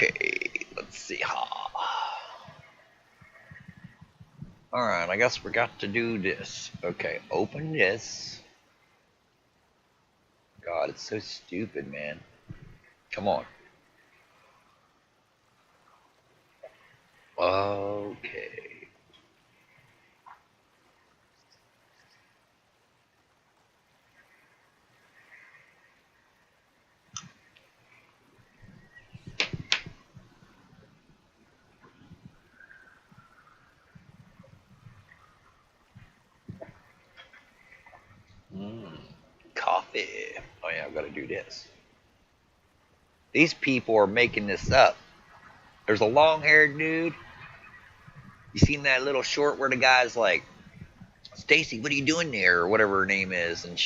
Okay, let's see. Alright, I guess we got to do this. Okay, open this. God, it's so stupid, man. Come on. Okay. Coffee. Oh yeah, I've got to do this. These people are making this up. There's a long-haired dude. You seen that little short where the guy's like, Stacy, what are you doing there? Or whatever her name is. And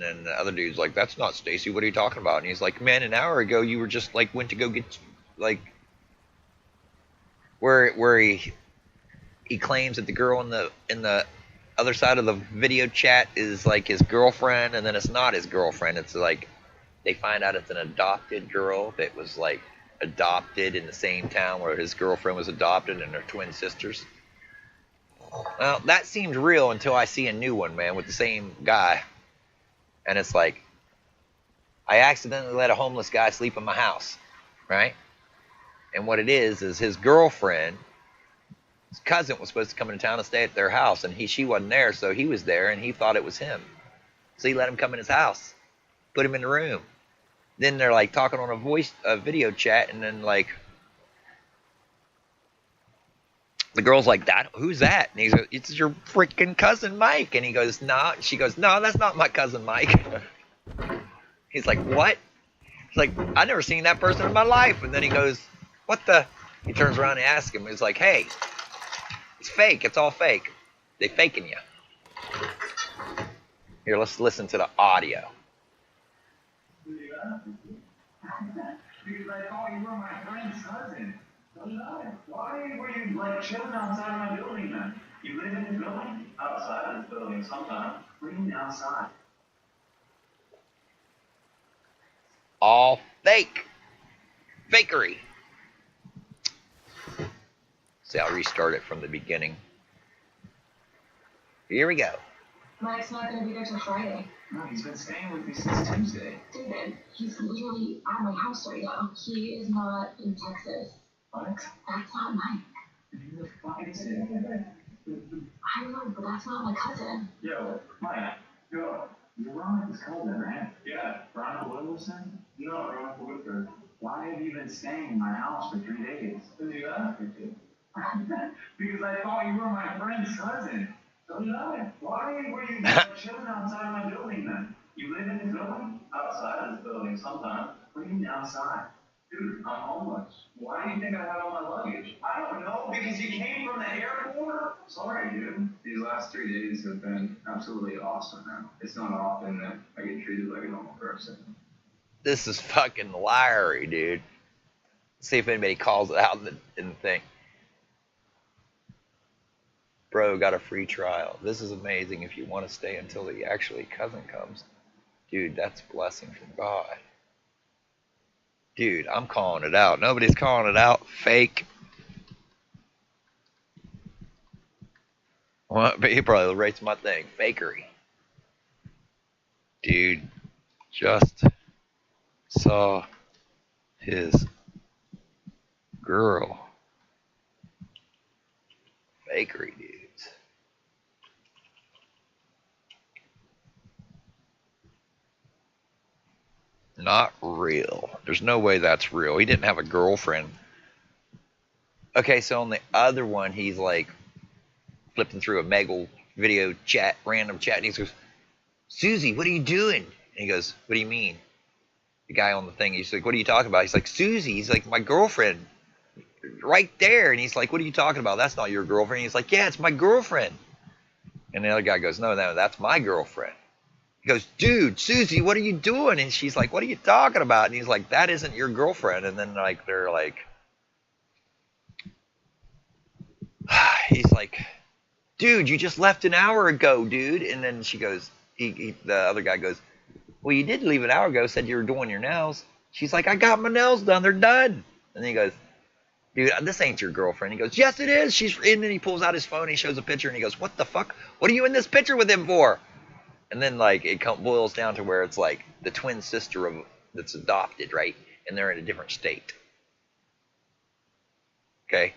then the other dude's like, that's not Stacy. What are you talking about? And he's like, man, an hour ago you were just like, went to go get, like, where he claims that the girl in the other side of the video chat is like his girlfriend, and then it's not his girlfriend. It's like they find out it's an adopted girl that was like adopted in the same town where his girlfriend was adopted and their twin sisters. Well, that seemed real until I see a new one, man, with the same guy. And it's like, I accidentally let a homeless guy sleep in my house, right? And what it is his girlfriend, his cousin was supposed to come into town and stay at their house, and she wasn't there, so he was there, and he thought it was him. So he let him come in his house, put him in the room. Then they're like talking on a video chat, and then like the girl's like, "That who's that?" And he goes, "It's your freaking cousin Mike." And he goes, "Nah." She goes, "No, that's not my cousin Mike." He's like, "What?" He's like, "I never seen that person in my life." And then he goes, "What the?" He turns around and asks him. He's like, "Hey, it's fake. It's all fake. They faking you." Here, let's listen to the audio. Because I thought you were my friend's cousin. Why were you like chilling outside of my building then? You live in this building? Outside of this building sometimes. What do you mean outside? All fake. Fakery. See, I'll restart it from the beginning. Here we go. Mike's not going to be there till Friday. No, he's been staying with me since Tuesday. David, he's literally at my house right now. He is not in Texas. What? That's not Mike. Who the fuck is it? I don't know, but that's not my cousin. Yo, Mike. Yo. You're Veronica's cousin, right? Yeah. Veronica Wilson? No, Veronica Whitford. Why have you been staying in my house for 3 days? Who did you ask me to? Because I thought you were my friend's cousin. So did I. Why were you chilling outside of my building then? You live in this building? Outside of this building sometimes. What do you mean outside? Dude, I'm homeless. Why do you think I had all my luggage? I don't know, because you came from the airport? Sorry, dude. These last 3 days have been absolutely awesome, man. It's not often that I get treated like a normal person. This is fucking liary, dude. Let's see if anybody calls it out in the thing. Bro, got a free trial. This is amazing if you want to stay until the actually cousin comes. Dude, that's a blessing from God. Dude, I'm calling it out. Nobody's calling it out. Fake. Well, but he probably rates my thing. Fakery. Dude, just saw his girl. Fakery, dudes. Not real. There's no way that's real. He didn't have a girlfriend. Okay, so on the other one, he's like flipping through a Megal video chat, random chat, and he goes, "Susie, what are you doing?" And he goes, "What do you mean?" The guy on the thing, he's like, "What are you talking about?" He's like, "Susie." He's like, "My girlfriend. Right there." And he's like, "What are you talking about? That's not your girlfriend." He's like, "Yeah, it's my girlfriend." And the other guy goes, "No, that's my girlfriend." He goes, "Dude, Susie, what are you doing?" And she's like, "What are you talking about?" And he's like, "That isn't your girlfriend." And then like they're like, he's like, "Dude, you just left an hour ago, dude." And then she goes, the other guy goes, "Well, you did leave an hour ago. Said you were doing your nails." She's like, "I got my nails done. They're done." And then he goes, dude, this ain't your girlfriend. He goes, yes, it is. And then he pulls out his phone. He shows a picture, and he goes, what the fuck? What are you in this picture with him for? And then like it boils down to where it's like the twin sister of that's adopted, right? And they're in a different state. Okay.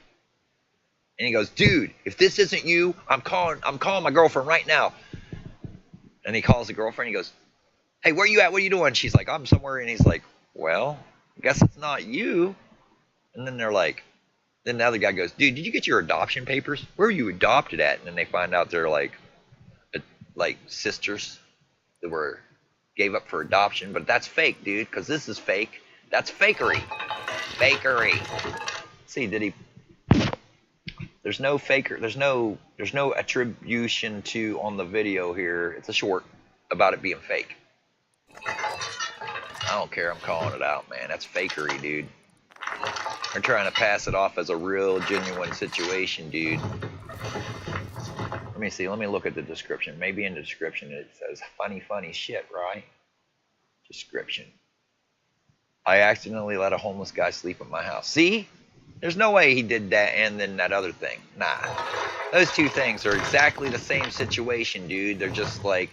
And he goes, dude, if this isn't you, I'm calling my girlfriend right now. And he calls the girlfriend. He goes, hey, where you at? What are you doing? She's like, I'm somewhere. And he's like, well, I guess it's not you. And then they're like, then the other guy goes, dude, did you get your adoption papers? Where are you adopted at? And then they find out they're like sisters that were gave up for adoption. But that's fake, dude, because this is fake. That's fakery. Fakery. See, did he? There's no faker. There's no attribution to on the video here. It's a short about it being fake. I don't care. I'm calling it out, man. That's fakery, dude. They're trying to pass it off as a real, genuine situation, dude. Let me see. Let me look at the description. Maybe in the description it says funny shit, right? Description. I accidentally let a homeless guy sleep at my house. See? There's no way he did that and then that other thing. Nah. Those two things are exactly the same situation, dude. They're just like,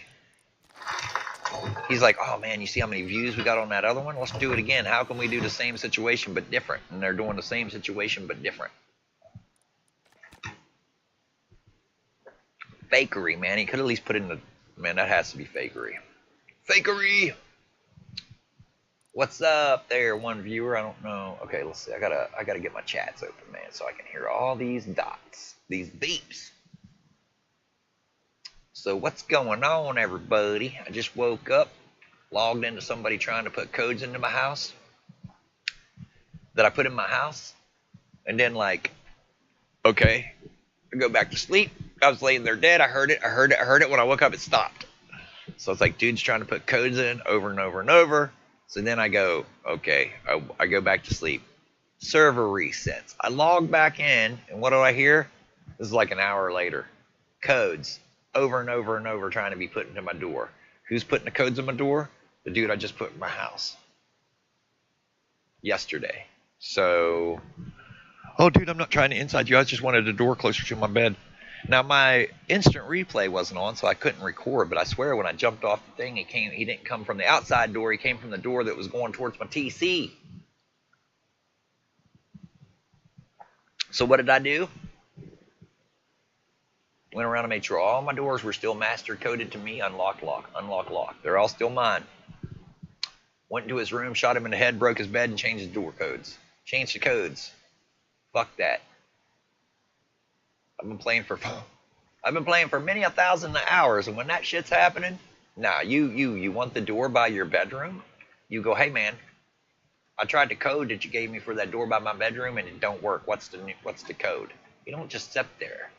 he's like, oh man, you see how many views we got on that other one? Let's do it again. How can we do the same situation but different? And they're doing the same situation but different. Fakery, man. He could at least put in the, man, that has to be fakery. Fakery! What's up there, one viewer? I don't know. Okay, let's see. I gotta get my chats open, man, so I can hear all these dots, these beeps. So what's going on, everybody? I just woke up, logged into somebody trying to put codes into my house that I put in my house, and then like, okay, I go back to sleep. I was laying there dead. I heard it. When I woke up, it stopped. So it's like dude's trying to put codes in over and over and over. So then I go, okay, I go back to sleep. Server resets. I log back in, and what do I hear? This is like an hour later. Codes over and over and over trying to be put into my door. Who's putting the codes in my door? The dude I just put in my house yesterday. So, oh, dude, I'm not trying to inside you. I just wanted a door closer to my bed. Now, my instant replay wasn't on, so I couldn't record, but I swear when I jumped off the thing, he didn't come from the outside door. He came from the door that was going towards my TC. So what did I do? Went around and made sure all my doors were still master coded to me. Unlock, lock, unlock, lock. They're all still mine. Went into his room, shot him in the head, broke his bed, and changed his door codes. Changed the codes. Fuck that. I've been playing for many 1,000 hours, and when that shit's happening, nah, you want the door by your bedroom? You go, hey man, I tried the code that you gave me for that door by my bedroom, and it don't work. What's the code? You don't just sit there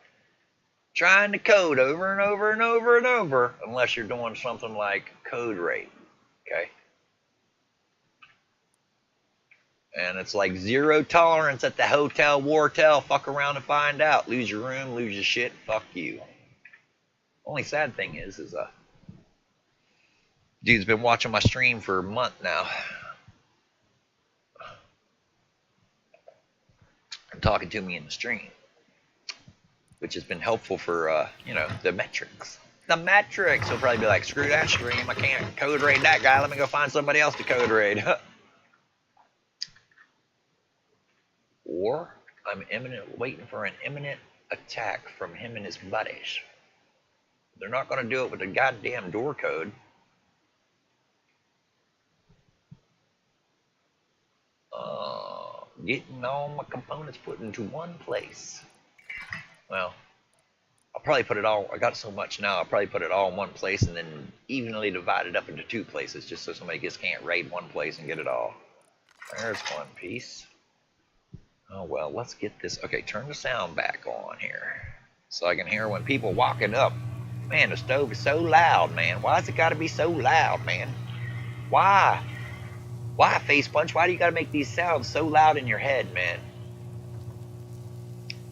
trying to code over and over and over and over, unless you're doing something like code raid, okay? And it's like zero tolerance at the hotel, wartel. Fuck around and find out. Lose your room, lose your shit. Fuck you. Only sad thing is dude's been watching my stream for a month now. And talking to me in the stream, which has been helpful for, the metrics. The metrics. He'll probably be like, screw that stream. I can't code raid that guy. Let me go find somebody else to code raid. Or I'm waiting for an imminent attack from him and his buddies. They're not going to do it with a goddamn door code. Getting all my components put into one place. Well, I'll probably put it all, I got so much now, I'll probably put it all in one place and then evenly divide it up into two places just so somebody just can't raid one place and get it all. There's one piece. Oh, well, let's get this. Okay, turn the sound back on here so I can hear when people walking up. Man, the stove is so loud, man. Why's it got to be so loud, man? Why? Why, Face Punch? Why do you got to make these sounds so loud in your head, man?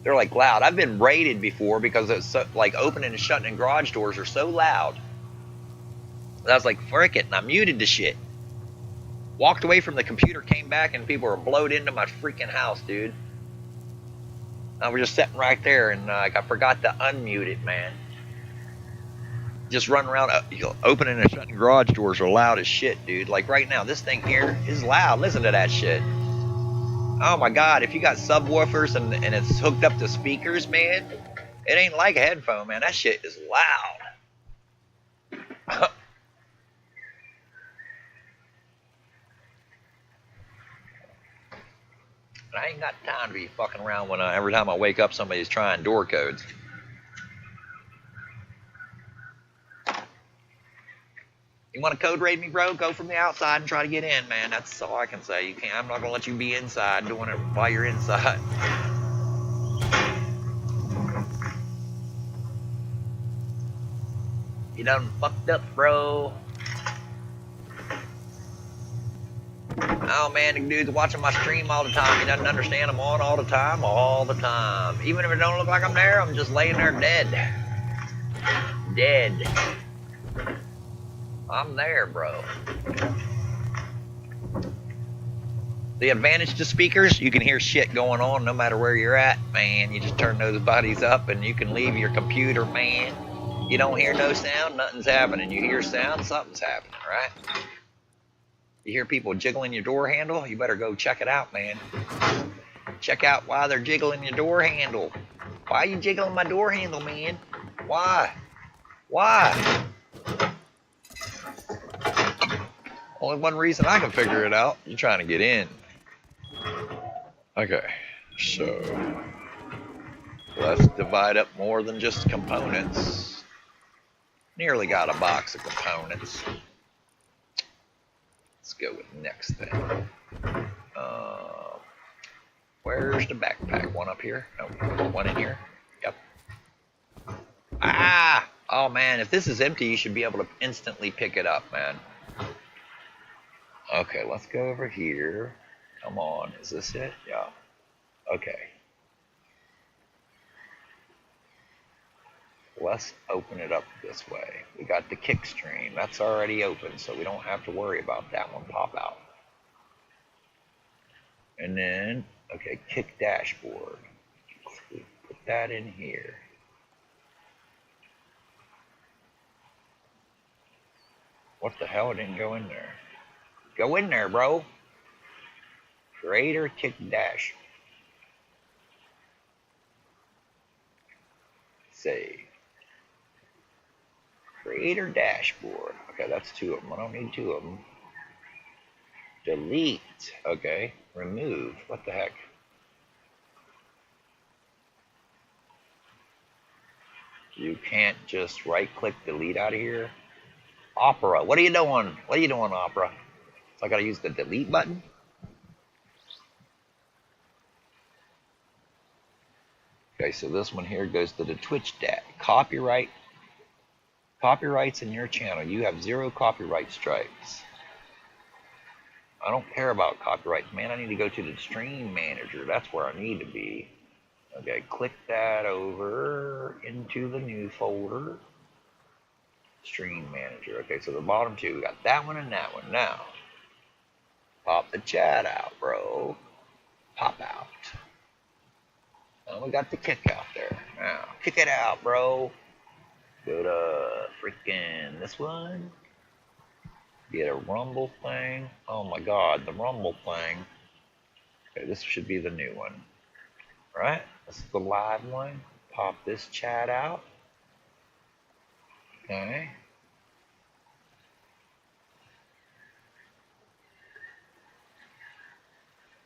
They're like loud. I've been raided before because it's so, like opening and shutting garage doors are so loud. And I was like, frick it, and I muted the shit. Walked away from the computer, came back, and people were blowed into my freaking house, dude. I was just sitting right there, and I forgot to unmute it, man. Just running around, opening and shutting garage doors are loud as shit, dude. Like right now, this thing here is loud. Listen to that shit. Oh my god, if you got subwoofers and it's hooked up to speakers, man, it ain't like a headphone, man. That shit is loud. I ain't got time to be fucking around when every time I wake up somebody's trying door codes. You want to code raid me, bro? Go from the outside and try to get in, man. That's all I can say. You can't. I'm not gonna let you be inside doing it while you're inside. You done fucked up, bro. Oh man, the dude's watching my stream all the time. He doesn't understand I'm on all the time, all the time. Even if it don't look like I'm there, I'm just laying there dead. Dead. I'm there, bro. The advantage to speakers, you can hear shit going on no matter where you're at, man. You just turn those bodies up and you can leave your computer, man. You don't hear no sound, nothing's happening. You hear sound, something's happening, right? You hear people jiggling your door handle, you better go check it out, man. Check out why they're jiggling your door handle. Why are you jiggling my door handle, man? Why? Why? Only one reason I can figure it out. You're trying to get in. Okay, so let's divide up more than just components. Nearly got a box of components. Let's go with next thing. Where's the backpack? One up here? No, one in here? Yep. Ah! Oh man, if this is empty, you should be able to instantly pick it up, man. Okay, let's go over here. Come on, is this it? Yeah. Okay. Let's open it up this way. We got the kick stream. That's already open, so we don't have to worry about that one pop out. And then, okay, kick dashboard. Put that in here. What the hell? It didn't go in there. Go in there, bro. Creator kick dash. Save. Creator dashboard. Okay, that's two of them. I don't need two of them. Delete. Okay. Remove. What the heck? You can't just right click delete out of here. Opera. What are you doing? What are you doing, Opera? So I gotta use the delete button? Okay, so this one here goes to the Twitch DAT. Copyright. Copyrights in your channel. You have 0 copyright strikes. I don't care about copyrights, man. I need to go to the stream manager. That's where I need to be. Okay, click that over into the new folder. Stream manager. Okay, so the bottom two, we got that one and that one. Now, pop the chat out, bro. Pop out. And we got the kick out there. Now, kick it out, bro. Go to freaking this one. Get a rumble thing. Oh my god, the rumble thing. Okay, this should be the new one. Right? This is the live one. Pop this chat out. Okay.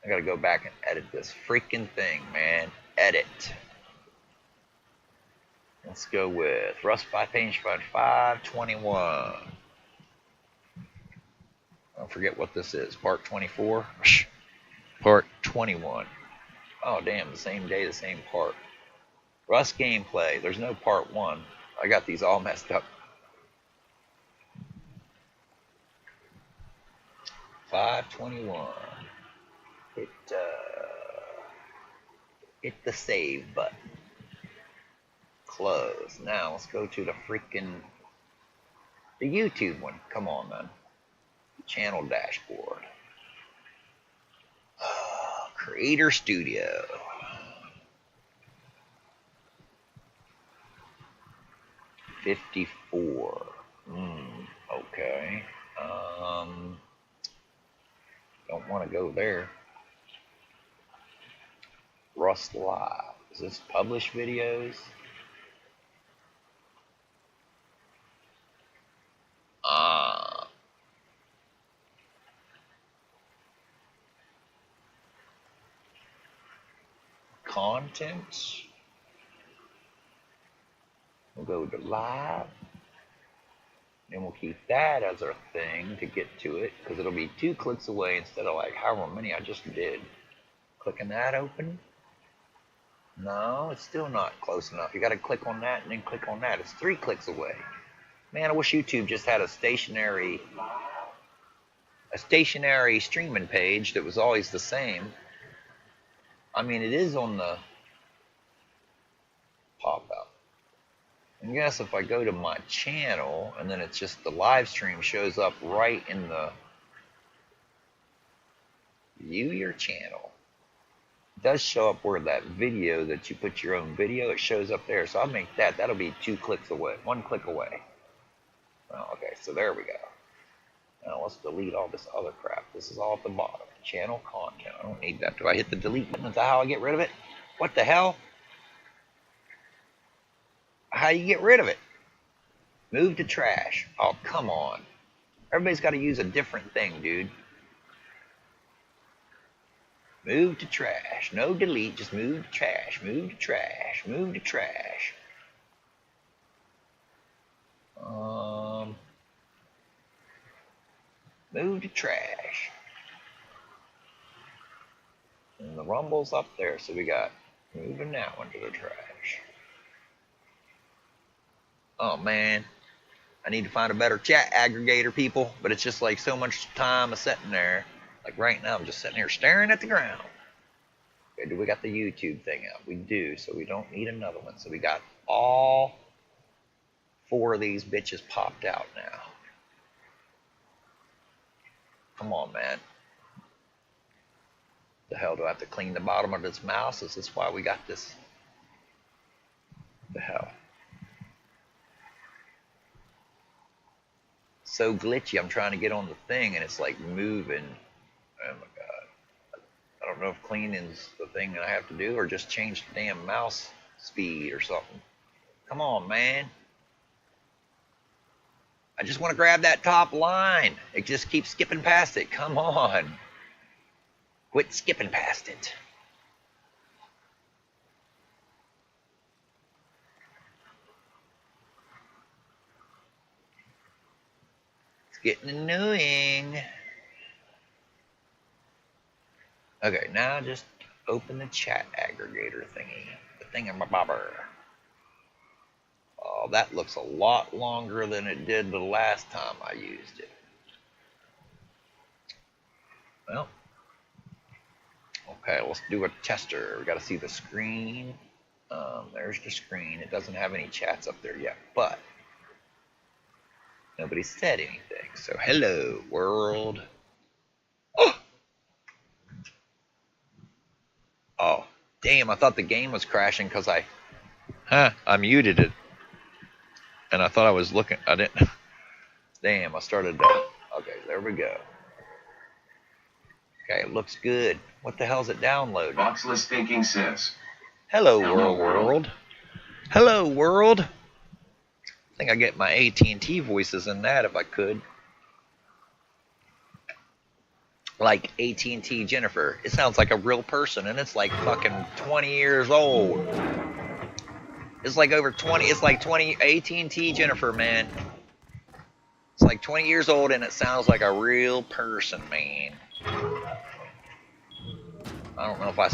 I gotta go back and edit this freaking thing, man. Edit. Let's go with Rust by P.24 521. Don't forget what this is. Part 24. Part 21. Oh, damn. The same day, the same part. Rust gameplay. There's no part 1. I got these all messed up. 521. Hit the save button. Close. Now, let's go to the YouTube one. Come on, man. Channel dashboard. Creator Studio. P.24. Okay. Don't want to go there. Rust Live. Is this publish videos? Content. We'll go to live. And we'll keep that as our thing to get to it, because it'll be 2 clicks away instead of like however many I just did. Clicking that open. No, it's still not close enough. You got to click on that and then click on that. It's 3 clicks away. Man, I wish YouTube just had a stationary streaming page that was always the same. I mean, it is on the pop-up. And yes, if I go to my channel and then it's just the live stream shows up right in the view your channel. It does show up where that video that you put your own video, it shows up there. So I'll make that. That'll be 2 clicks away, 1 click away. Oh, okay, so there we go. Now let's delete all this other crap. This is all at the bottom. Channel content. I don't need that. Do I hit the delete button? Is that how I get rid of it? What the hell? How do you get rid of it? Move to trash. Oh, come on. Everybody's got to use a different thing, dude. Move to trash. No delete. Just move to trash. Move to trash. Move to trash. Move to trash. And the rumble's up there, so we got moving that one to the trash. Oh man, I need to find a better chat aggregator, people, but it's just like so much time of sitting there. Like right now, I'm just sitting here staring at the ground. Okay, do we got the YouTube thing out? We do, so we don't need another one. So we got all 4 of these bitches popped out now. Come on, man. The hell do I have to clean the bottom of this mouse? Is this why we got this? The hell. So glitchy. I'm trying to get on the thing and it's like moving. Oh my god. I don't know if cleaning's the thing that I have to do or just change the damn mouse speed or something. Come on, man. I just want to grab that top line. It just keeps skipping past it. Come on. Quit skipping past it. It's getting annoying. Okay, now just open the chat aggregator thingy. The thingamabobber. Oh, that looks a lot longer than it did the last time I used it. Well, okay, let's do a tester. We got to see the screen. There's the screen. It doesn't have any chats up there yet, but nobody said anything. So, hello, world. Oh! Oh, damn, I thought the game was crashing because I muted it. And I thought I was looking, I didn't, damn, I started to, okay, there we go. Okay, it looks good. What the hell's it downloading? Boxless thinking says. Hello, world. Hello, world. I think I get my AT&T voices in that if I could. Like AT&T Jennifer. It sounds like a real person, and it's like fucking 20 years old. It's like over 20. It's like 20. AT&T Jennifer, man. It's like 20 years old, and it sounds like a real person, man. I don't know if I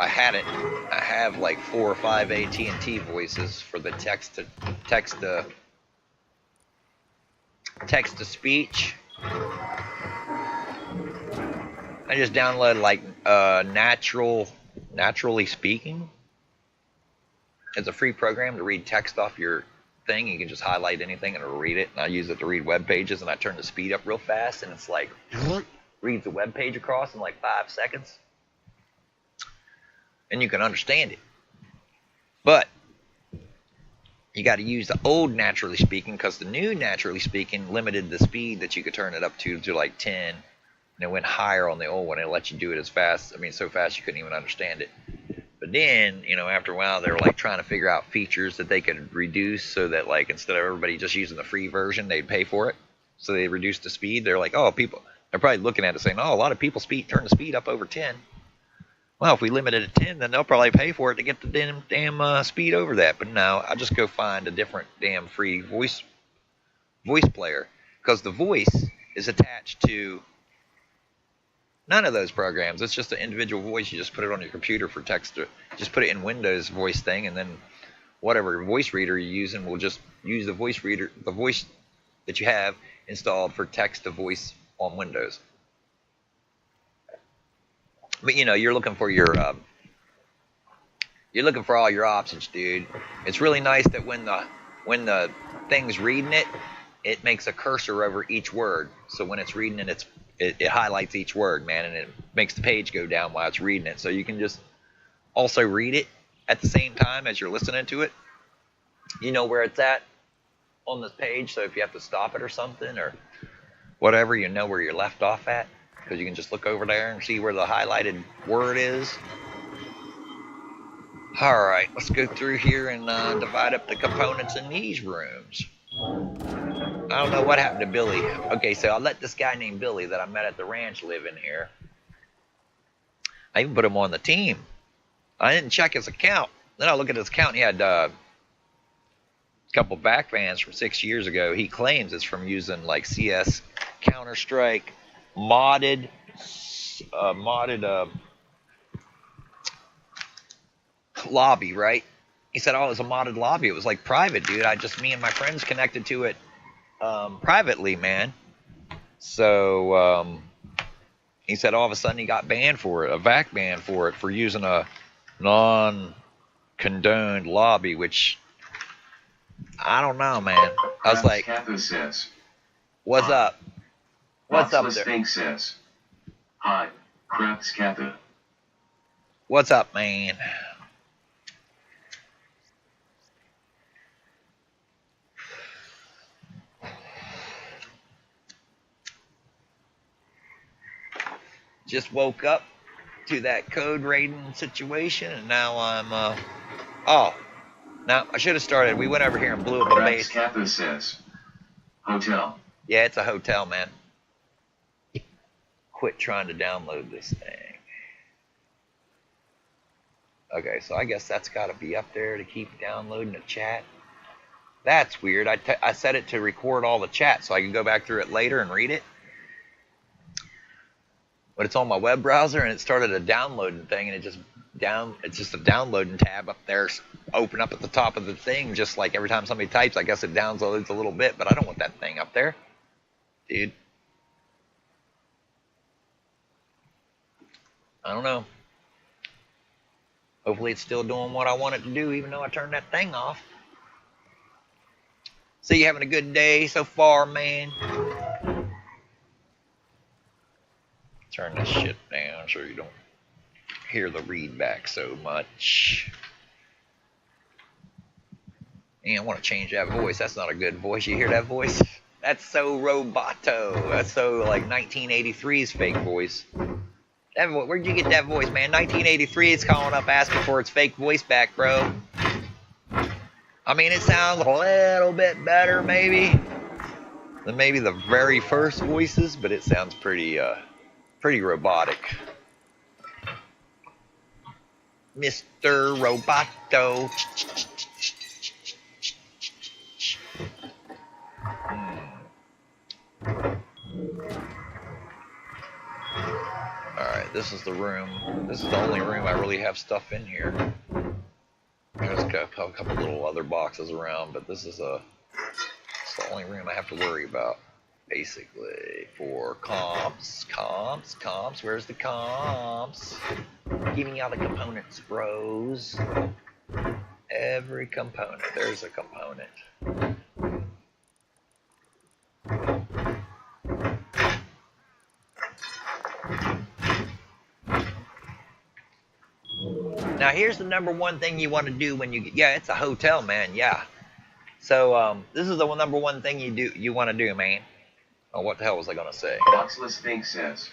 have like 4 or 5 AT&T voices for the text to speech. I just downloaded like naturally speaking. It's a free program to read text off your thing. You can just highlight anything and it'll read it. And I use it to read web pages, and I turn the speed up real fast, and it's like reads the web page across in like 5 seconds. and you can understand it. But you got to use the old naturally speaking, because the new naturally speaking limited the speed that you could turn it up to like 10, and it went higher on the old one. It let you do it as fast. I mean, so fast you couldn't even understand it. But then, after a while, they were like trying to figure out features that they could reduce so that, like, instead of everybody just using the free version, they'd pay for it. So they reduced the speed. They're like, oh, they're probably looking at it saying, oh, a lot of people turn the speed up over 10. Well, if we limit it to 10, then they'll probably pay for it to get the damn speed over that. But no, I'll just go find a different damn free voice player, because the voice is attached to none of those programs. It's just an individual voice. You just put it on your computer for text. Just put it in Windows voice thing, and then whatever voice reader you're using will just use the voice that you have installed for text to voice on Windows. But you're looking for all your options, dude. It's really nice that when the thing's reading it, it makes a cursor over each word. So when it's reading it, it highlights each word, man, and it makes the page go down while it's reading it. So you can just also read it at the same time as you're listening to it. You know where it's at on this page, so if you have to stop it or something or whatever, you know where you're left off at, because you can just look over there and see where the highlighted word is. All right, let's go through here and divide up the components in these rooms. I don't know what happened to Billy. Okay, so I let this guy named Billy that I met at the ranch live in here. I even put him on the team. I didn't check his account. Then I look at his account. He had a couple back bans from 6 years ago. He claims it's from using like CS, Counter-Strike, modded lobby, right? He said, oh, it was a modded lobby. It was like private, dude. Me and my friends connected to it privately, man. So he said all of a sudden he got banned for it, a VAC ban for it, for using a non-condoned lobby, which I don't know, man. I was like, what's up? What's up there? Thing says, hi, Craps Cather. What's up, man? Just woke up to that code raiding situation, and now I'm, now I should have started. We went over here and blew up a base. Cather says, hotel. Yeah, it's a hotel, man. Quit trying to download this thing. Okay, so I guess that's got to be up there to keep downloading the chat. That's weird. I set it to record all the chat so I can go back through it later and read it. But it's on my web browser, and it started a downloading thing, and it's just a downloading tab up there, open up at the top of the thing, just like every time somebody types. I guess it downloads a little bit, but I don't want that thing up there, dude. I don't know. Hopefully it's still doing what I want it to do, even though I turned that thing off. So you having a good day so far, man? Turn this shit down so you don't hear the read back so much. And I want to change that voice. That's not a good voice. You hear that voice? That's so roboto. That's so like 1983's fake voice. Where'd you get that voice, man? 1983 is calling up asking for its fake voice back, bro. I mean, it sounds a little bit better, maybe, than maybe the very first voices, but it sounds pretty robotic. Mr. Roboto. Alright, this is the room. This is the only room I really have stuff in here. There's a couple little other boxes around, but this is the only room I have to worry about, basically, for comps. Where's the comps? Give me all the components, bros. Every component. There's a component. Now here's the number one thing you want to do when you get, yeah, it's a hotel, man, yeah. So this is the number one thing you want to do, man. Oh, what the hell was I gonna say? Boxless Think says.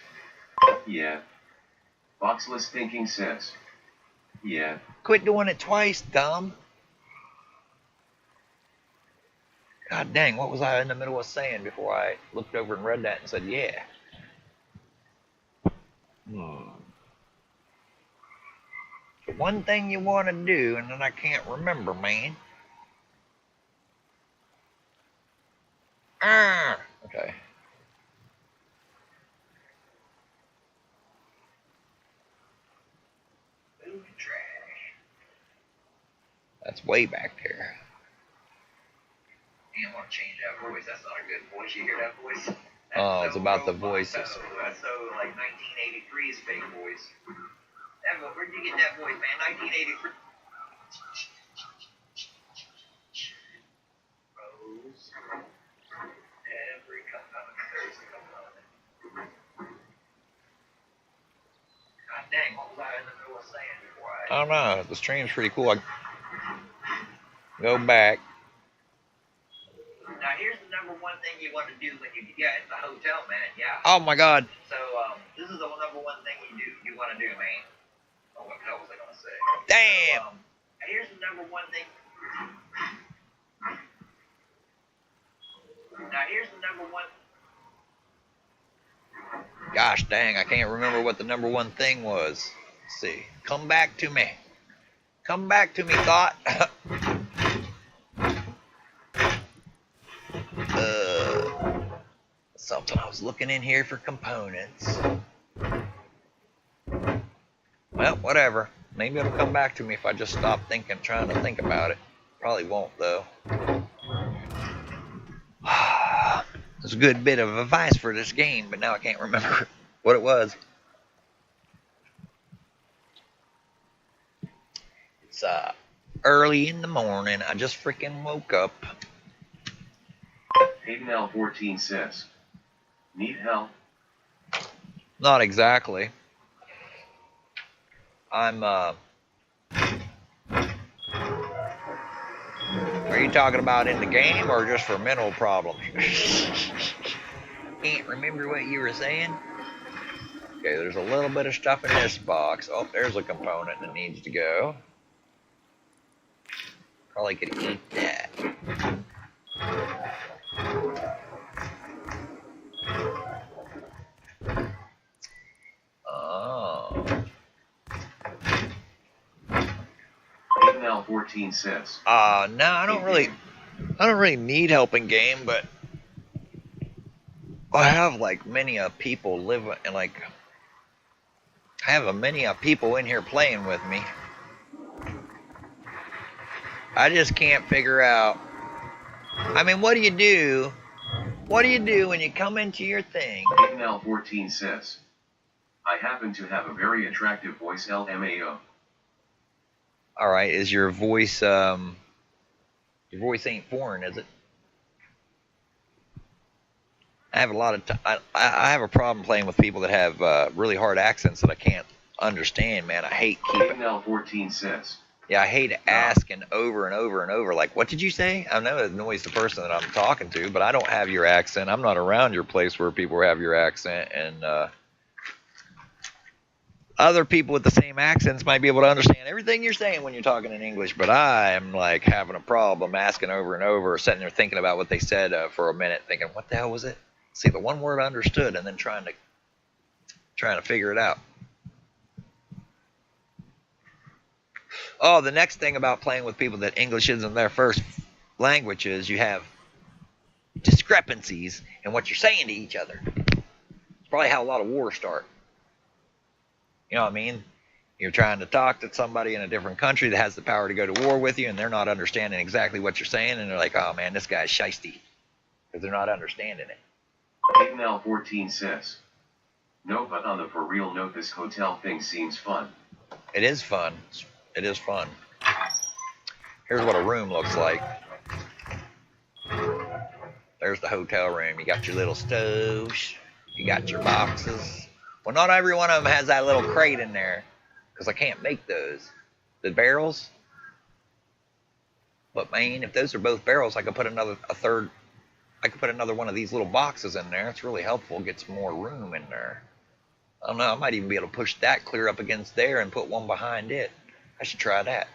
Yeah. Boxless Thinking says. Yeah. Quit doing it twice, dumb. God dang, what was I in the middle of saying before I looked over and read that and said, yeah. The one thing you want to do, and then I can't remember, man. Okay. That's way back there. I want to change that voice. That's not a good voice. You hear that voice? Oh, it's about the voices. That's so like 1983's fake voice. Where'd you get that voice, man? 1983. Rose. Every component. There's a component. God dang, what was I in the middle of saying before I don't know. The stream's pretty cool. I go back. Now here's the number one thing you want to do when you get at the hotel, man. Yeah. Oh my God. So this is the number one thing you want to do, man. Oh, what the hell was I gonna say? Damn. So, here's the number one thing. Now here's the number one. Gosh dang, I can't remember what the number one thing was. Let's see. Come back to me. Come back to me, thought. Something I was looking in here for components. Well, whatever. Maybe it'll come back to me if I just stop trying to think about it. Probably won't, though. There's a good bit of advice for this game, but now I can't remember what it was. It's early in the morning. I just freaking woke up. Hayden L14 says, need help? Not exactly. I'm, Are you talking about in the game or just for mental problems? Can't remember what you were saying. Okay, there's a little bit of stuff in this box. Oh, there's a component that needs to go. Probably could eat that. Oh. L14 says. No, I don't really need help in game, but I have like many people live and like I have many people in here playing with me. I just can't figure out. I mean, what do you do? What do you do when you come into your thing? Hayden L14 says, I happen to have a very attractive voice, LMAO. All right, is your voice ain't foreign, is it? I have a lot of I have a problem playing with people that have really hard accents that I can't understand, man. I hate keeping. L14 says. Yeah, I hate asking over and over and over, like, what did you say? I know it annoys the person that I'm talking to, but I don't have your accent. I'm not around your place where people have your accent, and other people with the same accents might be able to understand everything you're saying when you're talking in English, but I am like having a problem asking over and over, sitting there thinking about what they said for a minute, thinking, what the hell was it? See, the one word I understood, and then trying to figure it out. Oh, the next thing about playing with people that English isn't their first language is you have discrepancies in what you're saying to each other. It's probably how a lot of wars start. You know what I mean? You're trying to talk to somebody in a different country that has the power to go to war with you, and they're not understanding exactly what you're saying, and they're like, oh man, this guy's shiesty, because they're not understanding it. Hayden L14 says, no, but on the for real note, this hotel thing seems fun. It is fun. It is fun. Here's what a room looks like. There's the hotel room. You got your little stoves. You got your boxes. Well, not every one of them has that little crate in there, because I can't make those. the barrels. But man, if those are both barrels, I could put another one of these little boxes in there. It's really helpful. Gets more room in there. I don't know. I might even be able to push that clear up against there and put one behind it. I should try that.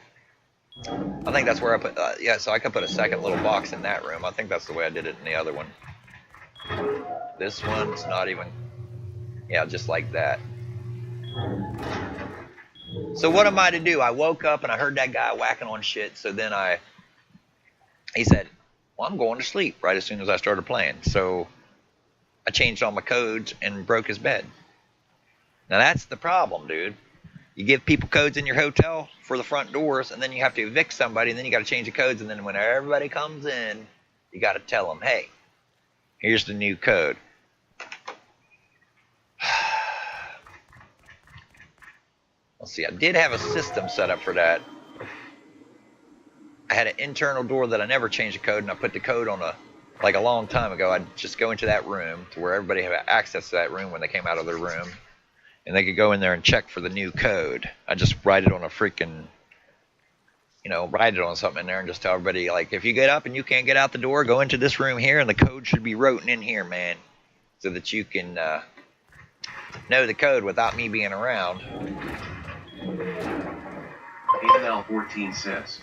I think that's where I put. Yeah, so I could put a second little box in that room. I think that's the way I did it in the other one. This one's not even. Yeah, just like that. So what am I to do? I woke up and I heard that guy whacking on shit. So then he said, well, I'm going to sleep right as soon as I started playing. So I changed all my codes and broke his bed. Now that's the problem, dude. You give people codes in your hotel for the front doors, and then you have to evict somebody, and then you got to change the codes, and then when everybody comes in, you got to tell them, hey, here's the new code. Let's see, I did have a system set up for that. I had an internal door that I never changed the code, and I put the code on like a long time ago. I'd just go into that room to where everybody had access to that room when they came out of their room, and they could go in there and check for the new code. I just write it on a freaking, write it on something in there and just tell everybody, like, if you get up and you can't get out the door, go into this room here, and the code should be written in here, man, so that you can know the code without me being around. P.24 14 says,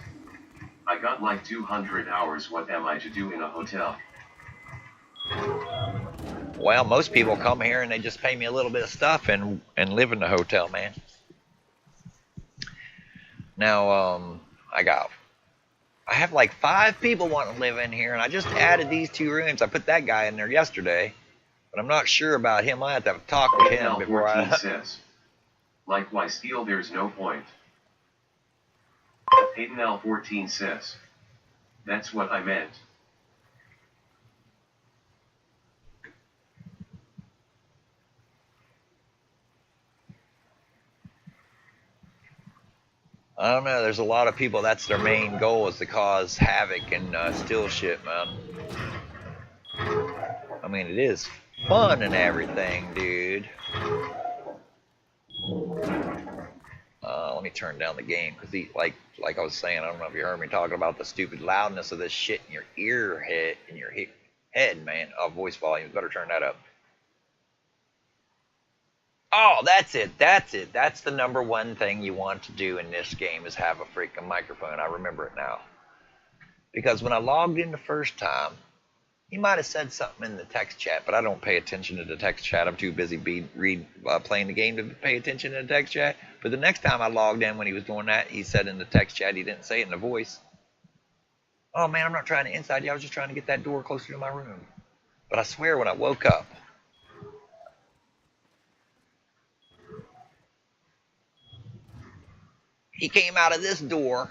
I got like 200 hours. What am I to do in a hotel? Well, most people come here and they just pay me a little bit of stuff and live in the hotel, man. Now, I have like 5 people wanting to live in here, and I just added these 2 rooms. I put that guy in there yesterday, but I'm not sure about him. I have to talk with him before I... says, likewise, feel there's no point. P.24 14 says, that's what I meant. I don't know. There's a lot of people, that's their main goal, is to cause havoc and steal shit, man. I mean, it is fun and everything, dude. Let me turn down the game, because like I was saying, I don't know if you heard me talking about the stupid loudness of this shit in your head, man. Oh, voice volume, better turn that up. Oh, that's it. That's the number one thing you want to do in this game, is have a freaking microphone. I remember it now. Because when I logged in the first time, he might have said something in the text chat, but I don't pay attention to the text chat. I'm too busy playing the game to pay attention to the text chat. But the next time I logged in when he was doing that, he said in the text chat, he didn't say it in the voice. Oh, man, I'm not trying to inside you. I was just trying to get that door closer to my room. But I swear when I woke up, he came out of this door.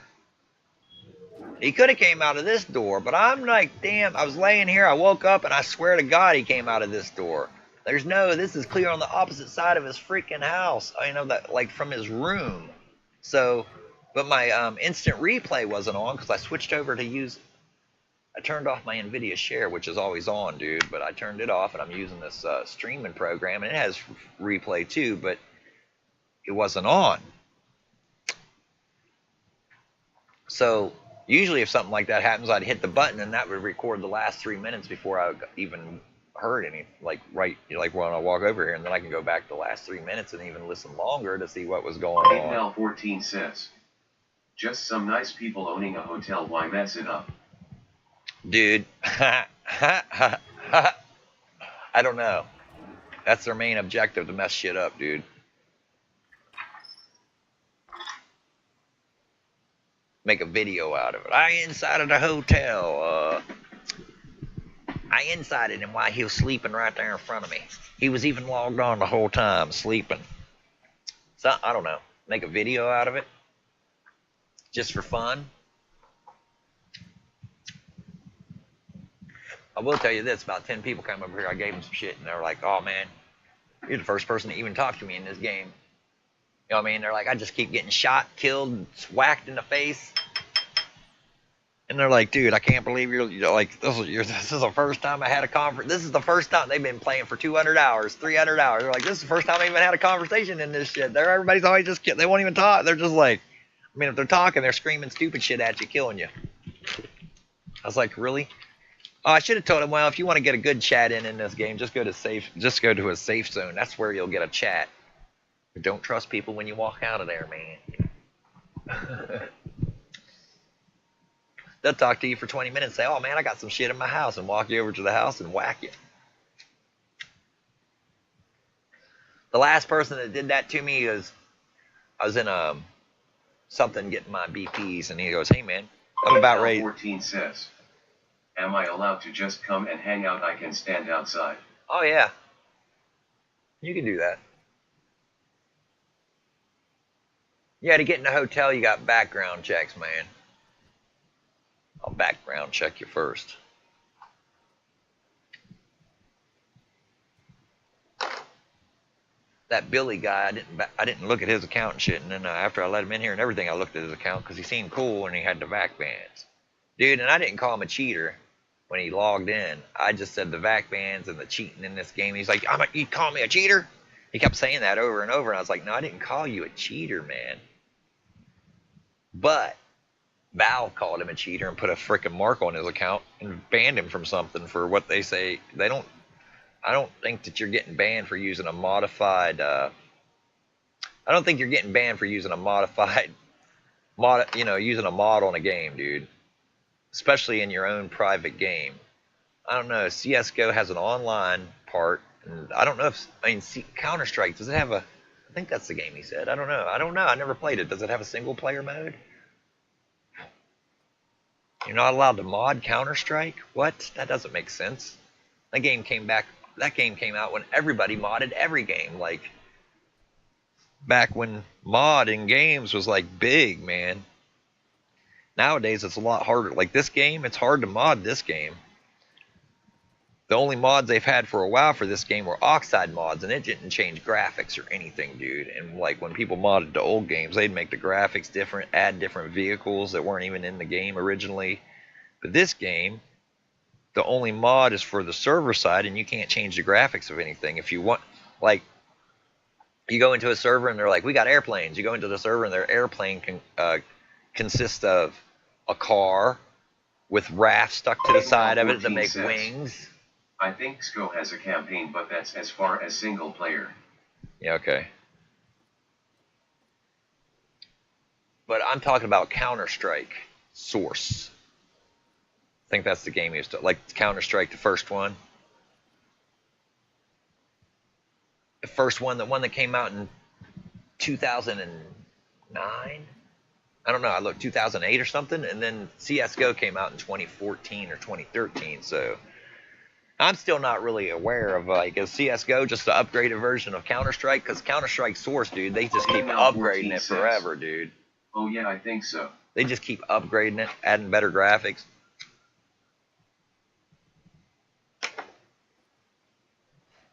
He could have came out of this door, but I'm like, damn, I was laying here, I woke up, and I swear to God he came out of this door. This is clear on the opposite side of his freaking house. That, like, from his room. So, but my instant replay wasn't on, because I switched over to I turned off my NVIDIA Share, which is always on, dude, but I turned it off, and I'm using this streaming program, and it has replay too, but it wasn't on. So usually if something like that happens, I'd hit the button and that would record the last 3 minutes before I even heard any, like when I walk over here, and then I can go back the last 3 minutes and even listen longer to see what was going on. P.24 14 says, just some nice people owning a hotel, why mess it up? Dude, I don't know. That's their main objective, to mess shit up, dude. Make a video out of it. I insided a hotel. I insided him while he was sleeping right there in front of me. He was even logged on the whole time, sleeping. So, I don't know. Make a video out of it. Just for fun. I will tell you this. About 10 people came over here. I gave them some shit, and they were like, oh, man, you're the first person to even talk to me in this game. You know what I mean? They're like, I just keep getting shot, killed, whacked in the face. And they're like, dude, I can't believe you're like, this is the first time I had a conference. This is the first time they've been playing for 200 hours, 300 hours. They're like, this is the first time I even had a conversation in this shit. Everybody's always just, they won't even talk. They're just like, I mean, if they're talking, they're screaming stupid shit at you, killing you. I was like, really? Oh, I should have told him, well, if you want to get a good chat in this game, just go to a safe zone. That's where you'll get a chat. But don't trust people when you walk out of there, man. They'll talk to you for 20 minutes, say, oh man, I got some shit in my house, and walk you over to the house and whack you. The last person that did that to me is, I was in something getting my BPs, and he goes, hey man, I'm about ready. 14 says, am I allowed to just come and hang out? I can stand outside. Oh yeah, you can do that. Yeah, to get in the hotel, you got background checks, man. I'll background check you first. That Billy guy, I didn't look at his account and shit, and then after I let him in here and everything, I looked at his account because he seemed cool and he had the vac bands. Dude, and I didn't call him a cheater when he logged in. I just said the vac bands and the cheating in this game. He's like, you call me a cheater? He kept saying that over and over, and I was like, no, I didn't call you a cheater, man. But Valve called him a cheater and put a frickin' mark on his account and banned him from something for what they say. I don't think that you're getting banned for using a modified, I don't think you're getting banned for using a modified, using a mod on a game, dude. Especially in your own private game. I don't know, CSGO has an online part, and I don't know if, Counter-Strike, does it have a, I think that's the game he said. I don't know, I never played it. Does it have a single player mode? You're not allowed to mod Counter-Strike? What? That doesn't make sense. That game came out when everybody modded every game. Like, back when mod in games was like big, man. Nowadays it's a lot harder. Like this game, it's hard to mod this game. The only mods they've had for a while for this game were Oxide mods, and it didn't change graphics or anything, dude. And like when people modded the old games, they'd make the graphics different, add different vehicles that weren't even in the game originally. But this game, the only mod is for the server side, and you can't change the graphics of anything. If you want, like, you go into a server and they're like, we got airplanes. You go into the server and their airplane consists of a car with rafts stuck to the side of it that make wings. I think SCO has a campaign, but that's as far as single player. Yeah, okay. But I'm talking about Counter-Strike Source. I think that's the game he used to, like Counter-Strike, the first one. The first one, the one that came out in 2009? I don't know, I looked 2008 or something, and then CSGO came out in 2014 or 2013, so I'm still not really aware of, like, is CSGO just an upgraded version of Counter-Strike? Because Counter-Strike Source, dude, they just keep upgrading it forever, dude. Oh yeah, I think so. They just keep upgrading it, adding better graphics.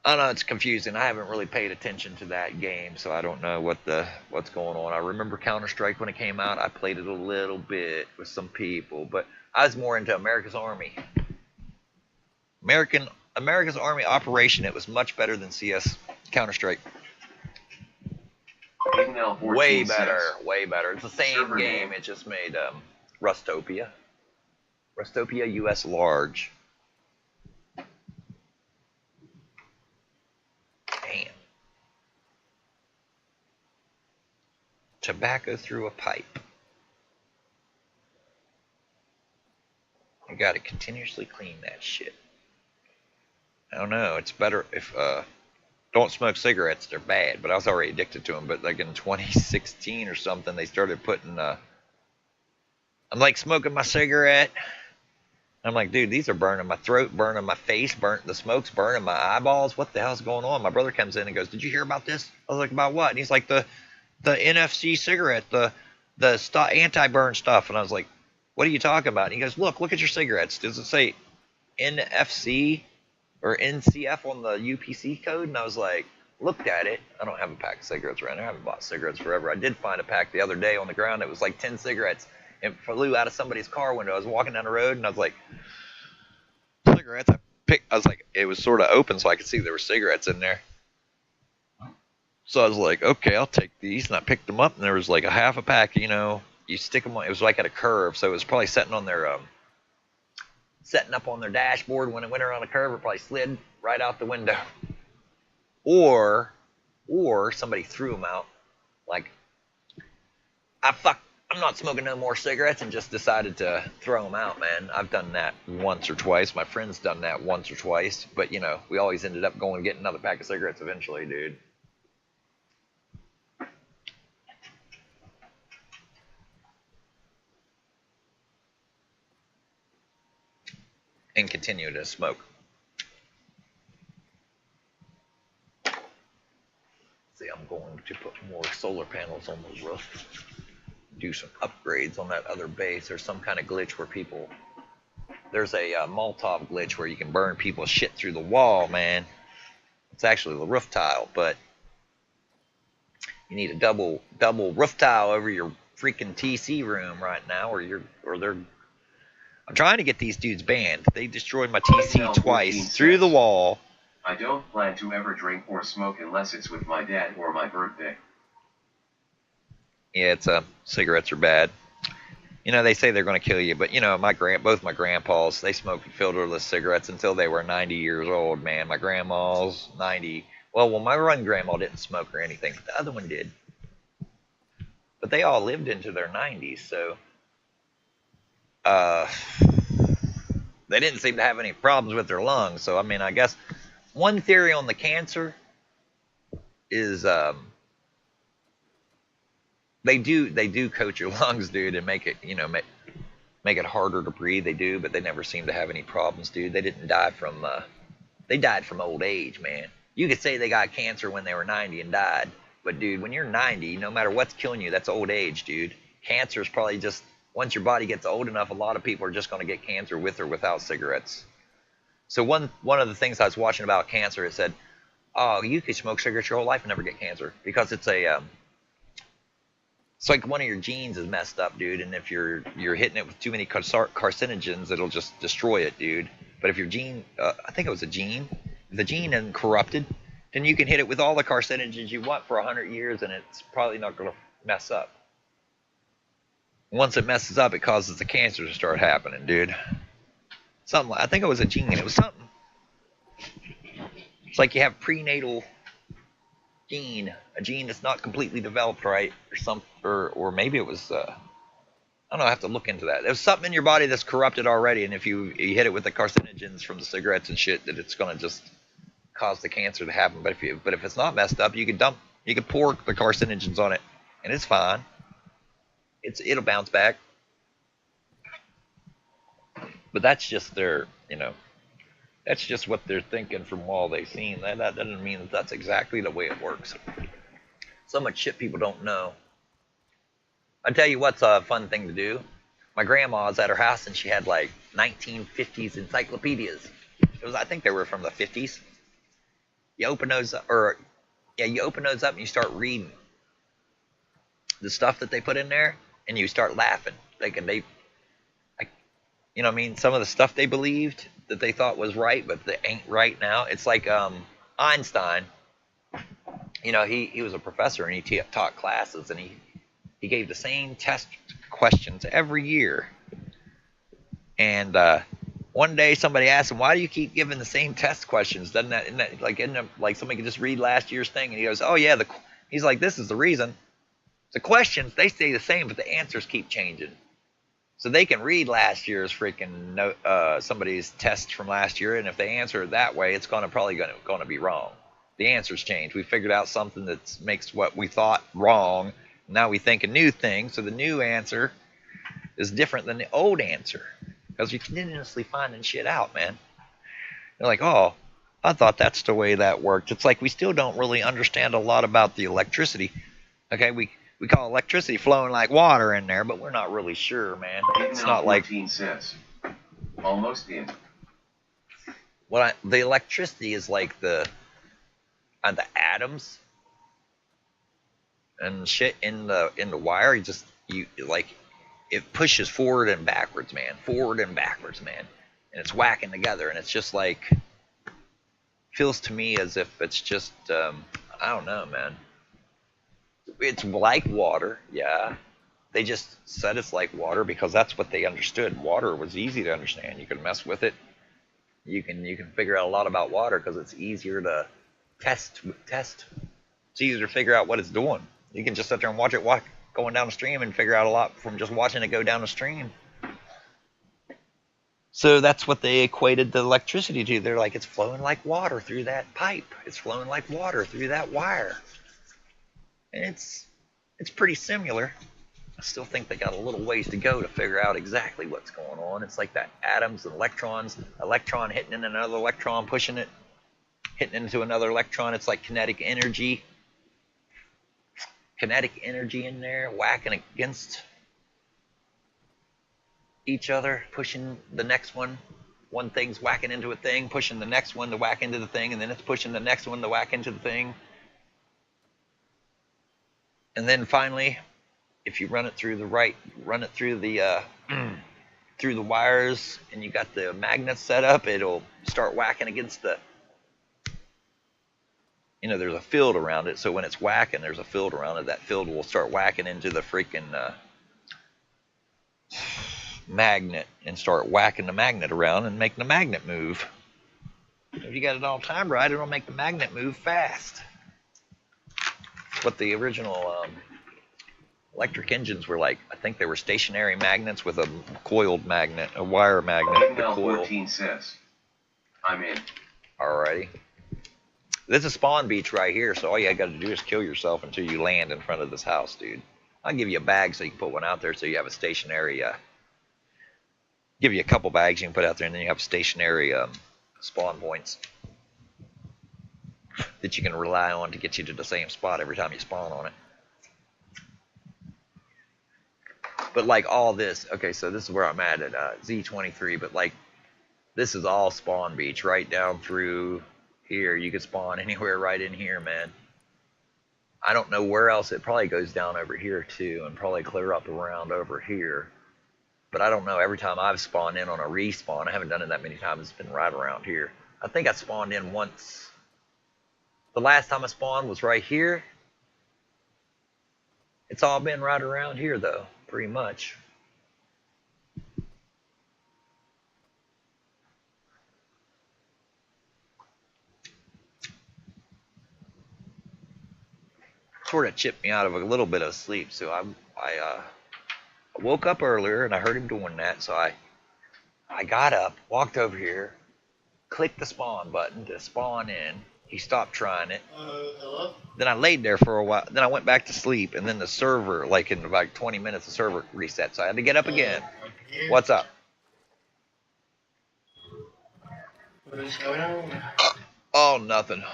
I know it's confusing. I haven't really paid attention to that game, so I don't know what's going on. I remember Counter-Strike when it came out. I played it a little bit with some people, but I was more into America's Army. America's Army Operation. It was much better than CS Counter-Strike. Way better, way better. It's the same game. It just made Rustopia. Rustopia US Large. Damn. Tobacco through a pipe. You gotta continuously clean that shit. I don't know. It's better if don't smoke cigarettes. They're bad, but I was already addicted to them. But like in 2016 or something, they started putting. I'm like smoking my cigarette. I'm like, dude, these are burning my throat, burning my face, the smoke's burning my eyeballs. What the hell's going on? My brother comes in and goes, did you hear about this? I was like, about what? And he's like, the NFC cigarette, the anti-burn stuff. And I was like, what are you talking about? And he goes, look at your cigarettes. Does it say NFC or NCF on the UPC code? And I was like, looked at it. I don't have a pack of cigarettes around here. I haven't bought cigarettes forever. I did find a pack the other day on the ground. It was like 10 cigarettes. It flew out of somebody's car window. I was walking down the road, and I was like, cigarettes. I was like, it was sort of open, so I could see there were cigarettes in there. So I was like, okay, I'll take these, and I picked them up, and there was like a half a pack, you stick them on. It was like at a curve, so it was probably setting up on their dashboard. When it went around a curve, it probably slid right out the window. Or somebody threw them out. Like, I'm not smoking no more cigarettes, and just decided to throw them out, man. I've done that once or twice. My friend's done that once or twice, but you know, we always ended up going and getting another pack of cigarettes eventually, dude. And continue to smoke. See, I'm going to put more solar panels on the roof. Do some upgrades on that other base. There's some kind of glitch where there's a Molotov glitch where you can burn people's shit through the wall, man. It's actually the roof tile, but you need a double roof tile over your freaking TC room right now, I'm trying to get these dudes banned. They destroyed my TC twice through the wall. I don't plan to ever drink or smoke unless it's with my dad or my birthday. Yeah, cigarettes are bad. You know, they say they're going to kill you, but you know, both my grandpas, they smoked filterless cigarettes until they were 90 years old, man. My grandma's 90. Well, my one grandma didn't smoke or anything, but the other one did. But they all lived into their 90s, so they didn't seem to have any problems with their lungs. So I mean, I guess one theory on the cancer is they do coat your lungs, dude, and make it, you know, make it harder to breathe. They do, but they never seem to have any problems, dude. They didn't die from they died from old age, man. You could say they got cancer when they were 90 and died, but dude, when you're 90, no matter what's killing you, that's old age, dude. Cancer is probably just, once your body gets old enough, a lot of people are just going to get cancer with or without cigarettes. So one of the things I was watching about cancer, it said, oh, you could smoke cigarettes your whole life and never get cancer, because it's like one of your genes is messed up, dude, and if you're hitting it with too many carcinogens, it'll just destroy it, dude. But if your gene, I think it was a gene, if the gene isn't corrupted, then you can hit it with all the carcinogens you want for 100 years, and it's probably not going to mess up. Once it messes up, it causes the cancer to start happening, dude. Something like, I think it was a gene. It was something. It's like you have prenatal gene, a gene that's not completely developed right, or maybe it was. I don't know. I have to look into that. There's something in your body that's corrupted already, and if you hit it with the carcinogens from the cigarettes and shit, that it's gonna just cause the cancer to happen. But if it's not messed up, you can pour the carcinogens on it, and it's fine. It'll bounce back. But that's just their, you know, that's just what they're thinking from all they've seen. That doesn't mean that's exactly the way it works. So much shit people don't know. I tell you what's a fun thing to do. My grandma's at her house, and she had like 1950s encyclopedias. I think they were from the 50s. You open those up, you open those up and you start reading the stuff that they put in there, and you start laughing. You know what I mean? Some of the stuff they believed that they thought was right, but they ain't right now. It's like Einstein. You know, he was a professor, and he taught classes, and he gave the same test questions every year. And one day somebody asked him, "Why do you keep giving the same test questions? Isn't that like somebody could just read last year's thing?" And he goes, "Oh yeah." He's like, "This is the reason. The questions, they stay the same, but the answers keep changing. So they can read last year's freaking somebody's test from last year, and if they answer it that way, it's probably going to be wrong. The answers change. We figured out something that makes what we thought wrong. Now we think a new thing, so the new answer is different than the old answer, because you're continuously finding shit out, man. They're like, oh, I thought that's the way that worked. It's like we still don't really understand a lot about the electricity. Okay, we call electricity flowing like water in there, but we're not really sure, man. It's not like says. Almost in. The electricity is like the atoms and shit in the wire. It pushes forward and backwards, man. And it's whacking together, and it's just like, feels to me as if it's just I don't know, man. It's like water, yeah, They just said it's like water because that's what they understood. Water was easy to understand. You can mess with it. You can figure out a lot about water because it's easier to test. It's easier to figure out what it's doing. You can just sit there and watch it going down the stream and figure out a lot from just watching it go down the stream. So that's what they equated the electricity to. They're like, it's flowing like water through that pipe. It's flowing like water through that wire. And it's pretty similar. I still think they got a little ways to go to figure out exactly what's going on. It's like that atoms and electrons, electron hitting in another electron, pushing it, hitting into another electron. It's like kinetic energy in there, whacking against each other, pushing the next one. One thing's whacking into a thing, pushing the next one to whack into the thing, and then it's pushing the next one to whack into the thing. And then finally, if you run it through the through the wires, and you got the magnets set up, it'll start whacking against the, there's a field around it. So when it's whacking, there's a field around it. That field will start whacking into the freaking magnet and start whacking the magnet around and making the magnet move. If you got it all timed right, it'll make the magnet move fast. What the original electric engines were like. I think they were stationary magnets with a coiled magnet, a wire magnet. Email 14 says, I'm in. Alrighty. This is Spawn Beach right here, so all you got to do is kill yourself until you land in front of this house, dude. I'll give you a bag so you can put one out there so you have a stationary, give you a couple bags you can put out there, and then you have stationary spawn points that you can rely on to get you to the same spot every time you spawn on it. But like all this, okay, so this is where I'm at Z23, but like this is all Spawn Beach right down through here. You could spawn anywhere right in here, man. I don't know where else. It probably goes down over here too, and probably clear up around over here. But I don't know. Every time I've spawned in on a respawn, I haven't done it that many times. It's been right around here. I think I spawned in once. The last time I spawned was right here. It's all been right around here though, pretty much. Sort of chipped me out of a little bit of sleep, so I woke up earlier and I heard him doing that, so I got up, walked over here, clicked the spawn button to spawn in. He stopped trying it. Hello? Then I laid there for a while. Then I went back to sleep, and then the server, like in about 20 minutes, the server reset, so I had to get up again. What's up? What is going on? Oh, nothing.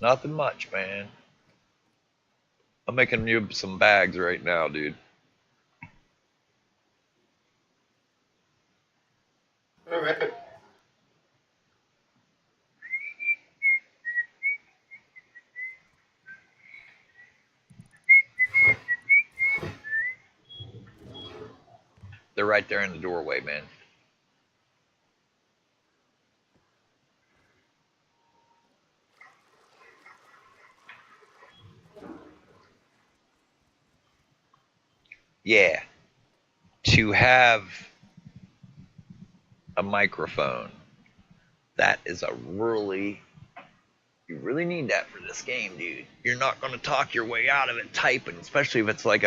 Nothing much, man. I'm making you some bags right now, dude. Alright. They're right there in the doorway, man. Yeah. To have a microphone, that is you really need that for this game, dude. You're not going to talk your way out of it typing, especially if it's like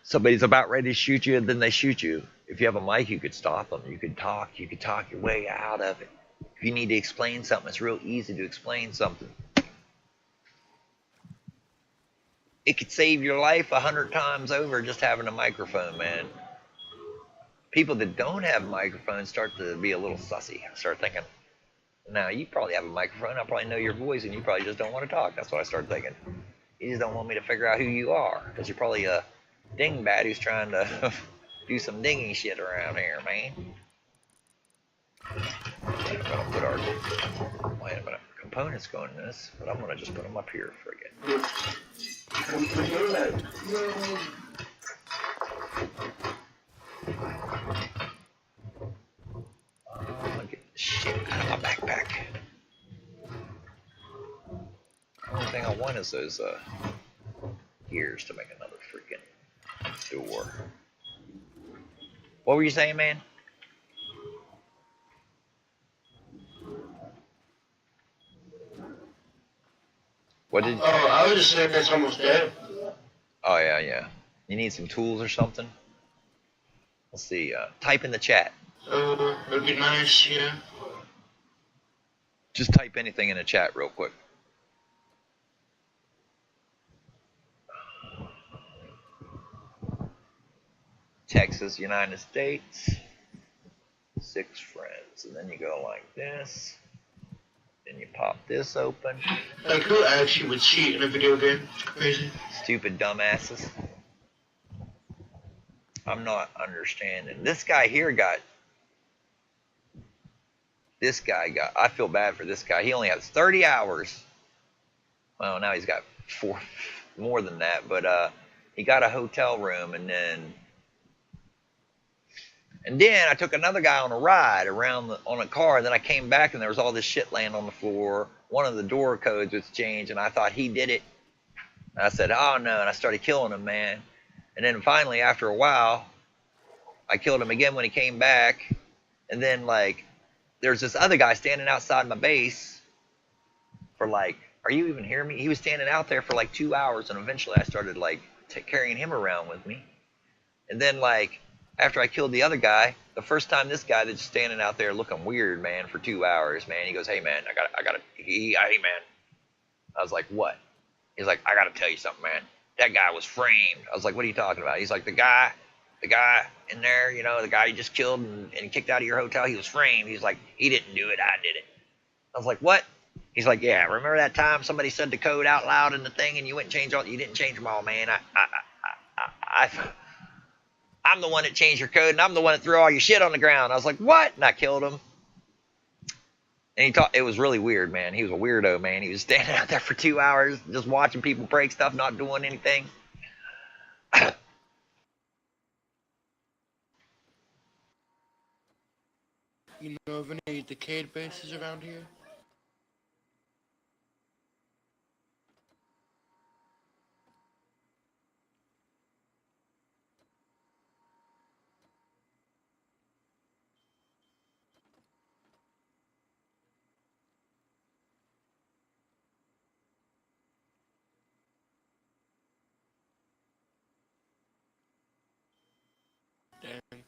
somebody's about ready to shoot you and then they shoot you. If you have a mic, you could stop them. You could talk your way out of it. If you need to explain something, it's real easy to explain something. It could save your life 100 times over just having a microphone, man. People that don't have microphones start to be a little sussy. I start thinking, now you probably have a microphone. I probably know your voice, and you probably just don't want to talk. That's what I started thinking. You just don't want me to figure out who you are, because you're probably a dingbat who's trying to do some dinging shit around here, man. I'm gonna put our components going in this, but I'm gonna just put them up here for again. Get the shit out of my backpack. The only thing I want is those gears to make another freaking door. What were you saying, man? What did? Oh, I was just saying that's almost dead. Oh yeah, yeah. You need some tools or something? Let's see. Type in the chat. It'd be nice, yeah. Just type anything in the chat real quick. Texas, United States. 6 friends, and then you go like this. Then you pop this open. Like, who actually would cheat in a video game? It's crazy. Stupid dumbasses. I'm not understanding. This guy here got. This guy got. I feel bad for this guy. He only has 30 hours. Well, now he's got 4 more than that, but he got a hotel room, and then I took another guy on a ride around on a car. And then I came back, and there was all this shit laying on the floor. One of the door codes was changed, and I thought he did it. And I said, "Oh no!" And I started killing him, man. And then finally, after a while, I killed him again when he came back. And then like, there's this other guy standing outside my base for like, are you even hearing me? He was standing out there for like 2 hours, and eventually I started like carrying him around with me. And then like, after I killed the other guy, the first time this guy that's standing out there looking weird, man, for 2 hours, man, he goes, "Hey man, I got hey man." I was like, "What?" He's like, "I got to tell you something, man. That guy was framed." I was like, "What are you talking about?" He's like, the guy in there, you know, the guy you just killed and kicked out of your hotel, he was framed." He's like, "He didn't do it, I did it." I was like, "What?" He's like, "Yeah, remember that time somebody said the code out loud in the thing and you went and changed all, you didn't change them all, man. I'm the one that changed your code, and I'm the one that threw all your shit on the ground." I was like, "What?" And I killed him. And he talked. It was really weird, man. He was a weirdo, man. He was standing out there for 2 hours, just watching people break stuff, not doing anything. You know of any decayed bases around here? Dang.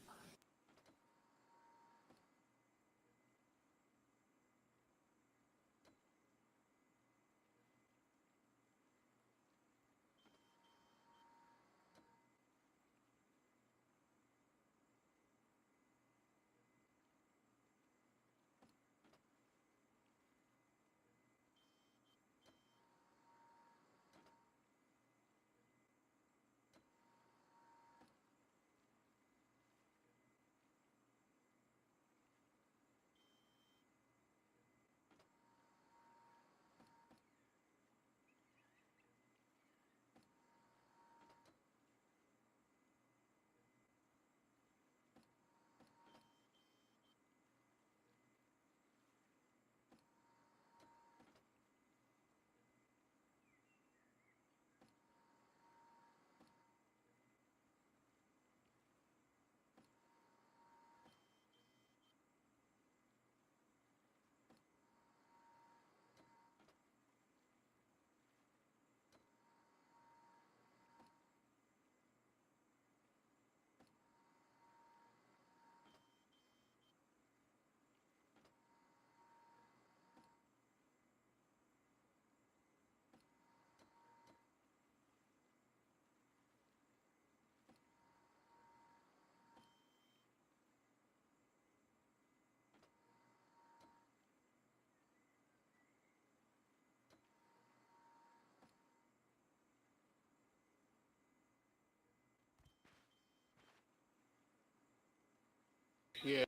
Yeah.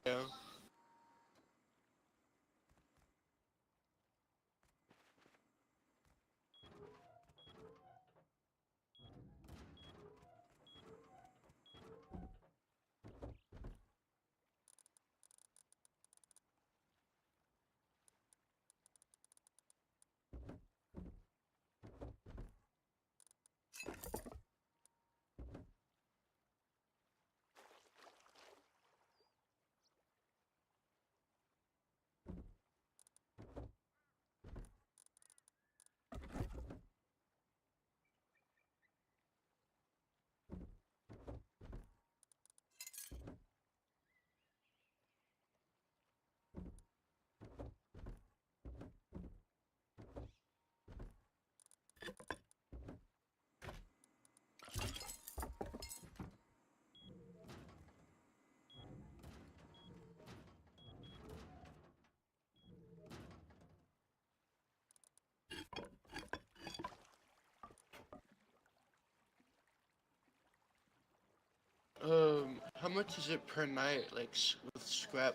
much is it per night, like with scrap?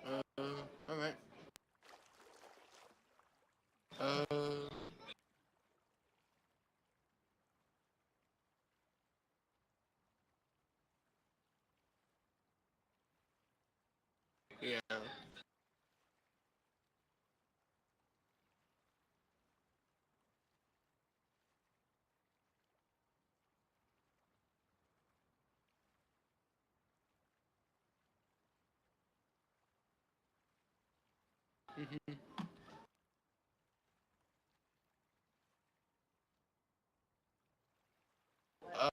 All right. Uh, yeah. Mhm.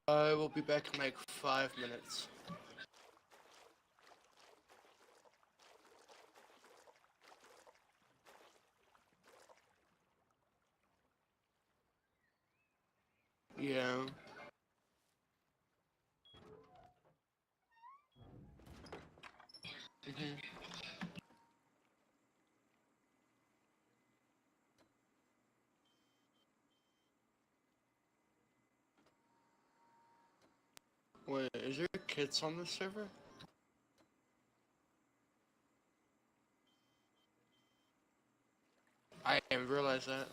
I will be back in like 5 minutes. Yeah. Mhm. Wait, is there kids on this server? I didn't realize that.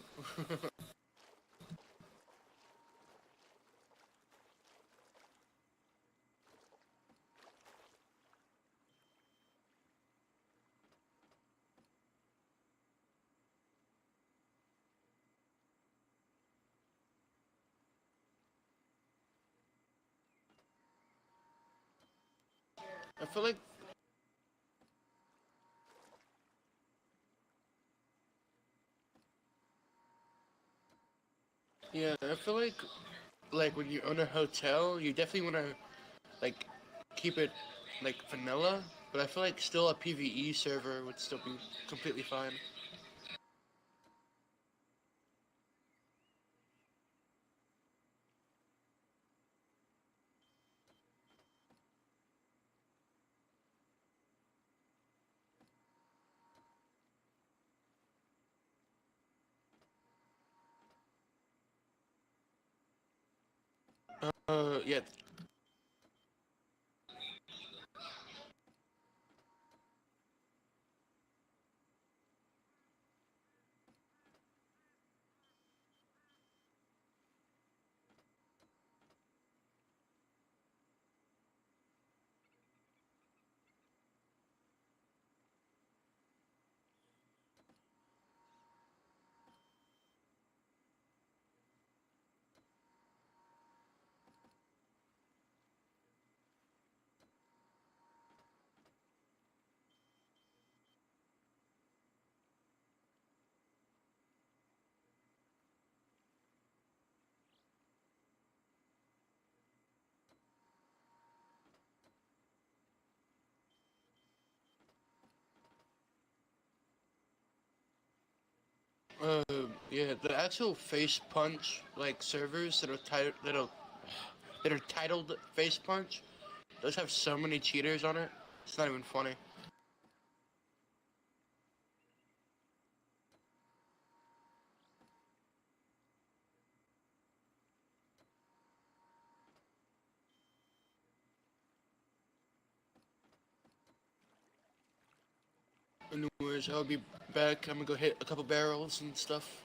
I feel like, yeah, I feel like when you own a hotel, you definitely want to like keep it like vanilla, but I feel like still a PvE server would still be completely fine. Yeah. Yeah, the actual face punch like servers that are titled face punch, those have so many cheaters on it. It's not even funny. Anyways, I'll be back. I'm gonna go hit a couple barrels and stuff.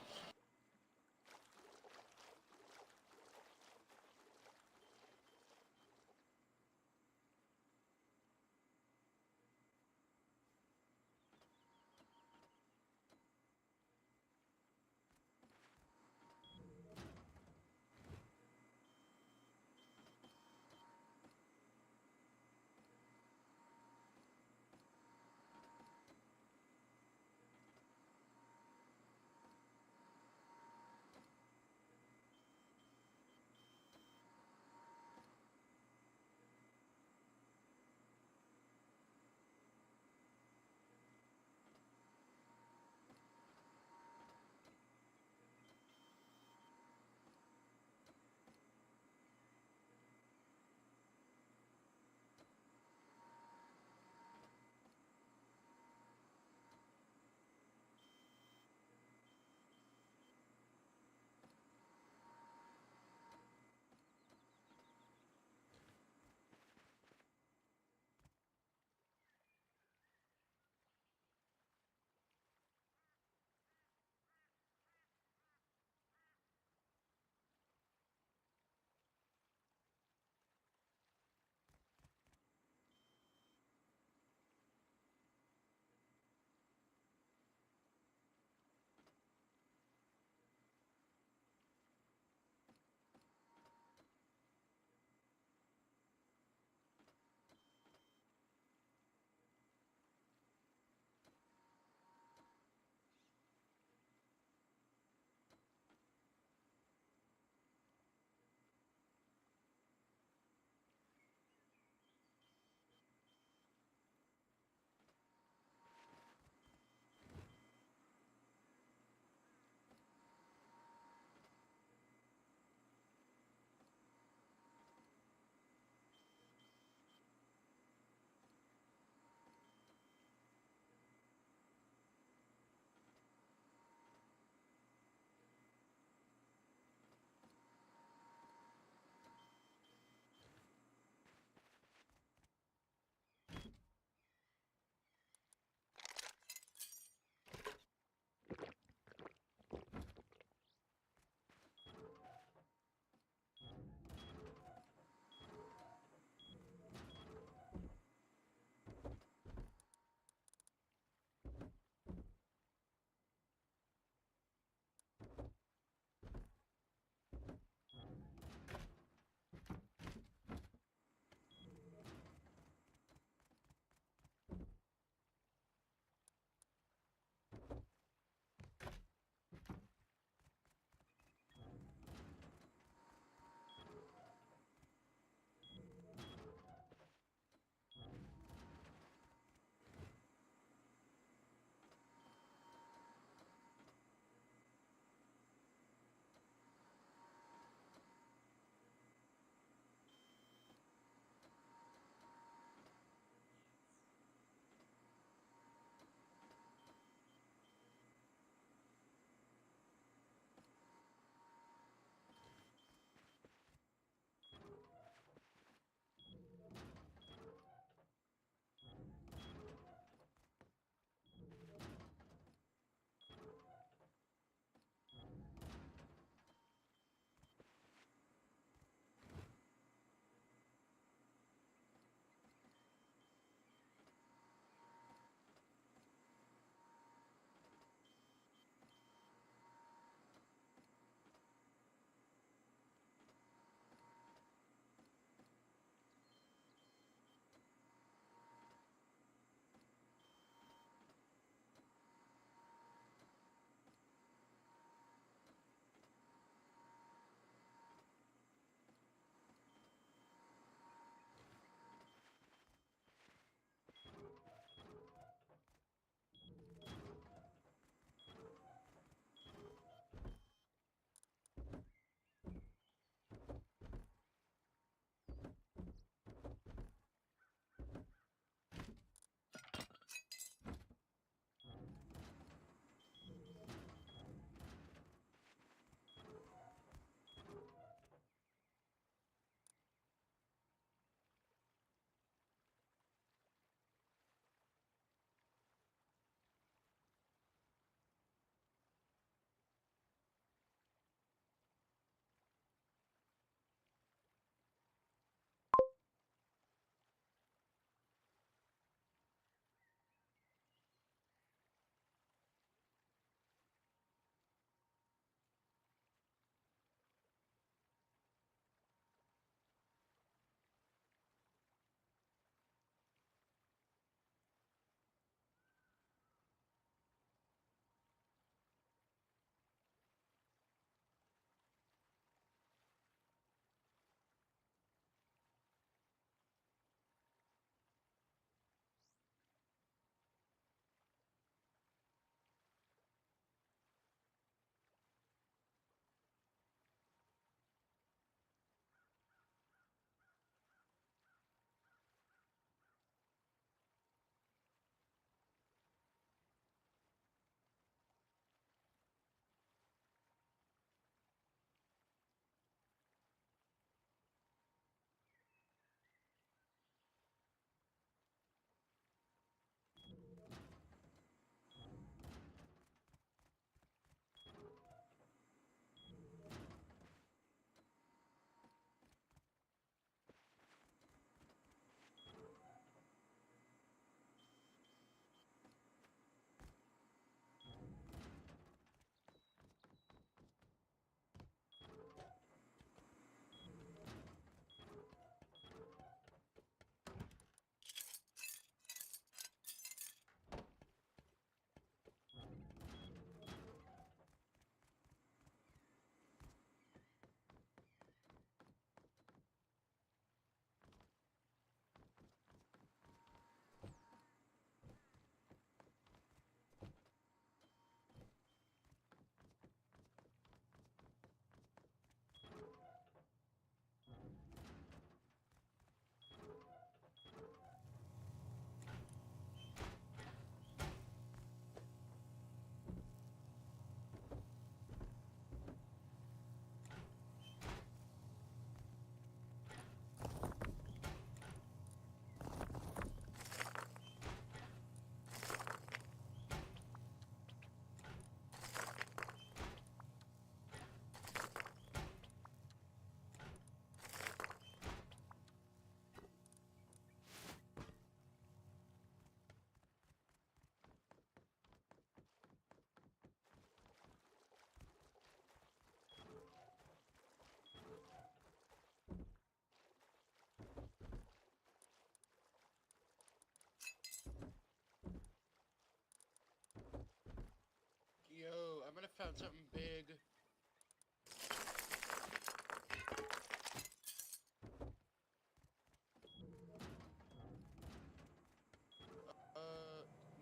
found something big.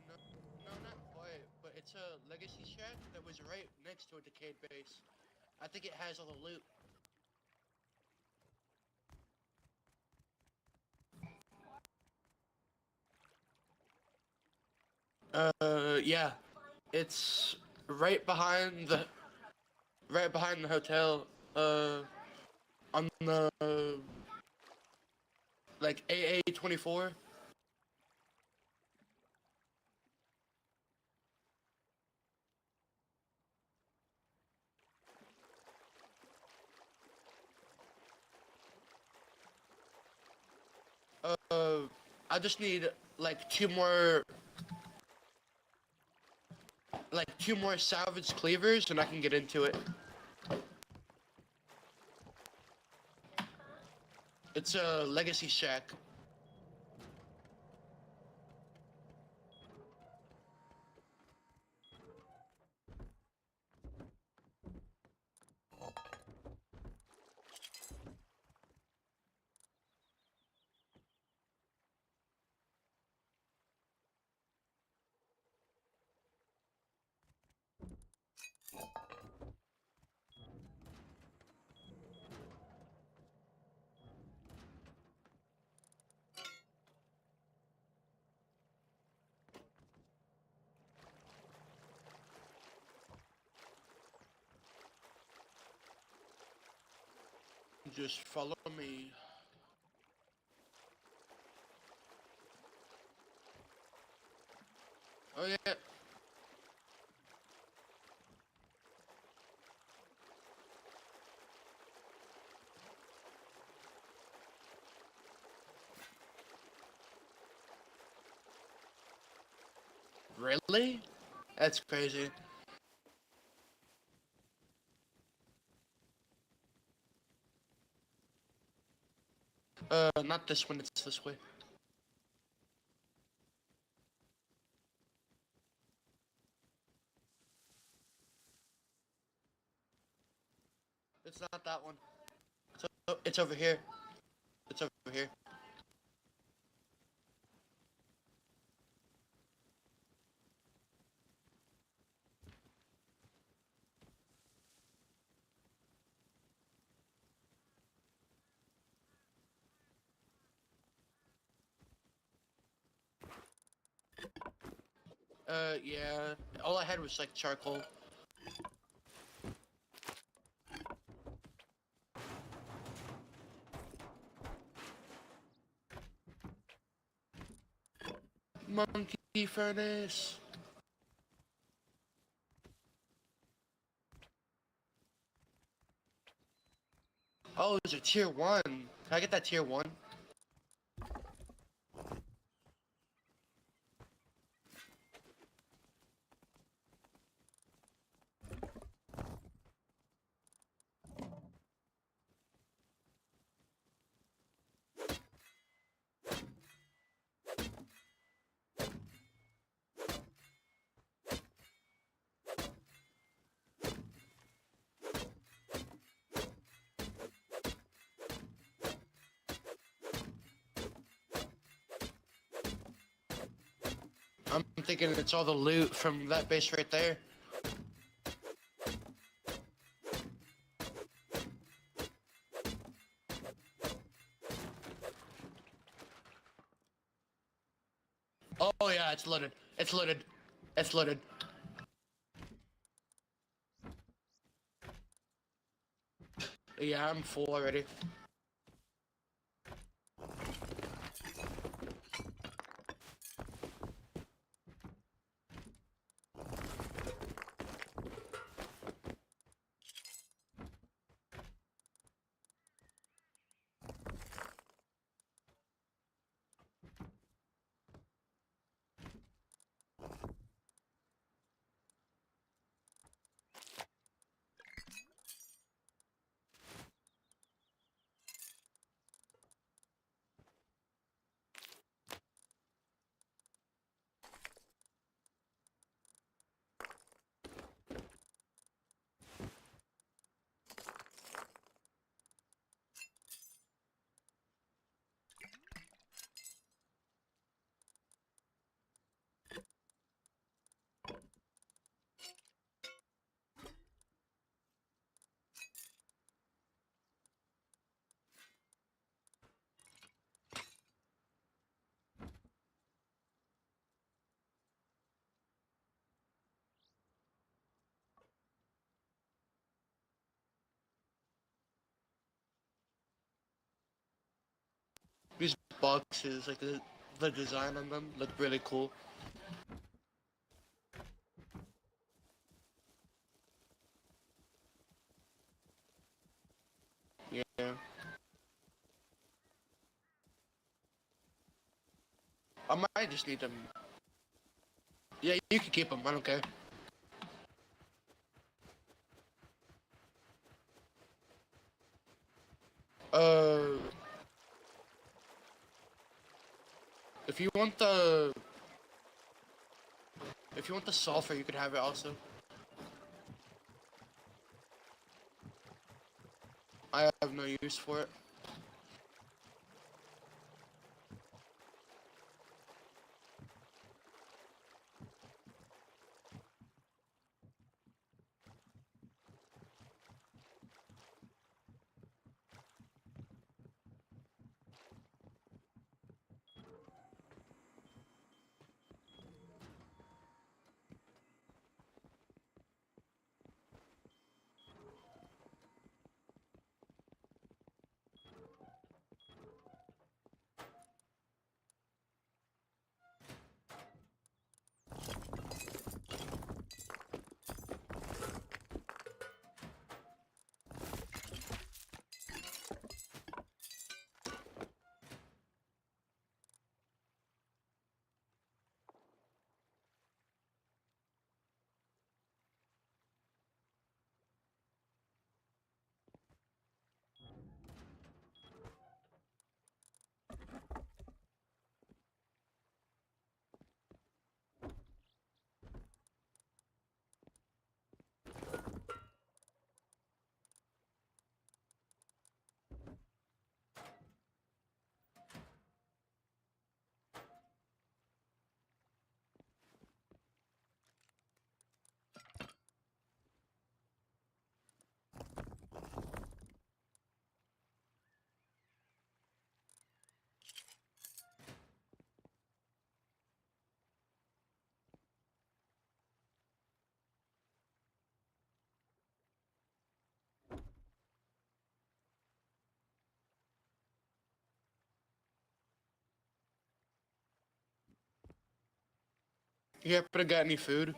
No, no, not quite, but it's a legacy shack that was right next to a decayed base. I think it has all the loot. Yeah, it's right behind the hotel. On the like AA-24. I just need like two more salvage cleavers, and I can get into it. It's a legacy shack. Just follow me. Oh yeah. Really? That's crazy. Not this one, it's this way. It's not that one. It's over here. It's over here. Yeah. All I had was like charcoal. Monkey furnace. Oh, it's a tier 1. Can I get that tier 1? I'm thinking it's all the loot from that base right there. Oh yeah, it's loaded. It's loaded. It's loaded. Yeah, I'm full already. boxes, like the design on them looked really cool. Yeah. I might just need them. Yeah, you can keep them. I don't care. Uh, if you want the sulfur, you could have it also. I have no use for it. You happen to got any food?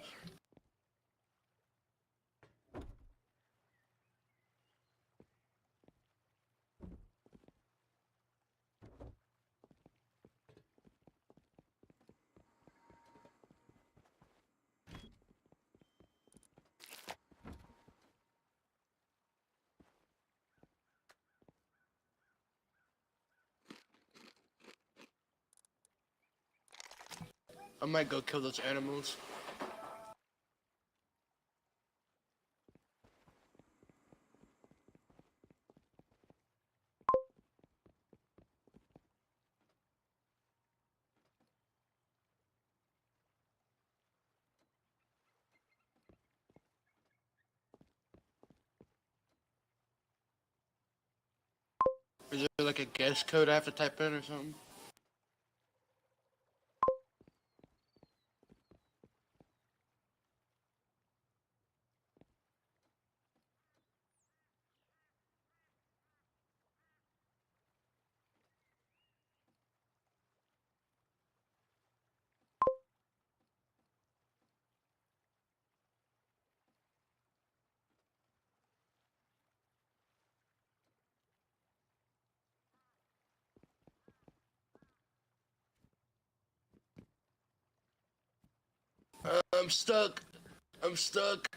I might go kill those animals. Is there like a guest code I have to type in or something? I'm stuck. I'm stuck.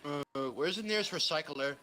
Uh, where's the nearest recycler?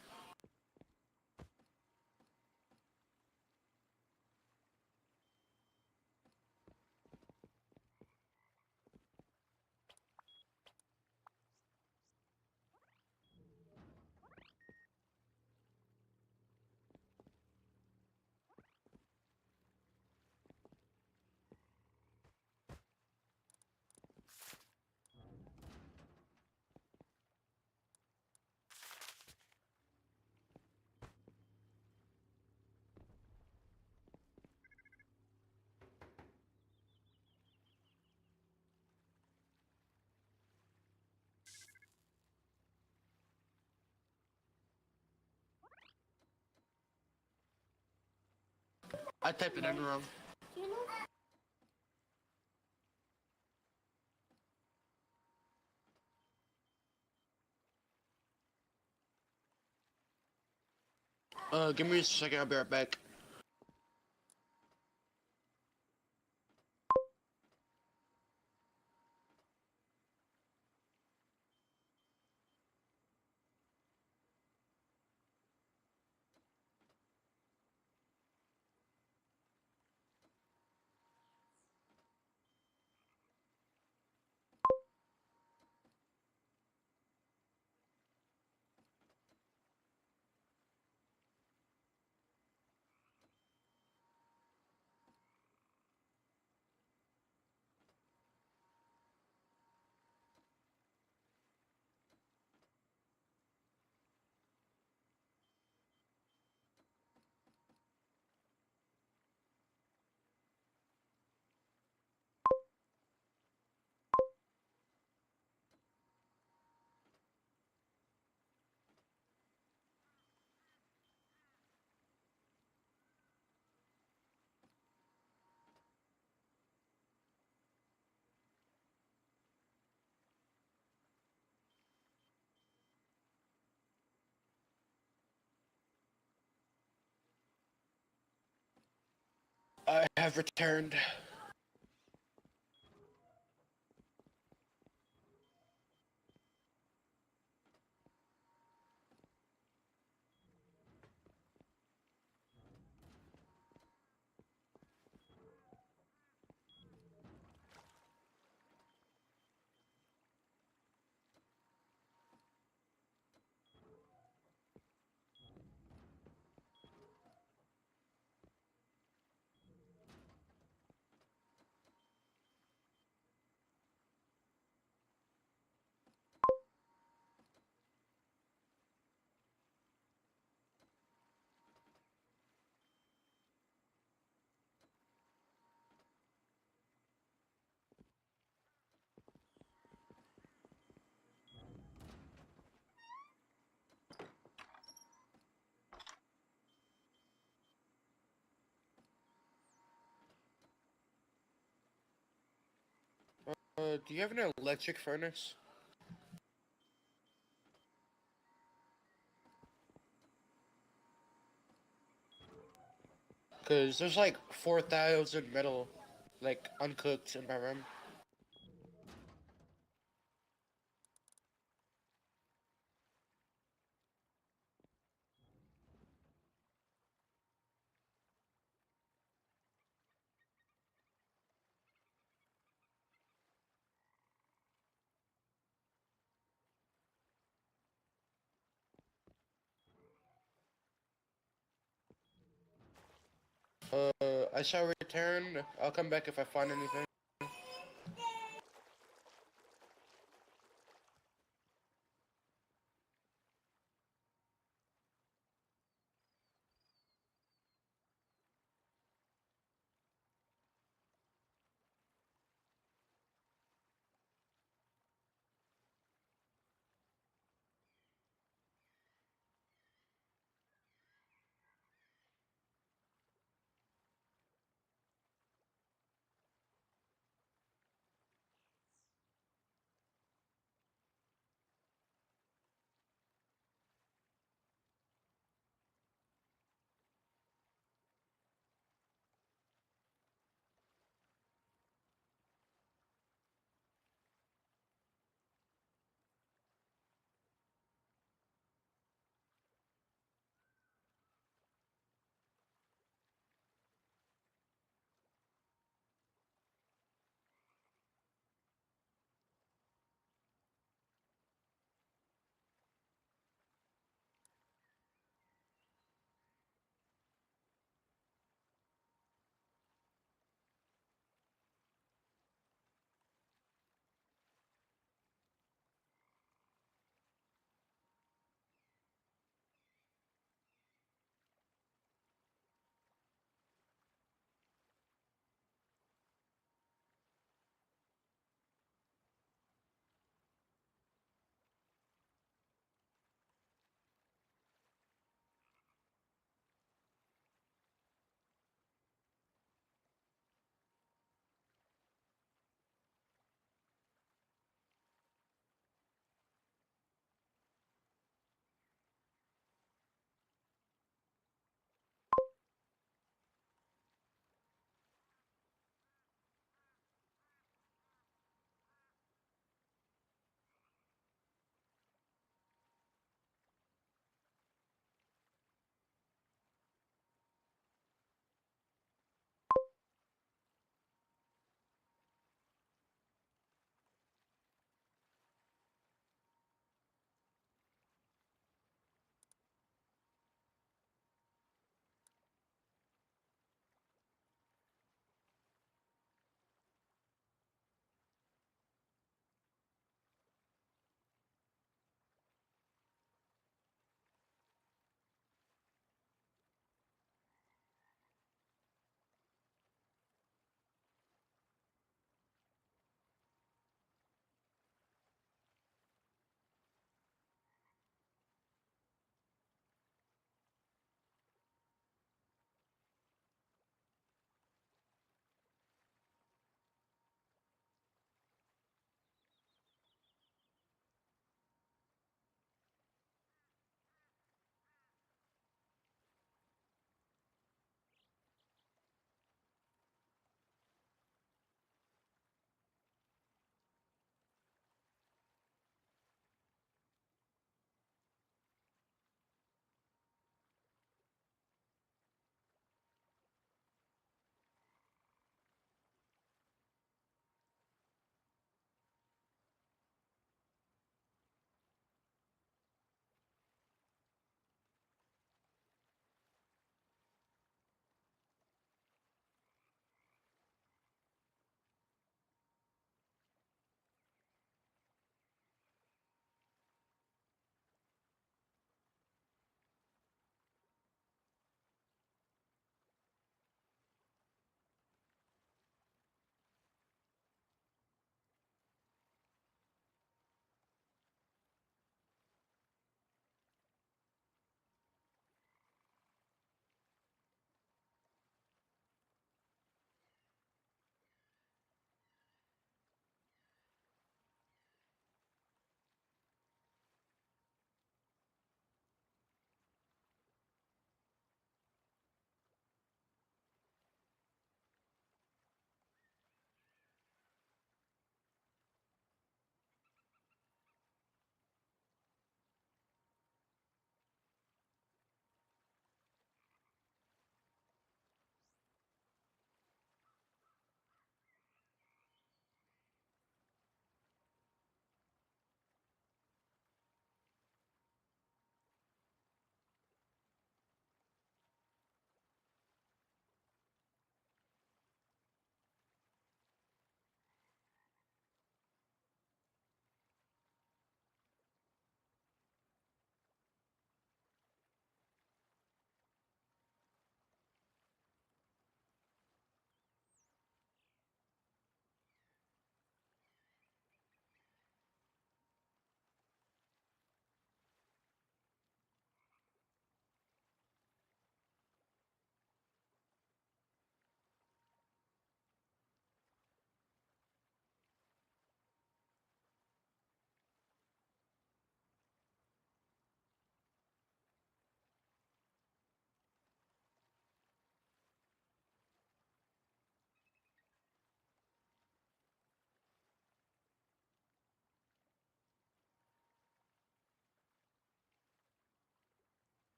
I typed it in wrong. Give me a second. I'll be right back. I have returned. Do you have an electric furnace? Cause there's like 4,000 metal, like uncooked in my room. I shall return. I'll come back if I find anything.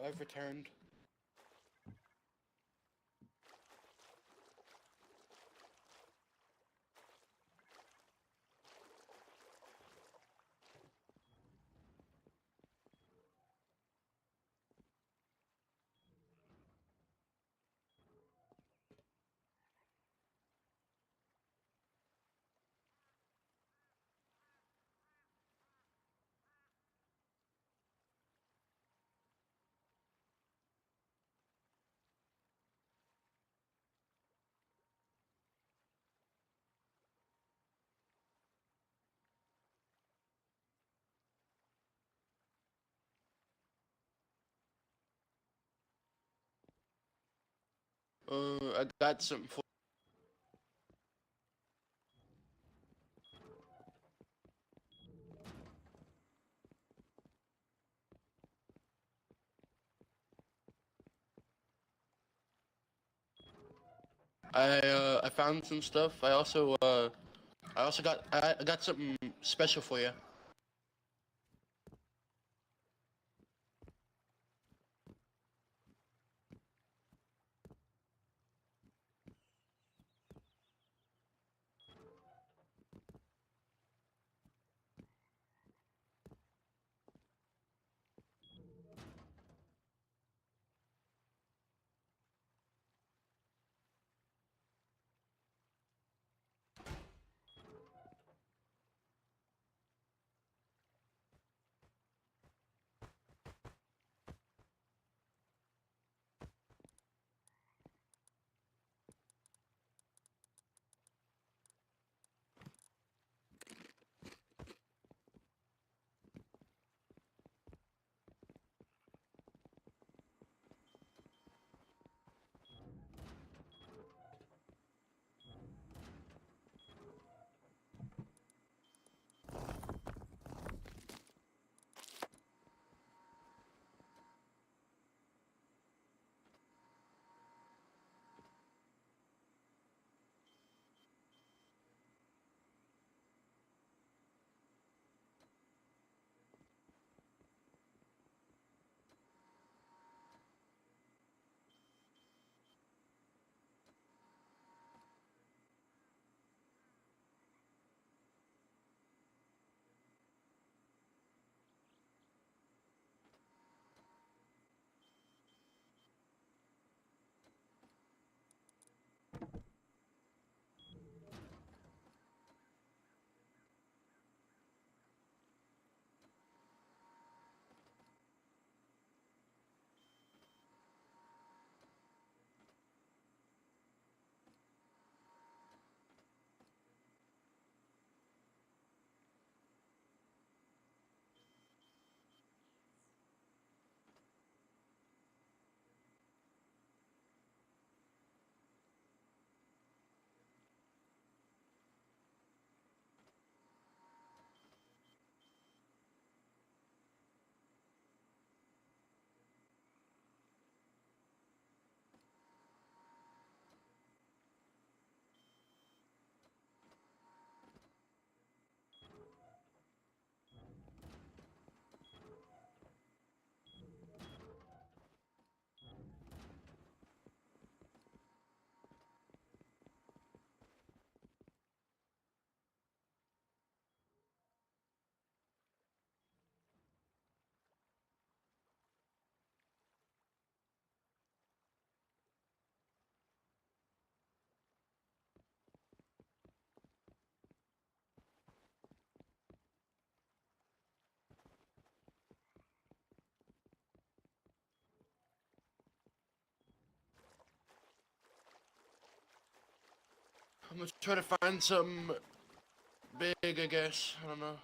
I've returned. I got something for. I found some stuff. I also I got something special for you. I'm gonna try to find something big, I guess. I don't know.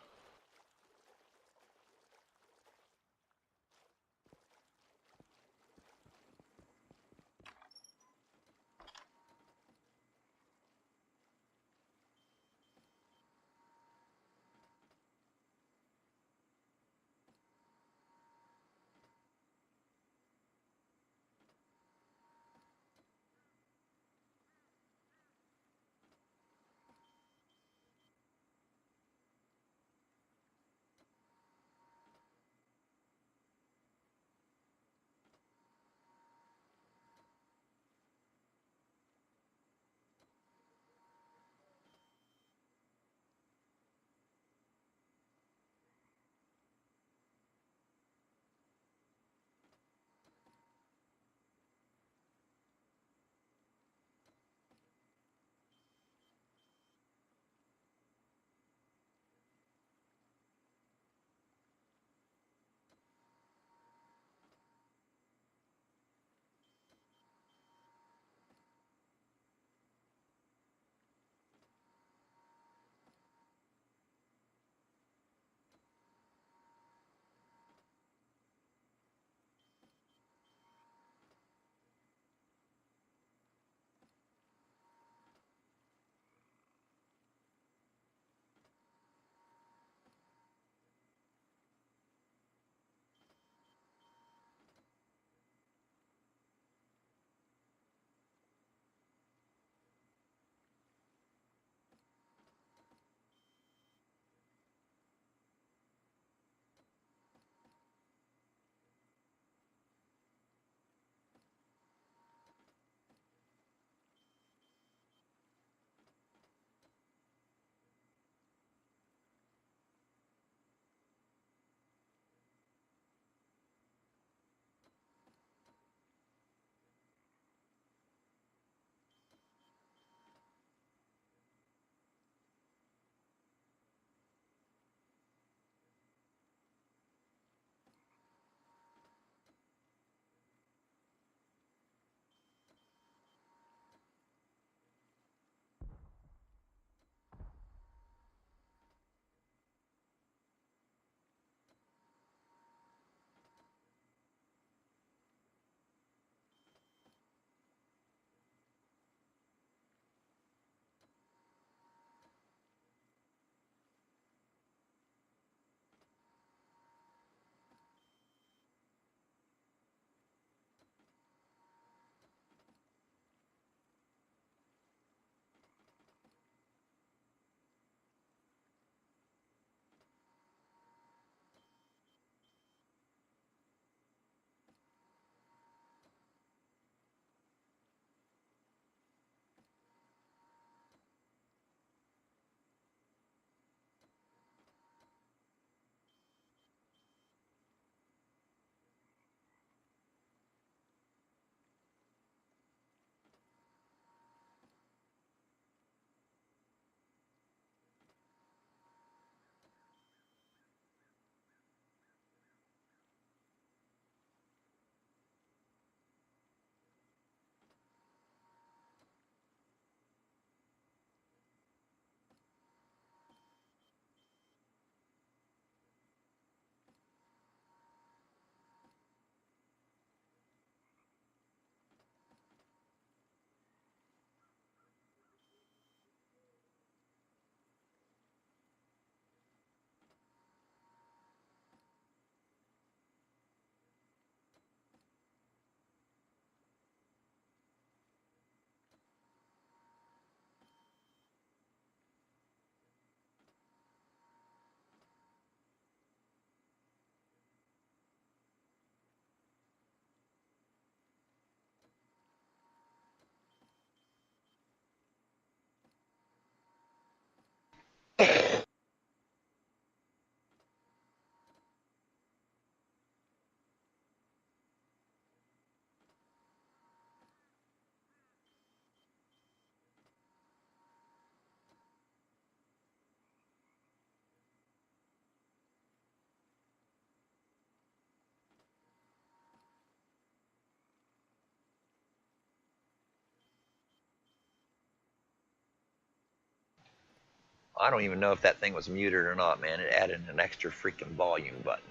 I don't even know if that thing was muted or not, man. It added an extra freaking volume button.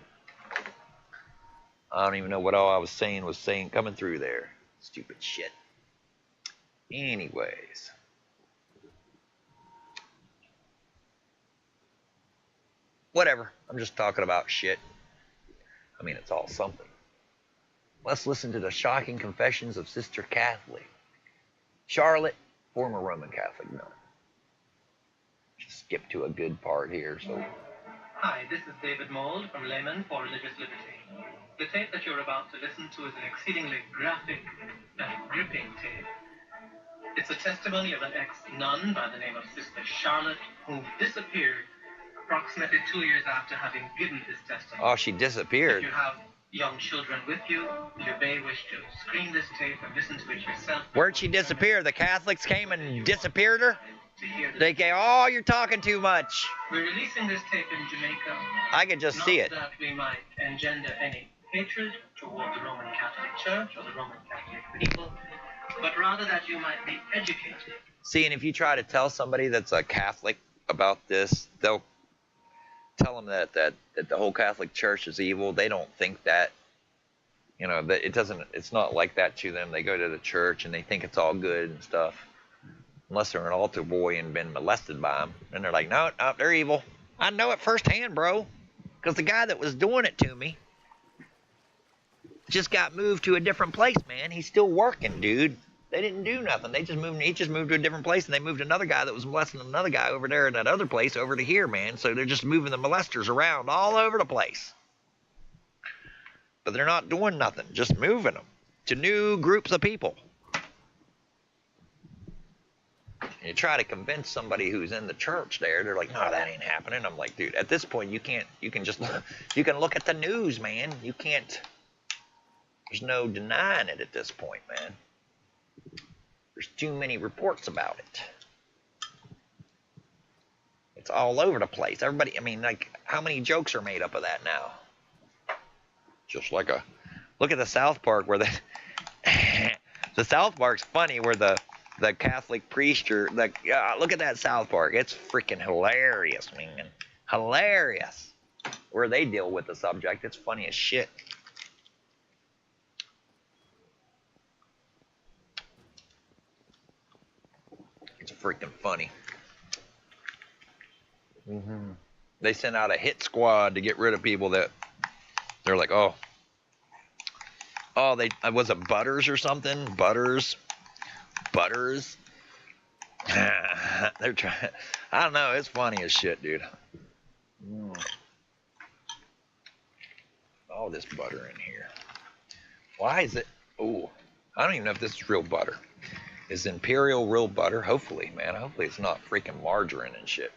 I don't even know what all I was saying coming through there. Stupid shit. Anyways. Whatever. I'm just talking about shit. I mean, it's all something. Let's listen to the shocking confessions of Sister Catholic. Charlotte, former Roman Catholic nun. Just skip to a good part here, so. Hi, this is David Mould from Layman for Religious Liberty. The tape that you're about to listen to is an exceedingly graphic and gripping tape. It's a testimony of an ex-nun by the name of Sister Charlotte, who disappeared approximately 2 years after having given this testimony. Oh, she disappeared. If you have young children with you, you may wish to screen this tape and listen to it yourself. Where'd she disappear? The Catholics came and disappeared her? They go, oh, you're talking too much. We're releasing this tape in Jamaica. I could just see it. Not that we might engender any hatred toward the Roman Catholic Church or the Roman Catholic people, but rather that you might be educated. See, and if you try to tell somebody that's a Catholic about this, they'll tell them that the whole Catholic Church is evil. They don't think that. You know, that it's not like that to them. They go to the church and they think it's all good and stuff. Unless they're an altar boy and been molested by them. And they're like, no, they're evil. I know it firsthand, bro. Because the guy that was doing it to me just got moved to a different place, man. He's still working, dude. They didn't do nothing. He just moved to a different place, and they moved another guy that was molesting another guy over there in that other place over to here, man. So they're just moving the molesters around all over the place. But they're not doing nothing, just moving them to new groups of people. You try to convince somebody who's in the church there, they're like, no, that ain't happening. I'm like, dude, at this point, you can look at the news, man. You can't, there's no denying it at this point, man. There's too many reports about it. It's all over the place. Everybody, I mean, like, how many jokes are made up of that now? Just like look at the South Park where the South Park's funny where the Catholic priest look at that South Park. It's freaking hilarious, man. Hilarious. Where they deal with the subject. It's funny as shit. It's freaking funny. They sent out a hit squad to get rid of people that they're like, oh, was it Butters or something? Butters. They're trying. I don't know. It's funny as shit, dude. All this butter in here. Why is it? Oh, I don't even know if this is real butter. Is Imperial real butter? Hopefully, man. Hopefully it's not freaking margarine and shit.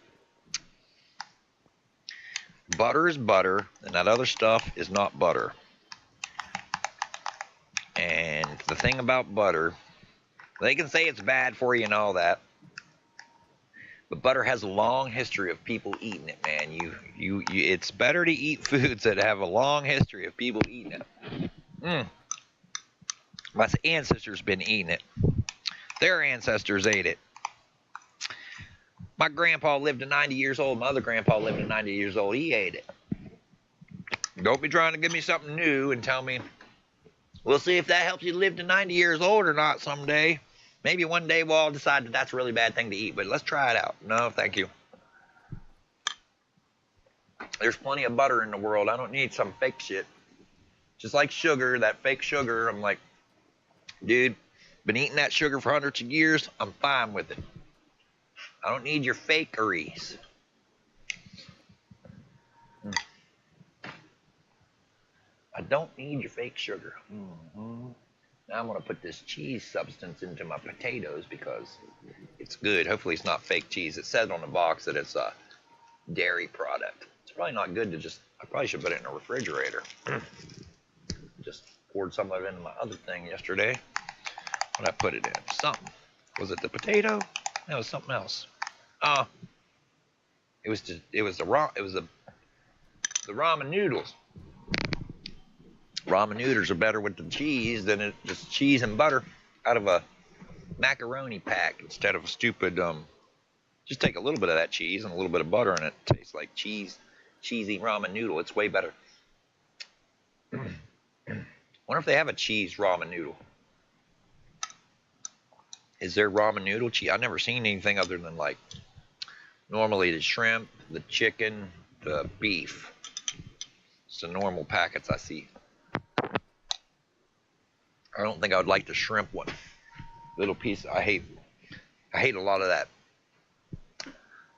Butter is butter, and that other stuff is not butter. And the thing about butter, they can say it's bad for you and all that, but butter has a long history of people eating it, man. It's better to eat foods that have a long history of people eating it. My ancestors been eating it. Their ancestors ate it. My grandpa lived to 90 years old. My other grandpa lived to 90 years old. He ate it. Don't be trying to give me something new and tell me, we'll see if that helps you live to 90 years old or not someday. Maybe one day we'll all decide that that's a really bad thing to eat, but let's try it out. No, thank you. There's plenty of butter in the world. I don't need some fake shit. Just like sugar, that fake sugar. I'm like, dude, been eating that sugar for hundreds of years. I'm fine with it. I don't need your fakeries. I don't need your fake sugar. Now I'm going to put this cheese substance into my potatoes because it's good. Hopefully it's not fake cheese. It says on the box that it's a dairy product. It's probably not good to just, I probably should put it in a refrigerator. Just poured some of it into my other thing yesterday. When I put it in, something. Was it the potato? No, it was something else. It was the ramen noodles. Ramen noodles are better with the cheese than just cheese and butter out of a macaroni pack instead of a stupid Just take a little bit of that cheese and a little bit of butter, and it tastes like cheesy ramen noodle. It's way better. Wonder if they have a cheese ramen noodle. Is there ramen noodle cheese? I've never seen anything other than like normally the shrimp, the chicken, the beef. It's the normal packets I see. I don't think I would like the shrimp one. Little piece. I hate a lot of that.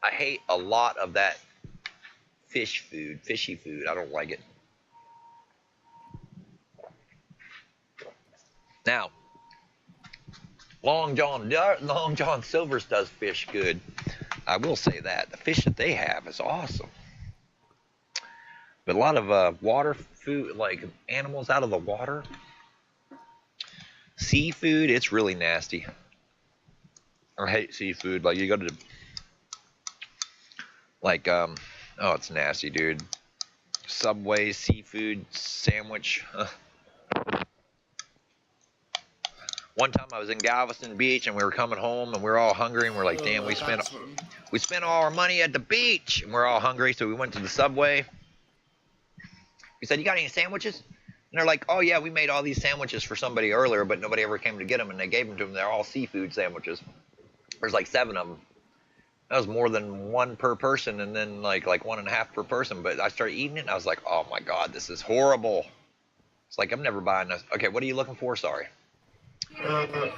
I hate a lot of that fishy food. I don't like it. Now, Long John Silver's does fish good. I will say that. The fish that they have is awesome. But a lot of water food, like animals out of the water, seafood, it's really nasty. I hate seafood. Like you go to, like, oh, it's nasty, dude. Subway seafood sandwich. One time I was in Galveston Beach and we were coming home and we were all hungry and we're like, damn, we spent all our money at the beach and we're all hungry, so we went to the Subway. We said, you got any sandwiches? And they're like, oh yeah, we made all these sandwiches for somebody earlier, but nobody ever came to get them, and they gave them to them. They're all seafood sandwiches. There's like 7 of them. That was more than 1 per person, and then like 1.5 per person. But I started eating it and I was like, oh my God, this is horrible. It's like, I'm never buying this. Okay, what are you looking for? Sorry. I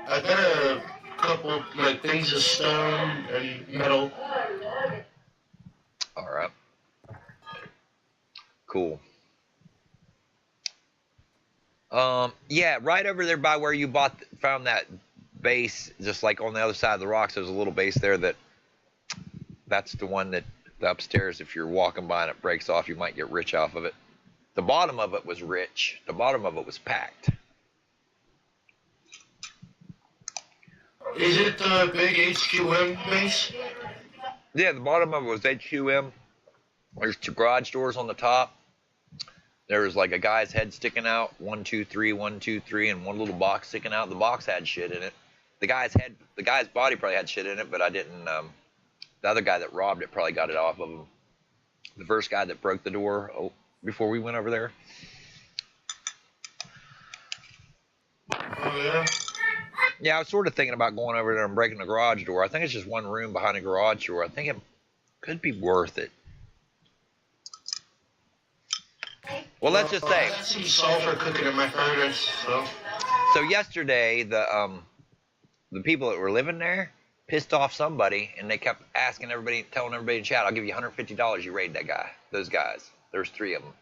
got a couple like things of stone and metal. All right. Cool. Yeah, right over there by where you found that base, just like on the other side of the rocks, there's a little base there that's the one that the upstairs, if you're walking by and it breaks off, you might get rich off of it. The bottom of it was rich. The bottom of it was packed. Is it the big HQM base? Yeah, the bottom of it was HQM. There's 2 garage doors on the top. There was like a guy's head sticking out, 1, 2, 3, 1, 2, 3, and one little box sticking out. The box had shit in it. The guy's body probably had shit in it, but I didn't. The other guy that robbed it probably got it off of him. The first guy that broke the door before we went over there. Oh yeah. Yeah, I was sort of thinking about going over there and breaking the garage door. I think it's just one room behind a garage door. I think it could be worth it. Well, let's just say. I got some sulfur cooking in my furnace, so. So yesterday, the people that were living there pissed off somebody, and they kept asking everybody, telling everybody in chat, "I'll give you $150. You raid that guy." Those guys. There's 3 of them.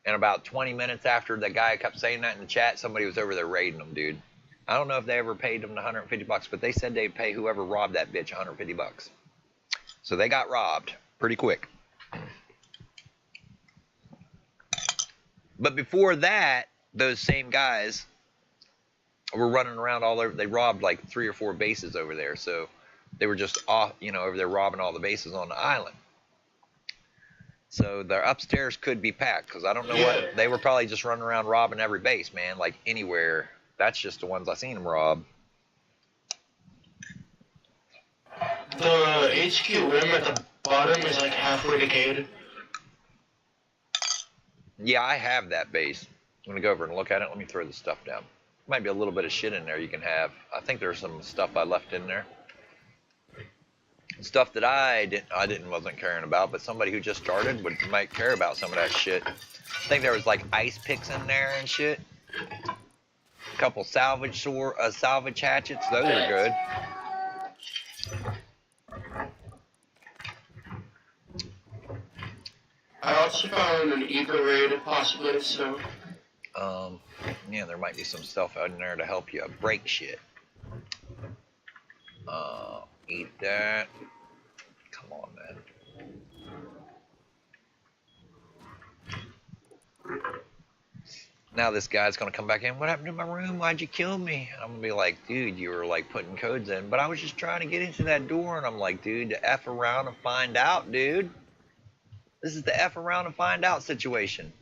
And about 20 minutes after that guy kept saying that in the chat, somebody was over there raiding them, dude. I don't know if they ever paid them the $150, but they said they'd pay whoever robbed that bitch $150. So they got robbed pretty quick. But before that, those same guys were running around all over. They robbed like 3 or 4 bases over there. So they were just off, over there robbing all the bases on the island. So their upstairs could be packed, because I don't know what. They were probably just running around robbing every base, man, like anywhere. That's just the ones I seen them rob. The HQM at the bottom is like halfway decayed. Yeah, I have that base. I'm going to go over and look at it. Let me throw the stuff down. Might be a little bit of shit in there you can have. I think there's some stuff I left in there. Stuff that wasn't caring about, but somebody who just started might care about some of that shit. I think there was like ice picks in there and shit. A couple salvage hatchets. Those are good. I also found an eco raid possibly, so. Yeah, there might be some stuff out in there to help you break shit. Eat that. Come on, man. Now this guy's gonna come back in. What happened to my room? Why'd you kill me? I'm gonna be like, dude, you were like putting codes in, but I was just trying to get into that door. And I'm like, dude, to F around and find out, dude. This is the F around and find out situation.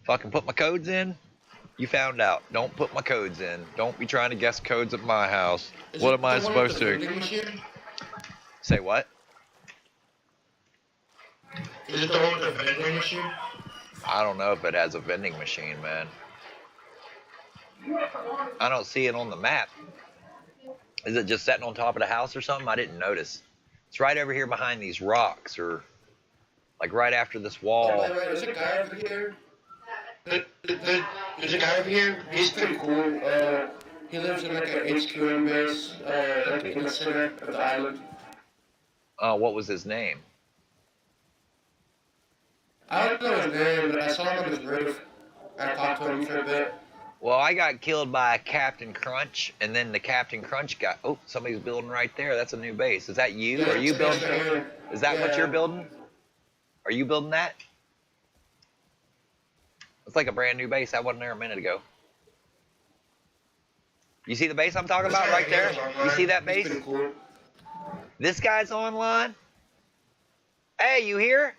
Fucking put my codes in. You found out. Don't put my codes in. Don't be trying to guess codes at my house. Is What it am I the one with supposed the to? vending machine? Say what? Is it the one with the vending machine? I don't know if it has a vending machine, man. I don't see it on the map. Is it just sitting on top of the house or something? I didn't notice. It's right over here behind these rocks, or like right after this Oh, wall. by the way, there's a guy over here. There's a guy over here. He's pretty cool. He lives in like an HQM base, like in the center of the island. What was his name? I don't know his name, but I saw him on his roof. I talked to him for a bit. Well, I got killed by a Captain Crunch, and then the Captain Crunch got. Oh, somebody's building right there. That's a new base. Is that you? Yeah, Are you it's building? right here. Is that what Yeah. you're building? Are you building that? It's like a brand new base. I wasn't there a minute ago. You see the base I'm talking about right there? You see that base? He's pretty cool. This guy's online. Hey, you here?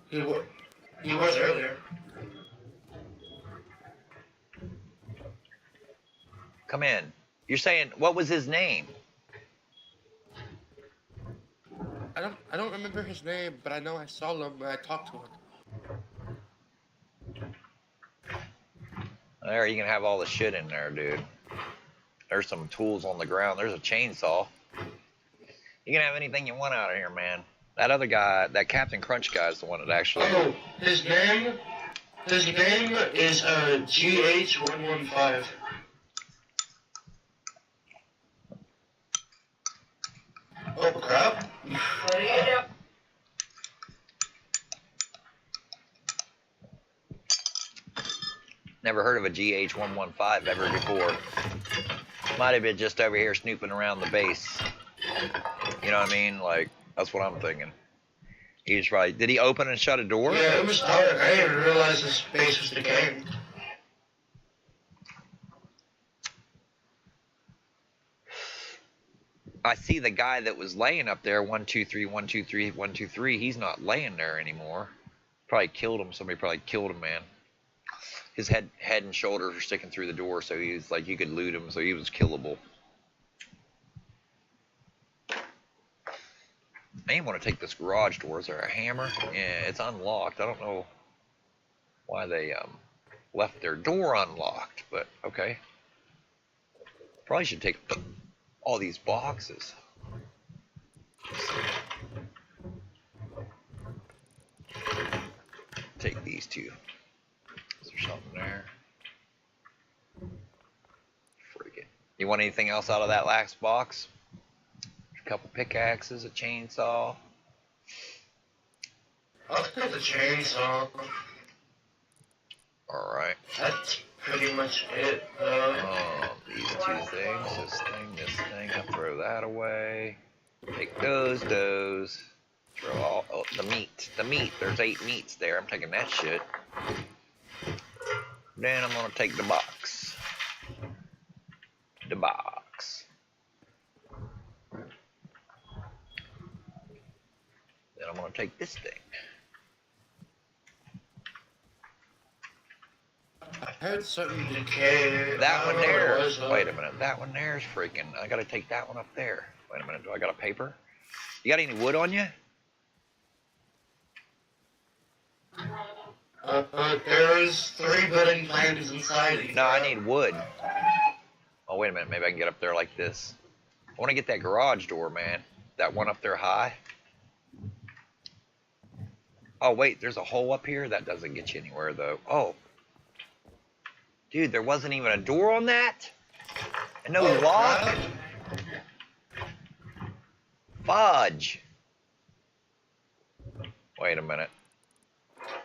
He was earlier. Come in. You're saying, what was his name? I don't remember his name, but I know I saw him when I talked to him. There, you can have all the shit in there, dude. There's some tools on the ground. There's a chainsaw. You can have anything you want out of here, man. That other guy, that Captain Crunch guy, is the one that actually. Oh, his name is GH115. Oh crap! Never heard of a GH115 ever before. Might have been just over here snooping around the base. You know what I mean? Like, that's what I'm thinking. He's probably. Did he open and shut a door? Yeah, it was dark. I didn't even realize this base was decaying. I see the guy that was laying up there, 123, 123, 123. He's not laying there anymore. Probably killed him. Somebody probably killed him, man. His head and shoulders were sticking through the door, so he was like, you could loot him, so he was killable. I didn't want to take this garage door. Is there a hammer? Yeah, it's unlocked. I don't know why they left their door unlocked, but okay. Probably should take all these boxes. Take these two. Is there something there? Frig it. You want anything else out of that last box? A couple pickaxes, a chainsaw. I'll take the chainsaw. Alright. That's pretty much it. These two things, this thing, I'll throw that away. Take those. Throw all, oh, the meat, there's 8 meats there, I'm taking that shit. Then I'm gonna take the box. Then I'm gonna take this thing. I heard something decay. That one I don't know there. what it was, though. Wait a minute. That one there is freaking. I gotta take that one up there. Wait a minute. Do I got a paper? You got any wood on you? There's 3 building plans inside. No, I need wood. Oh, wait a minute. Maybe I can get up there like this. I want to get that garage door, man. That one up there high. Oh, wait. There's a hole up here. That doesn't get you anywhere, though. Oh. Dude, there wasn't even a door on that? And no lock? Fudge. Wait a minute.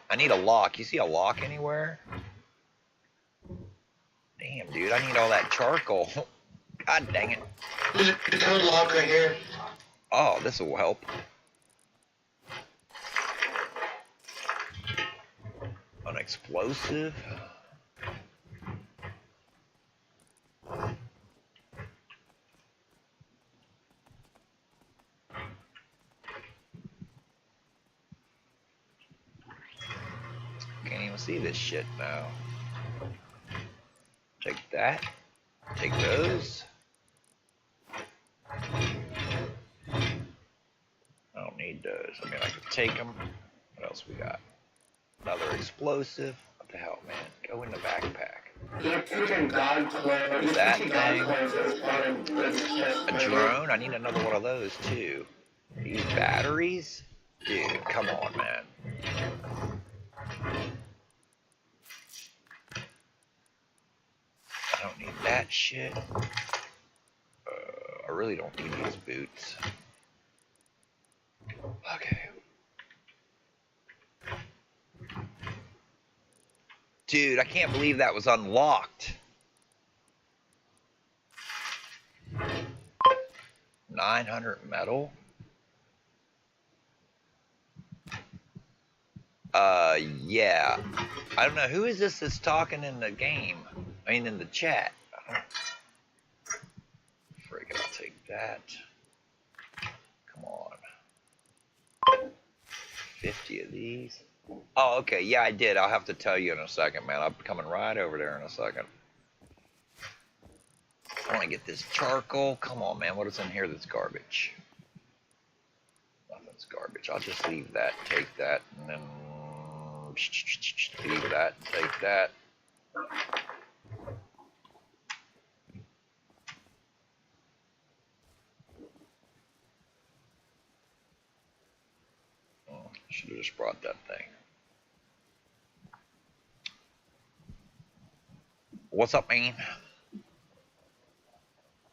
I need a lock. You see a lock anywhere? Damn, dude. I need all that charcoal. God dang it. There's a code lock right here. Oh, this will help. An explosive. Can't even see this shit now. Take that. Take those. I don't need those. I mean, I can take them. What else we got? Another explosive. What the hell, man? Go in the backpack. That thing. A drone. I need another one of those too. These batteries, dude. Come on, man. I don't need that shit. I really don't need these boots. Okay. Dude, I can't believe that was unlocked. 900 metal? Yeah. I don't know. Who is this that's talking in the game? I mean, in the chat. Friggin', I'll take that. Come on. 50 of these. Oh, okay. Yeah, I did. I'll have to tell you in a second, man. I'm coming right over there in a second. I want to get this charcoal. Come on, man. What is in here that's garbage? Nothing's garbage. I'll just leave that, take that, and then leave that, take that. Oh, should have just brought that thing. What's up, man?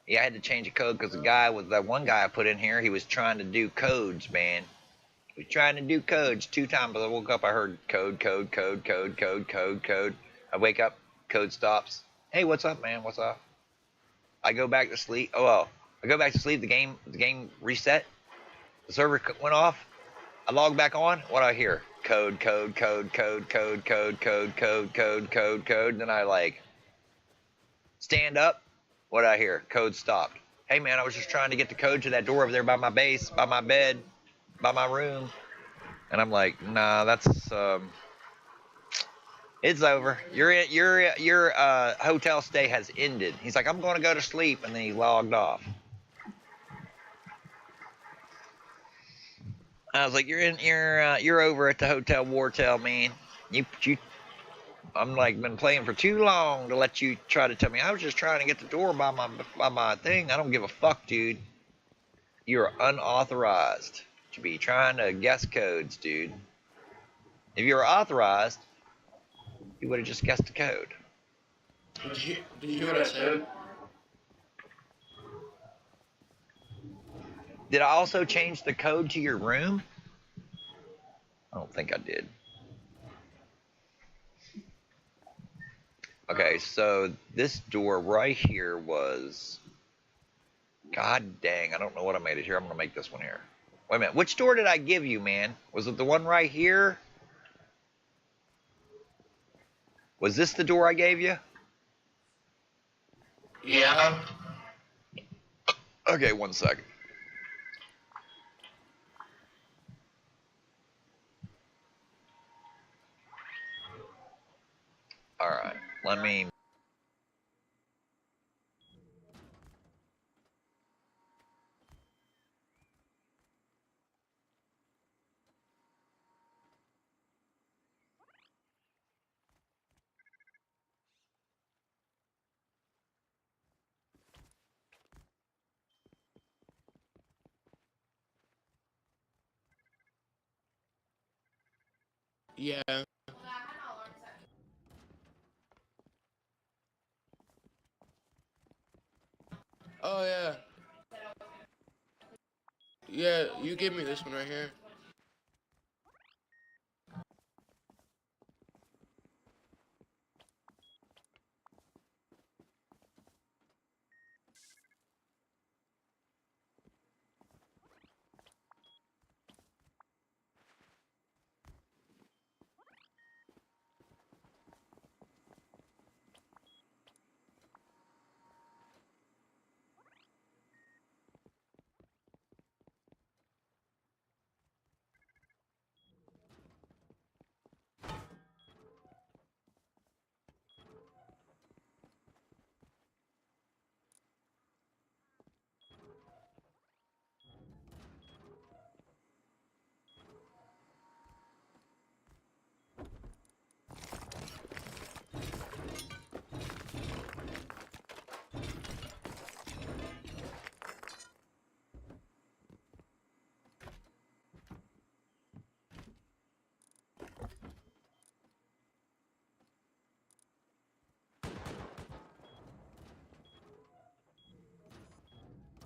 Yeah, I had to change the code because the guy was that one guy I put in here. He was trying to do codes, man. He was trying to do codes 2 times. I woke up, I heard code, code, code, code, code, code, code. I wake up, code stops. Hey, what's up, man? What's up? I go back to sleep. Oh, well, I go back to sleep. The game reset. The server went off. I log back on. What do I hear? Code, code, code, code, code, code, code, code, code, code, code. Then I like stand up. What did I hear? Code stopped. Hey man, I was just trying to get the code to that door over there by my base, by my bed, by my room. And I'm like, nah, that's it's over. Your hotel stay has ended. He's like, I'm going to go to sleep, and then he logged off. I was like, you're over at the Hotel Wartel, man. You I'm like been playing for too long to let you try to tell me. I was just trying to get the door by my thing. I don't give a fuck, dude. You're unauthorized to be trying to guess codes, dude. If you were authorized, you would have just guessed the code. Did you hear what I said? Did I also change the code to your room? I don't think I did. Okay, so this door right here was... God dang, I don't know what I made it here. I'm going to make this one here. Wait a minute. Which door did I give you, man? Was it the one right here? Was this the door I gave you? Yeah. Okay, one second. Alright, let me... Yeah. Oh yeah. Yeah, you gave me this one right here.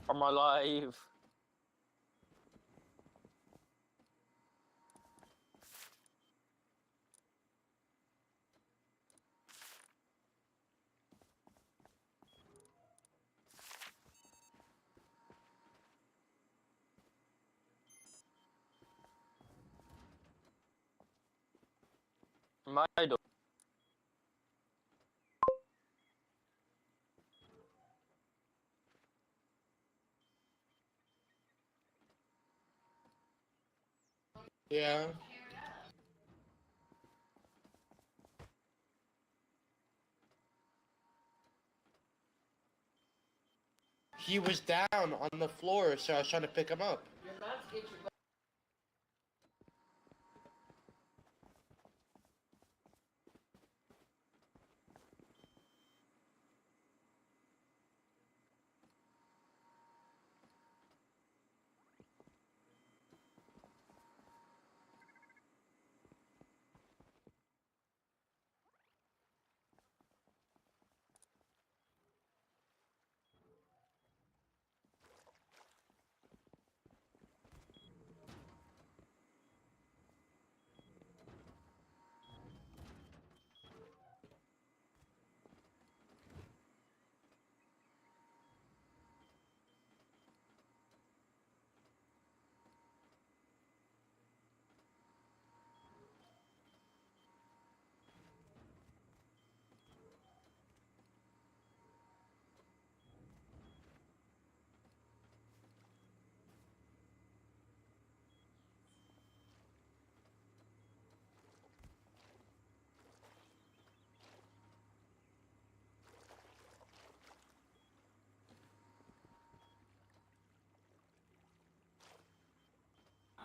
I'm alive. My idol. Yeah. He was down on the floor, so I was trying to pick him up.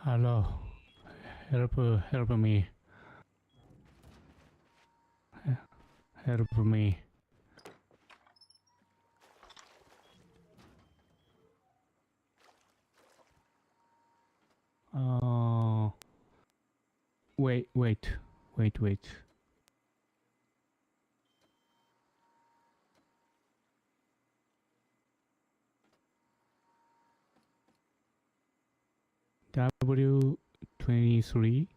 Hello, help me, help me. Oh, wait. W23,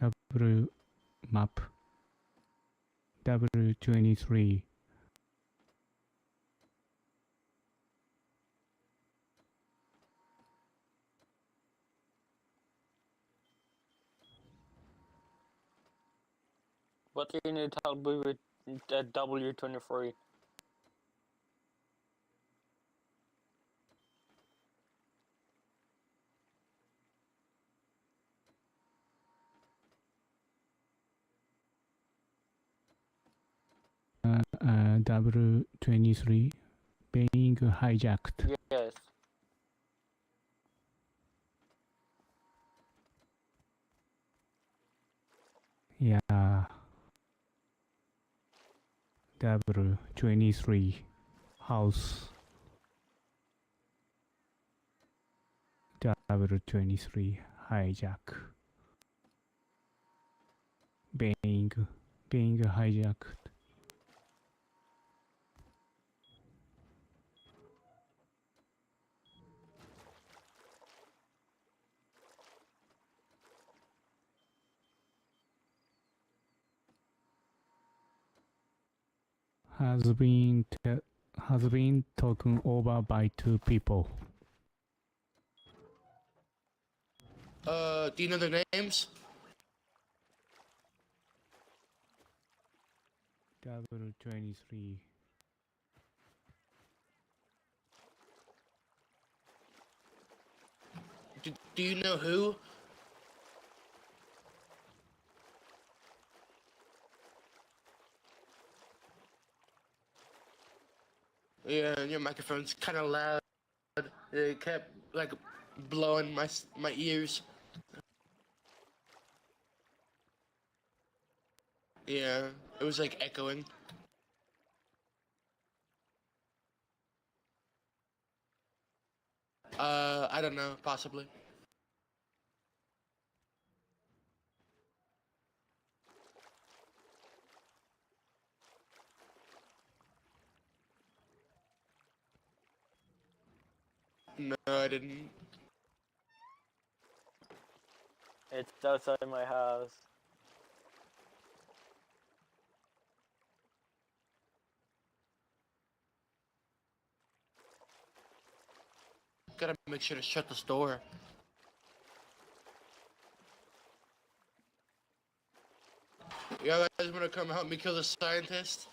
W map, W23. What do you need help with W23? W23 being hijacked. Yes. Yeah. W23 house. W23 hijack. Being hijacked. Has been taken over by 2 people. Do you know their names? W23. Do you know who? Yeah, your microphone's kind of loud. It kept like blowing my ears. Yeah, it was like echoing. I don't know, possibly. No, I didn't. It's outside my house. Gotta make sure to shut this door. You guys wanna come help me kill the scientist?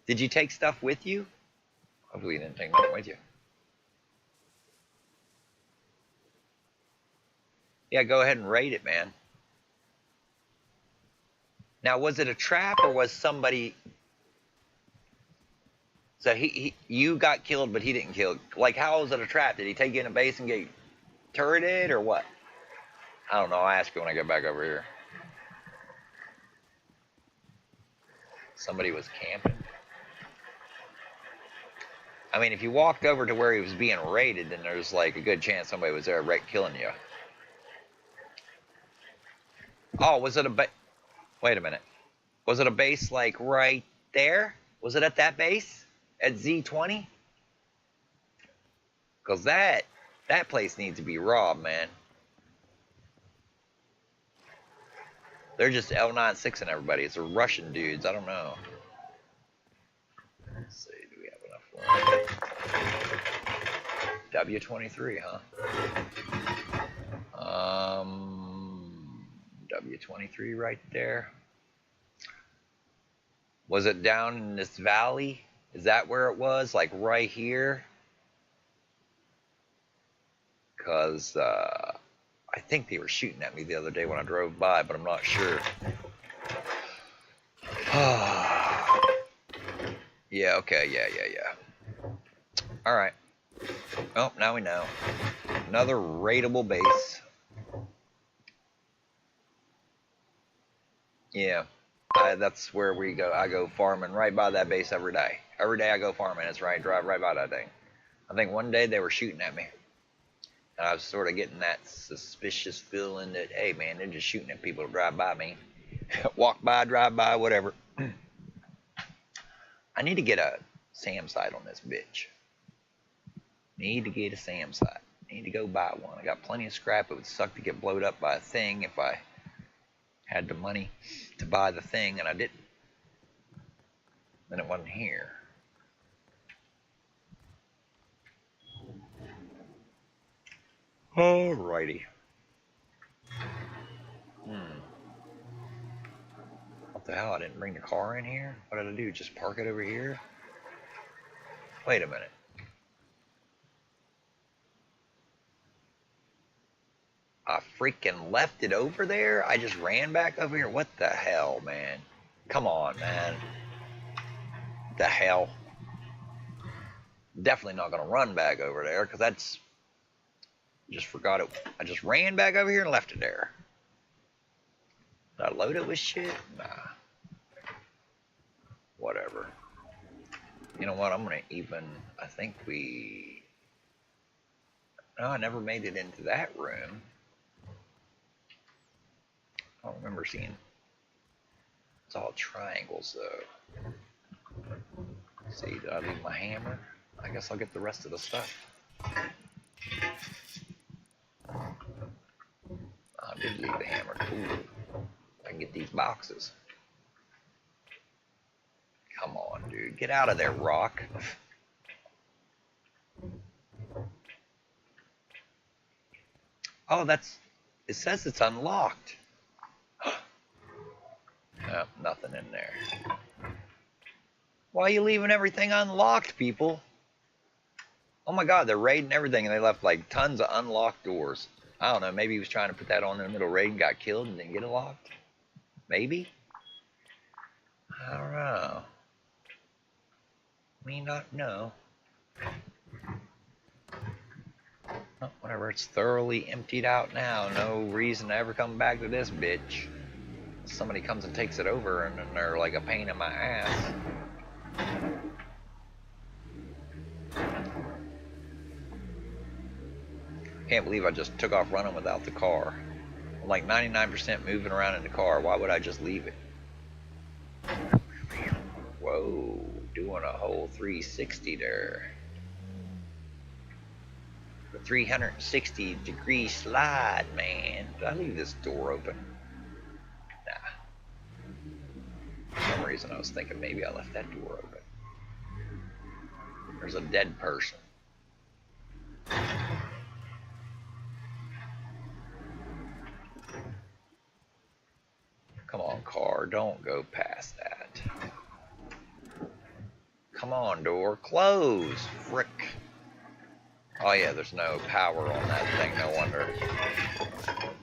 Did you take stuff with you? Hopefully you didn't take nothing with you. Yeah, go ahead and raid it, man. Now, was it a trap or was somebody... So you got killed, but he didn't kill. Like, how was it a trap? Did he take you in a base and get turreted or what? I don't know. I'll ask you when I get back over here. Somebody was camping. I mean, if you walked over to where he was being raided, then there's like a good chance somebody was there killing you. Oh, was it a base? Wait a minute. Was it a base like right there? Was it at that base? At Z20? Because that place needs to be robbed, man. They're just L96 and everybody. It's a Russian dudes. I don't know. Let's see. Do we have enough room? W23, huh? W23 right there. Was it down in this valley? Is that where it was? Like right here? Because I think they were shooting at me the other day when I drove by, but I'm not sure. Yeah, okay, yeah. Alright. Oh, now we know. Another raidable base. Yeah. That's where we go. I go farming right by that base every day. Every day I go farming. It's right, drive right by that thing. I think one day they were shooting at me. And I was sort of getting that suspicious feeling that, hey, man, they're just shooting at people to drive by me. Walk by, drive by, whatever. I need to get a SAM sight on this bitch. Need to get a SAM sight. Need to go buy one. I got plenty of scrap. It would suck to get blowed up by a thing if I had the money to buy the thing, and I didn't. Then it wasn't here. Alrighty. What the hell? I didn't bring the car in here? What did I do? Just park it over here? Wait a minute. I freaking left it over there? I just ran back over here? What the hell, man? Come on, man. The hell? Definitely not going to run back over there, because that's... Just forgot it. I just ran back over here and left it there. Did I load it with shit? Nah. Whatever. You know what? I'm going to even... I think we... No, I never made it into that room. I don't remember seeing... It's all triangles, though. Let's see, did I leave my hammer? I guess I'll get the rest of the stuff. I did leave the hammer. Cool. I can get these boxes. Come on, dude. Get out of there, rock. Oh, that's... It says it's unlocked. No, nothing in there. Why are you leaving everything unlocked, people? Oh my god, they're raiding everything, and they left like tons of unlocked doors. I don't know, maybe he was trying to put that on in the middle raid and got killed and didn't get it locked? Maybe? I don't know. Me not know. Oh, whatever, it's thoroughly emptied out now. No reason to ever come back to this bitch. Somebody comes and takes it over, and then they're like a pain in my ass. Can't believe I just took off running without the car. I'm like 99% moving around in the car. Why would I just leave it? Whoa, doing a whole 360 there. The 360-degree slide, man. Did I leave this door open? Nah. For some reason I was thinking maybe I left that door open. There's a dead person. Come on, car, don't go past that. Come on, door, close, frick. Oh yeah, there's no power on that thing, no wonder.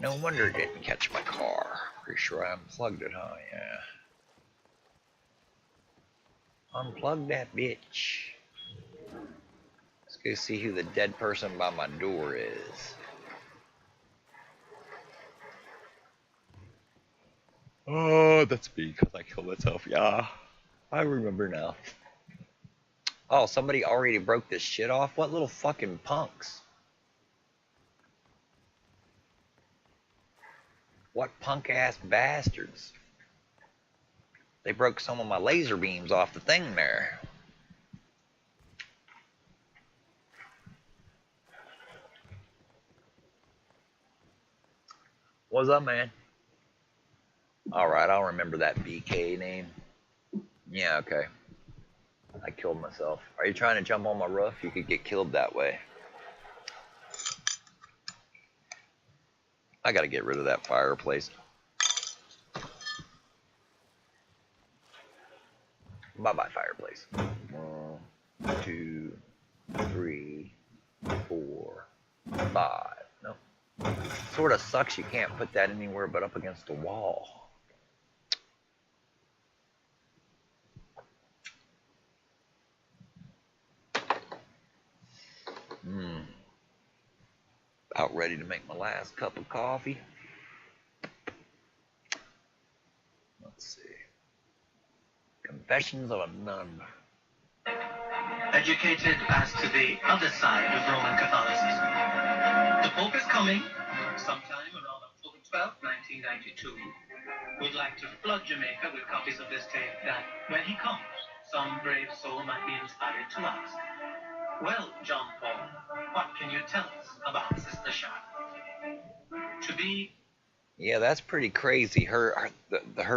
No wonder it didn't catch my car. Pretty sure I unplugged it, huh? Yeah. Unplug that bitch. Let's go see who the dead person by my door is. Oh, that's me because I killed myself. Yeah, I remember now. Oh, somebody already broke this shit off? What little fucking punks? What punk-ass bastards? They broke some of my laser beams off the thing there. What's up, man? Alright, I'll remember that BK name. Yeah, okay. I killed myself. Are you trying to jump on my roof? You could get killed that way. I gotta get rid of that fireplace. Bye-bye, fireplace. 1, 2, 3, 4, 5. No. Sort of sucks you can't put that anywhere but up against the wall. About ready to make my last cup of coffee. Let's see. Confessions of a Nun. Educated as to the other side of Roman Catholicism. The Pope is coming sometime around October 12, 1992. We'd like to flood Jamaica with copies of this tape that, when he comes, some brave soul might be inspired to ask, well, John Paul, what can you tell us about Sister Charlotte? To be... Yeah, that's pretty crazy. Her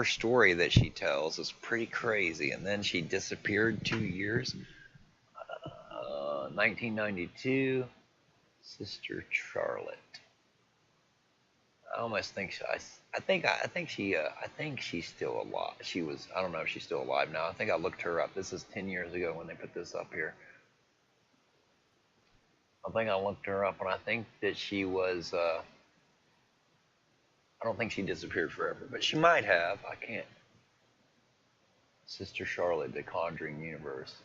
story that she tells is pretty crazy. And then she disappeared 2 years. 1992, Sister Charlotte. I almost think I think she's still alive. She was. I don't know if she's still alive now. I think I looked her up. This is 10 years ago when they put this up here. I think I looked her up, and I think that she was. I don't think she disappeared forever, but she might have. I can't. Sister Charlotte, The Conjuring Universe.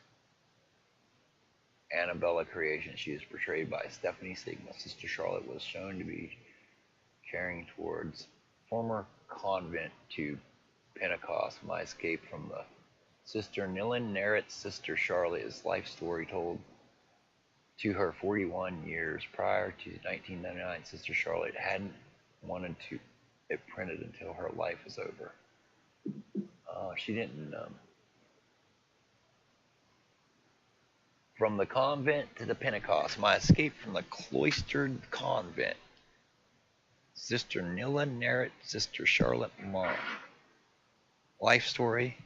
Annabella creation. She is portrayed by Stephanie Sigma. Sister Charlotte was shown to be carrying towards former convent to Pentecost. My escape from the Sister Nilin narrates Sister Charlotte's life story told to her 41 years prior to 1999. Sister Charlotte hadn't wanted to it printed until her life was over. She didn't. From the convent to the Pentecost, my escape from the cloistered convent. Sister Nilla narrates Sister Charlotte Monk. Life story.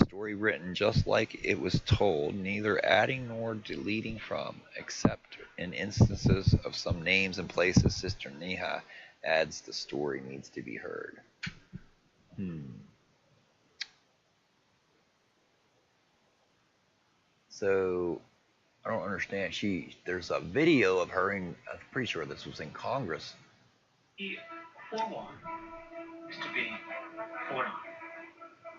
Story written just like it was told, neither adding nor deleting from, except in instances of some names and places. Sister Neha adds the story needs to be heard. So I don't understand. There's a video of her in. I'm pretty sure this was in Congress. Forewarned is to be forearmed.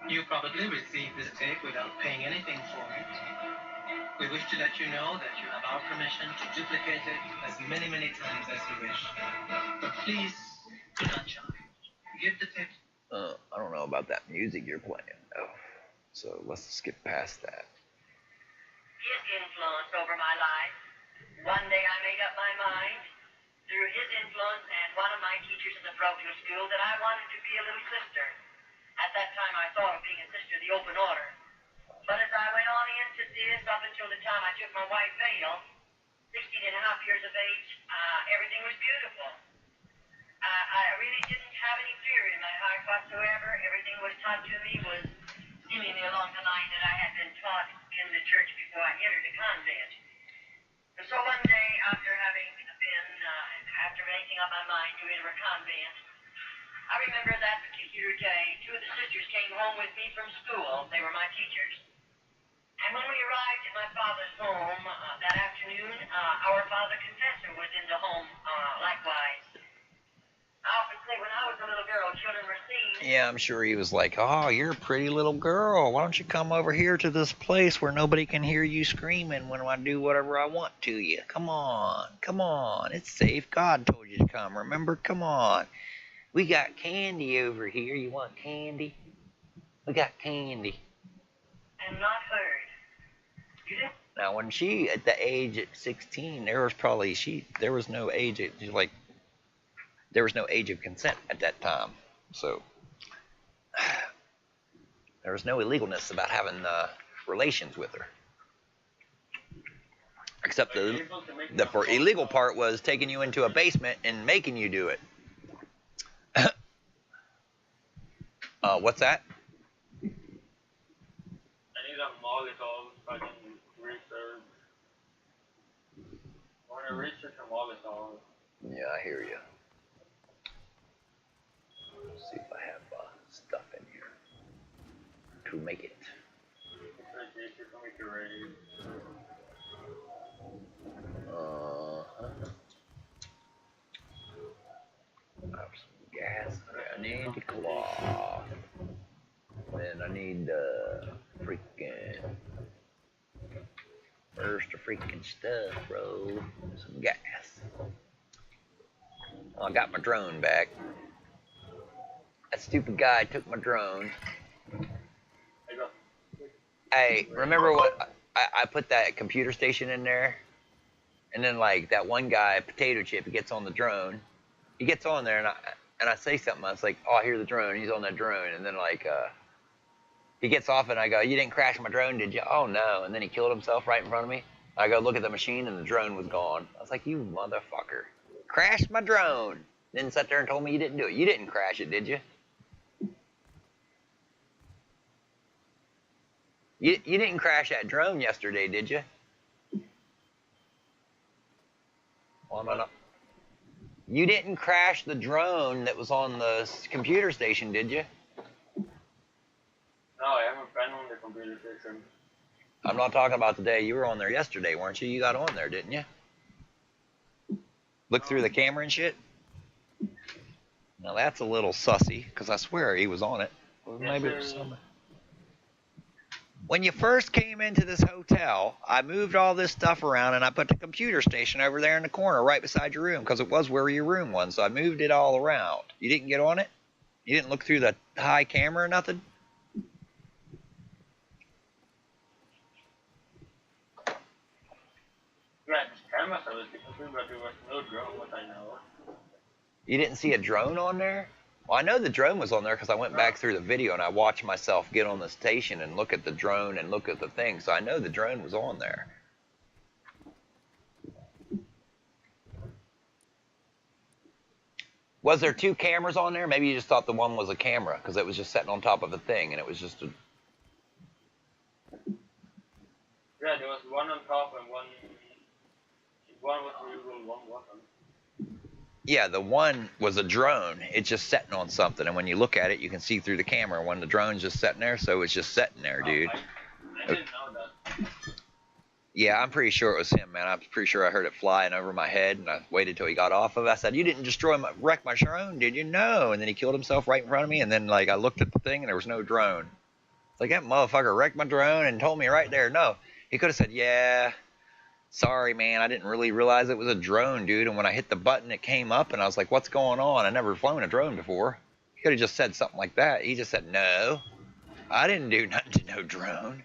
You probably received this tape without paying anything for it. We wish to let you know that you have our permission to duplicate it as many, many times as you wish. But please do not charge. Give the tape. I don't know about that music you're playing. Oh, so let's skip past that. His influence over my life. One day I made up my mind, through his influence and one of my teachers in the parochial school, that I wanted to be a little sister. At that time I thought of being a sister of the open order. But as I went on into this, up until the time I took my white veil, 16 and a half years of age, everything was beautiful. I really didn't have any fear in my heart whatsoever. Everything was taught to me was seemingly along the line that I had been taught in the church before I entered the convent. And so one day, after making up my mind to enter a convent, I remember that particular day, two of the sisters came home with me from school. They were my teachers. And when we arrived at my father's home that afternoon, our father confessor was in the home likewise. I often say when I was a little girl, children were seen. Yeah, I'm sure he was like, oh, you're a pretty little girl. Why don't you come over here to this place where nobody can hear you screaming when I do whatever I want to you? Come on. Come on. It's safe. God told you to come. Remember? Come on. We got candy over here. You want candy? We got candy. And not heard. You didn't? Now, when she, at the age at 16, there was no age of consent at that time. So there was no illegalness about having relations with her. Except the for illegal part was taking you into a basement and making you do it. What's that? I need a Molotov so I can research. I want to research a Molotov. Yeah, I hear you. to make it. I have some gas. I need the cloth. Then I need the freaking. Where's the freaking stuff, bro? Some gas. Oh, I got my drone back. That stupid guy took my drone. Hey, remember what I put that computer station in there? And then like that one guy, Potato Chip, he gets on the drone. He gets on there and I say something. I was like, oh, I hear the drone. He's on that drone. And then like he gets off and I go, you didn't crash my drone, did you? Oh no. And then he killed himself right in front of me. I go look at the machine and the drone was gone. I was like, you motherfucker. Crashed my drone. Then sat there and told me you didn't do it. You didn't crash it, did you? You didn't crash that drone yesterday, did you? Well, no. You didn't crash the drone that was on the computer station, did you? No, I haven't been on the computer station. I'm not talking about today. You were on there yesterday, weren't you? You got on there, didn't you? Look through the camera and shit? Now that's a little sussy, because I swear he was on it. Well, maybe it was somebody. When you first came into this hotel, I moved all this stuff around and I put the computer station over there in the corner right beside your room because it was where your room was. So I moved it all around. You didn't get on it? You didn't look through the high camera or nothing? Right, camera service because but there was no drone, what I know. You didn't see a drone on there? Well, I know the drone was on there because I went back through the video and I watched myself get on the station and look at the drone and look at the thing. So I know the drone was on there. Was there two cameras on there? Maybe you just thought the one was a camera because it was just sitting on top of a thing and it was just a... Yeah, there was one on top and one was real, one wasn't. Yeah, the one was a drone. It's just sitting on something, and when you look at it, you can see through the camera when the drone's just sitting there, so it's just sitting there, dude. I didn't know that. Yeah, I'm pretty sure it was him, man. I'm pretty sure I heard it flying over my head, and I waited till he got off of it. I said, you didn't wreck my drone, did you? No. And then he killed himself right in front of me, and then, like, I looked at the thing, and there was no drone. It's like, that motherfucker wrecked my drone and told me right there. No. He could have said, yeah... Sorry, man, I didn't really realize it was a drone, dude. And when I hit the button, it came up, and I was like, what's going on? I never flown a drone before. He could have just said something like that. He just said, no, I didn't do nothing to no drone.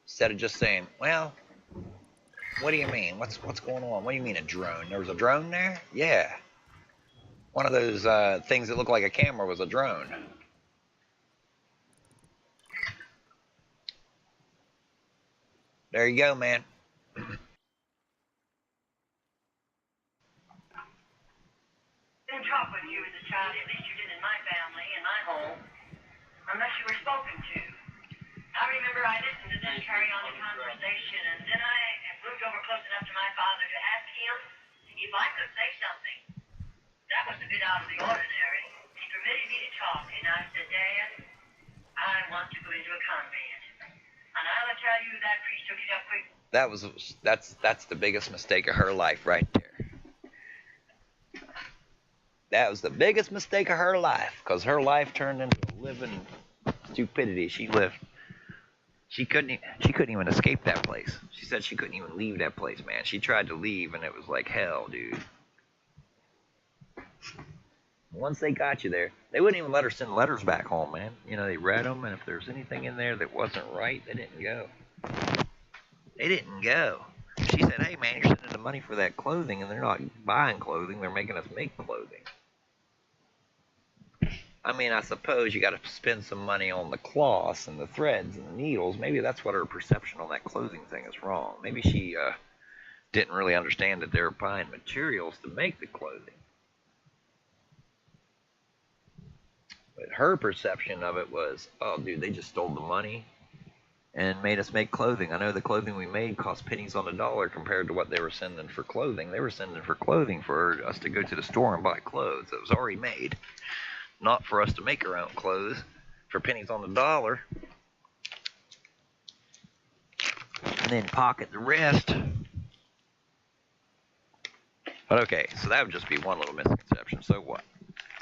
Instead of just saying, well, what do you mean? What's going on? What do you mean a drone? There was a drone there? Yeah. One of those things that look like a camera was a drone. There you go, man. Didn't talk with you as a child, at least you did in my family, in my home, unless you were spoken to. I remember I listened to them carry on the conversation, and then I moved over close enough to my father to ask him if I could say something. That was a bit out of the ordinary. He permitted me to talk, and I said, Dad, I want to go into a convent. And I'll tell you, that priest took it up quick. That's the biggest mistake of her life right there. That was the biggest mistake of her life, because her life turned into a living stupidity. She couldn't even escape that place. She said she couldn't even leave that place, man. She tried to leave, and it was like hell, dude. Once they got you there, they wouldn't even let her send letters back home, man. You know, they read them, and if there was anything in there that wasn't right, they didn't go. They didn't go. She said, hey, man, you're sending the money for that clothing, and they're not buying clothing. They're making us make clothing. I mean, I suppose you got to spend some money on the cloths and the threads and the needles. Maybe that's what her perception on that clothing thing is wrong. Maybe she didn't really understand that they were buying materials to make the clothing. But her perception of it was, oh, dude, they just stole the money. and made us make clothing. I know the clothing we made cost pennies on the dollar compared to what they were sending for clothing. They were sending for clothing for us to go to the store and buy clothes that was already made, not for us to make our own clothes for pennies on the dollar and then pocket the rest. But okay, so that would just be one little misconception. So what?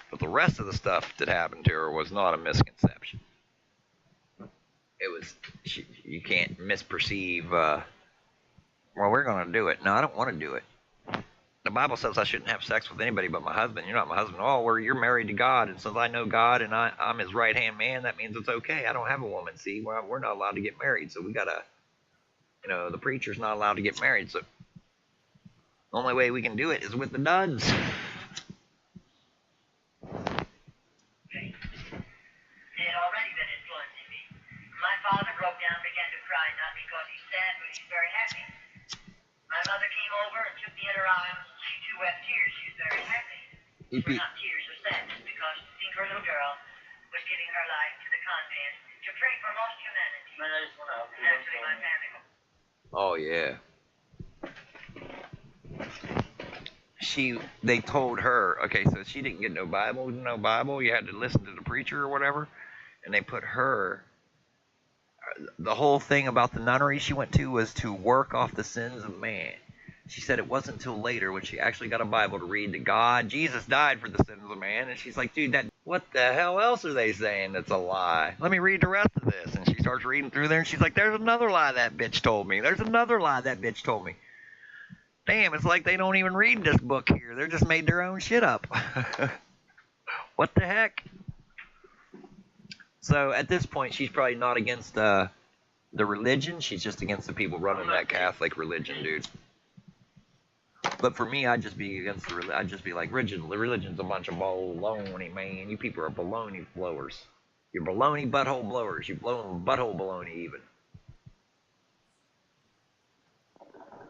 But the rest of the stuff that happened to her was not a misconception. It was, you can't misperceive, well, we're going to do it. No, I don't want to do it. The Bible says I shouldn't have sex with anybody but my husband. You're not my husband. Oh, well, you're married to God, and since I know God and I'm his right-hand man, that means it's okay. I don't have a woman. See, we're not allowed to get married, so we got to, the preacher's not allowed to get married, so the only way we can do it is with the duds. They had already been influencing me. My father broke down and began to cry, not because he's sad, but he's very happy. My mother came over and took me in her arms. She too wept tears. She was very happy. They were not tears of sadness, because to think her little girl was giving her life to the convent to pray for lost humanity. Man, I just want to help And you. naturally, my family. Oh, yeah. They told her, okay, so she didn't get no Bible, you had to listen to the preacher or whatever, and they put her, the whole thing about the nunnery she went to was to work off the sins of man. She said it wasn't until later when she actually got a Bible to read that Jesus died for the sins of man, and she's like, dude, what the hell else are they saying that's a lie? Let me read the rest of this. And she starts reading through there, and she's like, there's another lie that bitch told me. There's another lie that bitch told me. Damn, it's like they don't even read this book here. They're just made their own shit up. What the heck? So at this point, she's probably not against the religion. She's just against the people running that Catholic religion, dude. But for me, I'd just be against the religion. I'd just be like, religion's a bunch of baloney, man. You people are baloney blowers. You're baloney butthole blowers. You blow butthole baloney even.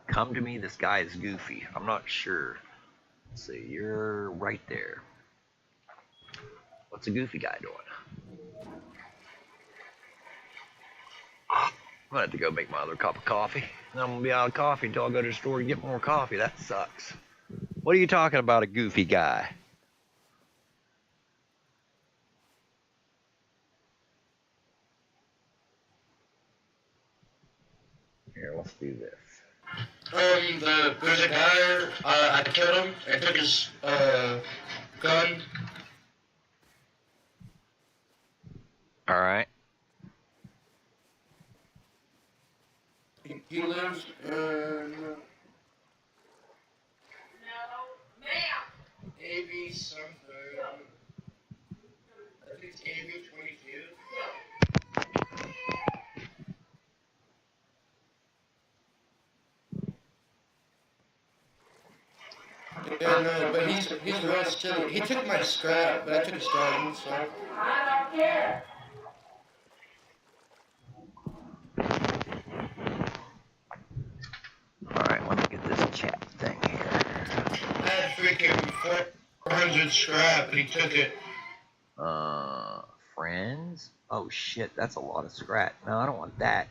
Come to me, this guy is goofy. I'm not sure. Let's see, you're right there. What's a goofy guy doing? I'm gonna have to go make my other cup of coffee. And I'm gonna be out of coffee until I go to the store to get more coffee. That sucks. What are you talking about, a goofy guy? Here, let's do this. There's a guy, I killed him, I took his, gun. Alright. He lives in... AB something. I think it's AB 22. Yeah, no, but he's real silly. He took my scrap, but I took his gun, so. I don't care. Alright, let me get this chat thing here. I had freaking 400 scrap, and he took it. Friends? Oh shit, that's a lot of scrap. No, I don't want that.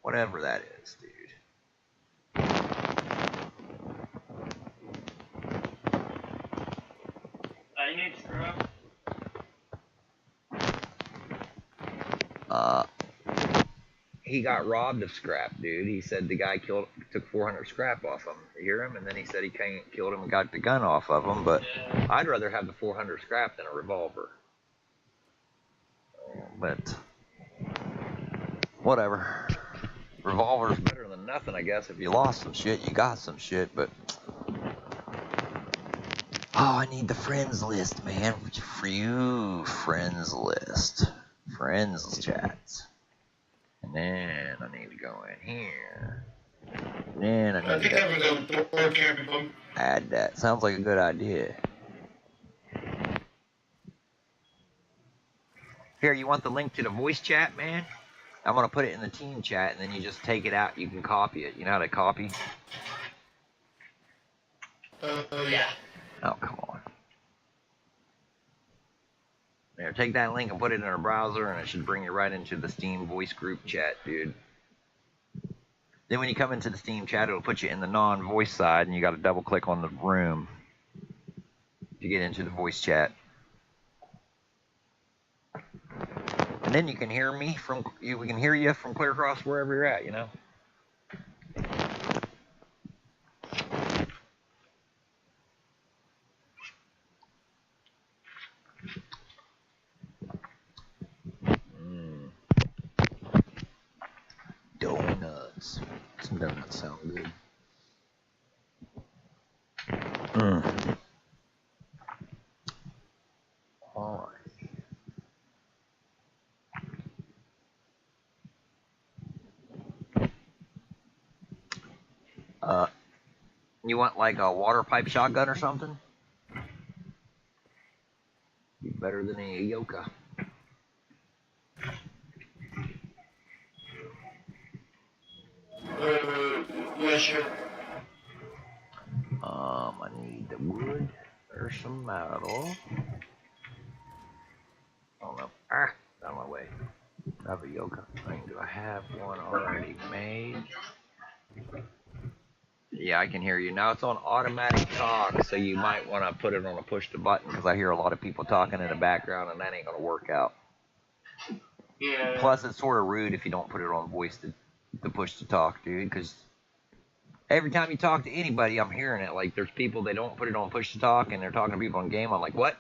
Whatever that is, dude. I need scrap. He got robbed of scrap, dude. He said the guy took 400 scrap off him. You hear him? And then he said he killed him and got the gun off of him. But I'd rather have the 400 scrap than a revolver. But whatever. Revolver's better than nothing, I guess. If you lost some shit, you got some shit. But oh, I need the friends list, man. For you, friends list, friends chats. And then I need to go in here. Then I need to add that. Sounds like a good idea. Here, you want the link to the voice chat, man? I'm going to put it in the team chat, and then you just take it out. You can copy it. You know how to copy? Yeah. Oh, come on. There, take that link and put it in our browser, and it should bring you right into the Steam voice group chat, dude. Then when you come into the Steam chat, it'll put you in the non-voice side, and you got to double click on the room to get into the voice chat. And then you can hear me from, we can hear you from clear across wherever you're at, you know. Donuts. Some donuts sound good. All right. You want like a water pipe shotgun or something? Be better than a Yoka. Yeah, sure. I need the wood or some metal. Oh no. Out of my way. I have a Yoka thing. Do I have one already made? Yeah, I can hear you. Now it's on automatic talk, so you might want to put it on a push to button because I hear a lot of people talking in the background and that ain't going to work out. Yeah. Plus, it's sort of rude if you don't put it on voice to push to talk, dude, because every time you talk to anybody, I'm hearing it. Like, there's people, they don't put it on push to talk and they're talking to people on game. I'm like, what?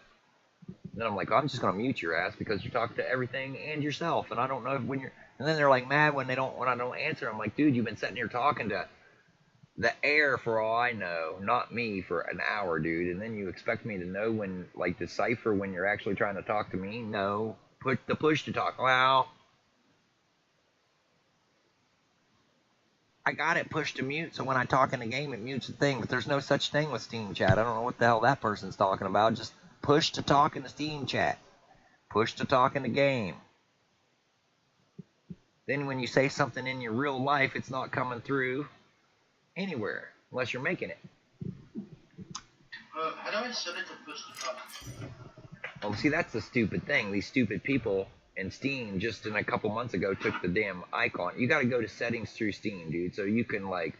And then I'm like, I'm just going to mute your ass because you talk to everything and yourself. And I don't know when you're, and then they're like mad when I don't answer. I'm like, dude, you've been sitting here talking to the air for all I know, not me, for an hour, dude. And then you expect me to know when, like, decipher when you're actually trying to talk to me? No. Put the push to talk. Well, I got it pushed to mute, so when I talk in the game, it mutes the thing. But there's no such thing with Steam chat. I don't know what the hell that person's talking about. Just push to talk in the Steam chat. Push to talk in the game. Then when you say something in your real life, it's not coming through anywhere, unless you're making it. How do I set it to push to talk? Well, see, that's the stupid thing. These stupid people in Steam just in a couple months ago took the damn icon. You got to go to settings through Steam, dude. So you can, like,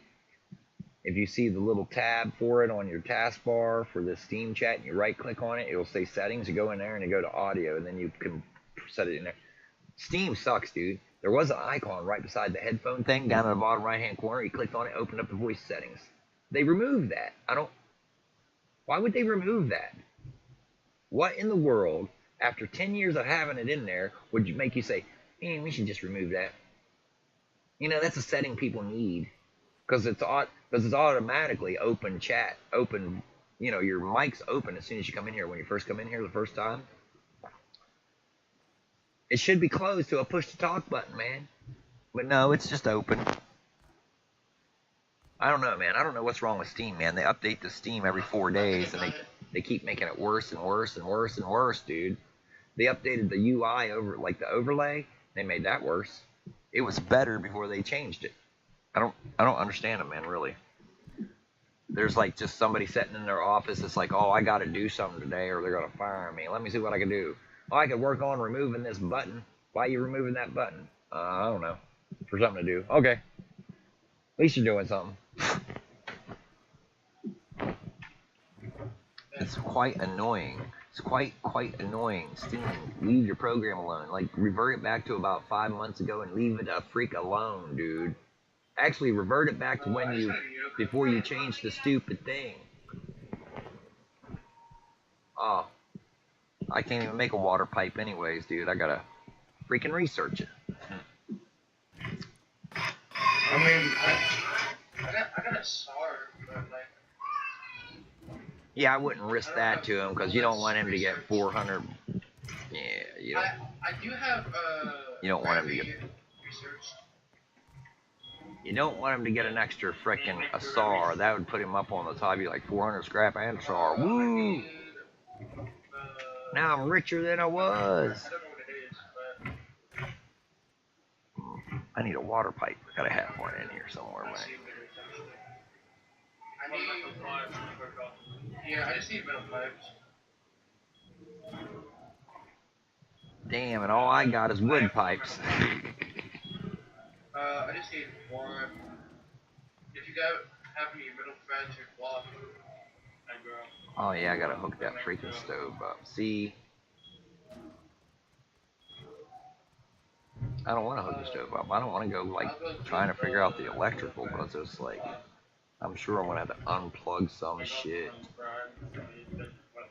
if you see the little tab for it on your taskbar for the Steam chat and you right click on it, it'll say settings. You go in there and you go to audio and then you can set it in there. Steam sucks, dude. There was an icon right beside the headphone thing down in the bottom right hand corner. You clicked on it, opened up the voice settings. They removed that. Why would they remove that? What in the world, after 10 years of having it in there, would make you say, man, we should just remove that? You know, that's a setting people need. Because it's automatically open chat, open, you know, your mic's open as soon as you come in here. When you first come in here the first time, it should be closed to a push to talk button, man. But no, it's just open. I don't know, man. I don't know what's wrong with Steam, man. They update the Steam every 4 days, and they keep making it worse and worse and worse and worse, dude. They updated the UI over, like the overlay. They made that worse. It was better before they changed it. I don't understand it, man, really. There's like just somebody sitting in their office. It's like, oh, I got to do something today or they're going to fire me. Let me see what I can do. Oh, I could work on removing this button. Why are you removing that button? I don't know. For something to do. Okay. At least you're doing something. It's quite annoying. It's quite annoying. Steam, leave your program alone. Like, revert it back to about 5 months ago and leave it a freak alone, dude. Actually, revert it back to when before you changed the stupid thing. Oh, I can't even make a water pipe anyways, dude. I gotta freaking research it. I mean, I got a SAR, but like. Yeah, I wouldn't risk that to him because you don't want him to get 400. Yeah, you don't. I do have You don't want him to get. researched. You don't want him to get an extra frickin' a SAR. That would put him up on the top. Be like 400 scrap and a SAR. Woo! Now I'm richer than I was. I don't know what it is, but I need a water pipe. I gotta have one in here somewhere, man. Yeah, I just need metal pipes. Damn, and all I got is wood pipes. I just need one. If you got have any middle friends or cloth, I grow. Oh yeah, I gotta hook that freaking stove up. See, I don't want to hook the stove up. I don't want to go like trying to figure out the electrical because it's like I'm sure I'm gonna have to unplug some shit.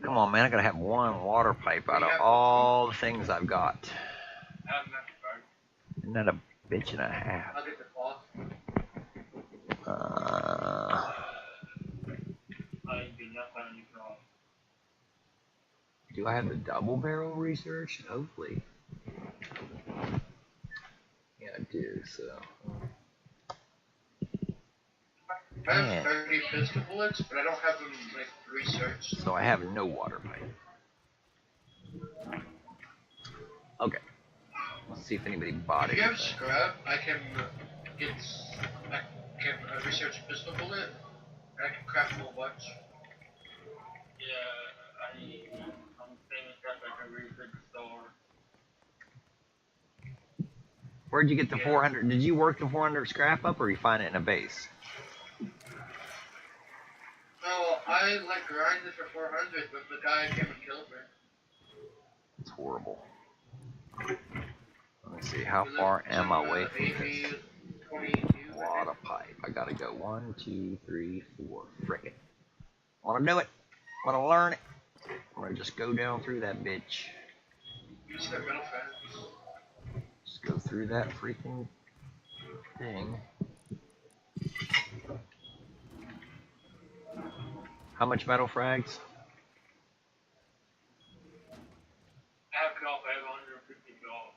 Come on, man! I gotta have one water pipe out of all the things I've got. Isn't that a bitch and a half? Do I have the double barrel research? Hopefully. Yeah, I do, so. I have 30 pistol bullets, but I don't have them like researched. So I have no water pipe. Okay. Let's see if anybody bought it. If you have scrap, I can research a pistol bullet, and I can craft a whole bunch. Yeah, I'm saying scrap I can research the store. Where'd you get the 400? Did you work the 400 scrap up, or you find it in a base? No, I like grinded for 400, but the guy came and killed me. It's horrible. Let me see, how far am I away from this? Water pipe. I gotta go 1, 2, 3, 4. Frickin'. Wanna do it? Wanna learn it? I'm gonna just go down through that bitch. Use the middle fence. Just go through that freaking thing. How much metal frags? I have 150 gold.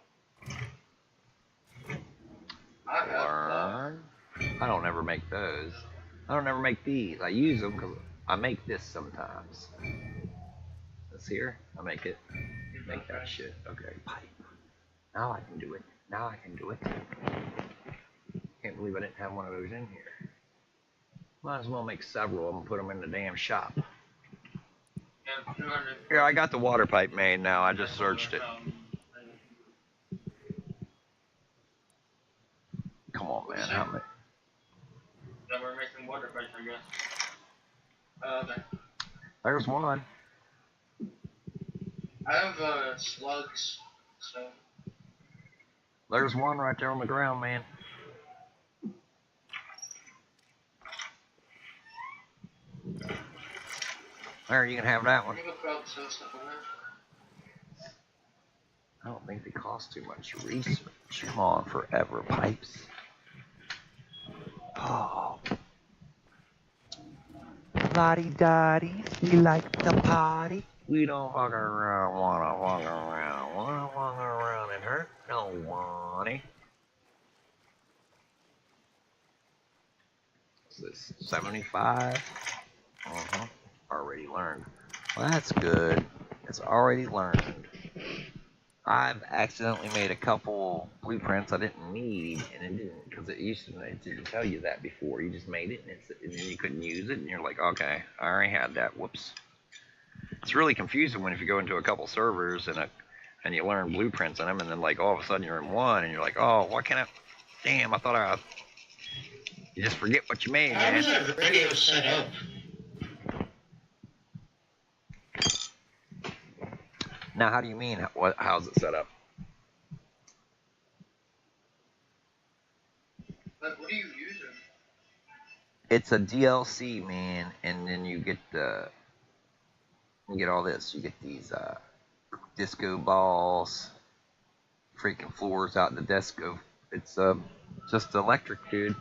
Learn. I don't ever make those. I don't ever make these. I use them because I make this sometimes. This here, I make it. Make that shit. Okay, pipe. Now I can do it. Now I can do it. Can't believe I didn't have one of those in here. Might as well make several of them and put them in the damn shop. Here, I got the water pipe made now. I just searched it. Come on, man. How many? Then we're making water pipes, I guess. Okay. There's one. I have slugs, so. There's one right there on the ground, man. There, you can have that one. I don't think they cost too much research. Come on, forever pipes. Oh. La-di-da-di, we like the party. We don't walk around, wanna walk around and hurt nobody. What's this, 75? Already learned. Well, that's good. It's already learned. I've accidentally made a couple blueprints I didn't need, and it didn't, because it didn't tell you that before. You just made it, and then you couldn't use it, and you're like, okay, I already had that. Whoops. It's really confusing when if you go into a couple servers and you learn blueprints on them, and then like all of a sudden you're in one, and you're like, oh, why can't I? Damn, I thought I. You just forget what you made, man. How is that radio set up? Now, how do you mean? How's it set up? Like, what are you using? It's a DLC, man, and then you get all this. You get these disco balls, freaking floors out in the disco. It's just electric, dude.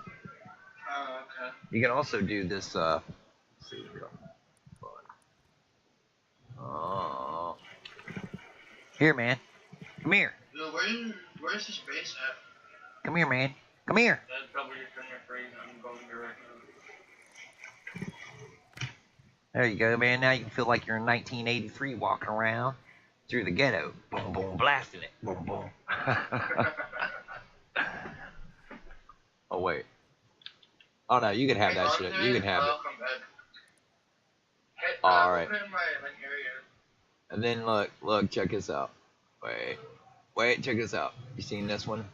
Oh, okay. You can also do this. Let's see, oh. Here, man. Come here. Yo, where's this base at? Come here, man. Come here. That's probably just in your phrase. I'm going directly. There you go, man. Now you can feel like you're in 1983 walking around through the ghetto. Boom, boom, blasting it. Boom, boom. Oh, wait. Oh, no, you can have that shit. You can have it. All right. And then look, check this out. Wait, check this out. You seen this one?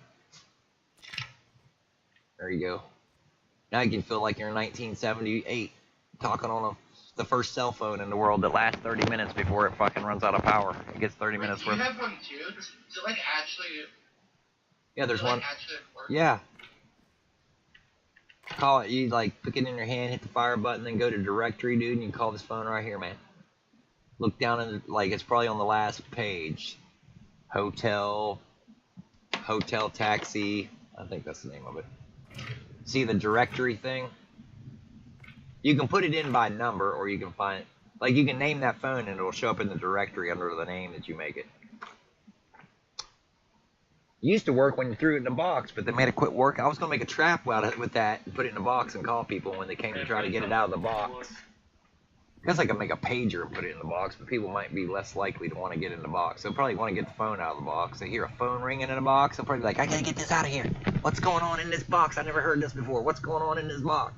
There you go. Now you can feel like you're in 1978 talking on the first cell phone in the world that lasts 30 minutes before it fucking runs out of power. It gets 30 minutes worth. Do you have one too? Does it like actually? Yeah, there's one. Actually work? Yeah. Call it. You like pick it in your hand, hit the fire button, then go to directory, dude, and you call this phone right here, man. Look down in like it's probably on the last page. Hotel taxi. I think that's the name of it. See the directory thing? You can put it in by number, or you can find, like you can name that phone and it'll show up in the directory under the name that you make it. It used to work when you threw it in a box, but they made it quit work. I was going to make a trap out of it with that and put it in a box and call people when they came to try to get it out of the box. I guess I could make a pager and put it in the box, but people might be less likely to want to get in the box. They'll probably want to get the phone out of the box. They hear a phone ringing in a box, they'll probably be like, I gotta get this out of here. What's going on in this box? I never heard this before. What's going on in this box?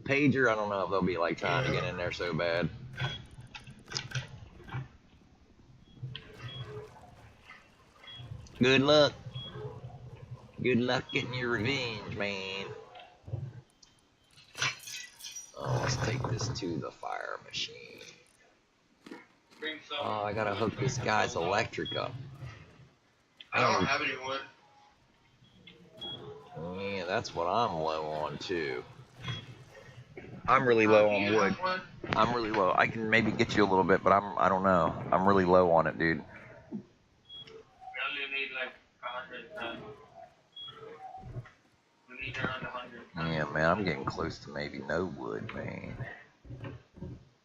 Pager, I don't know if they'll be like trying to get in there so bad. Good luck. Good luck getting your revenge, man. Oh, let's take this to the fire machine. Oh, I gotta hook this guy's electric up. I don't have any wood. Yeah, that's what I'm low on too. I'm really low on wood. I'm really low. I can maybe get you a little bit, but I don't know. I'm really low on it, dude. We only need like 100. We need around 100. Yeah, man, I'm getting close to maybe no wood, man.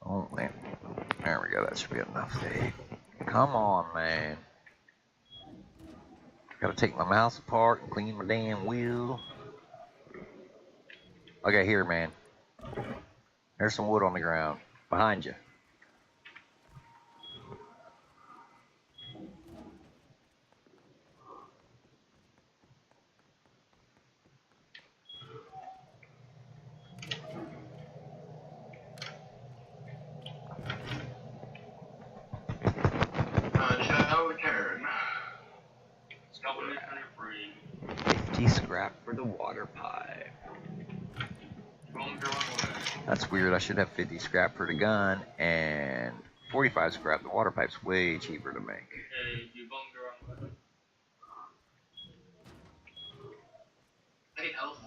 Oh, man. There we go. That should be enough there. Come on, man. Gotta take my mouse apart and clean my damn wheel. Okay, here, man. There's some wood on the ground. Behind you. Shall return. Double free. 50 scrap for the water pipe. That's weird. I should have 50 scrap for the gun and 45 scrap. The water pipe's way cheaper to make. Hey, you going the wrong way. Hey, health.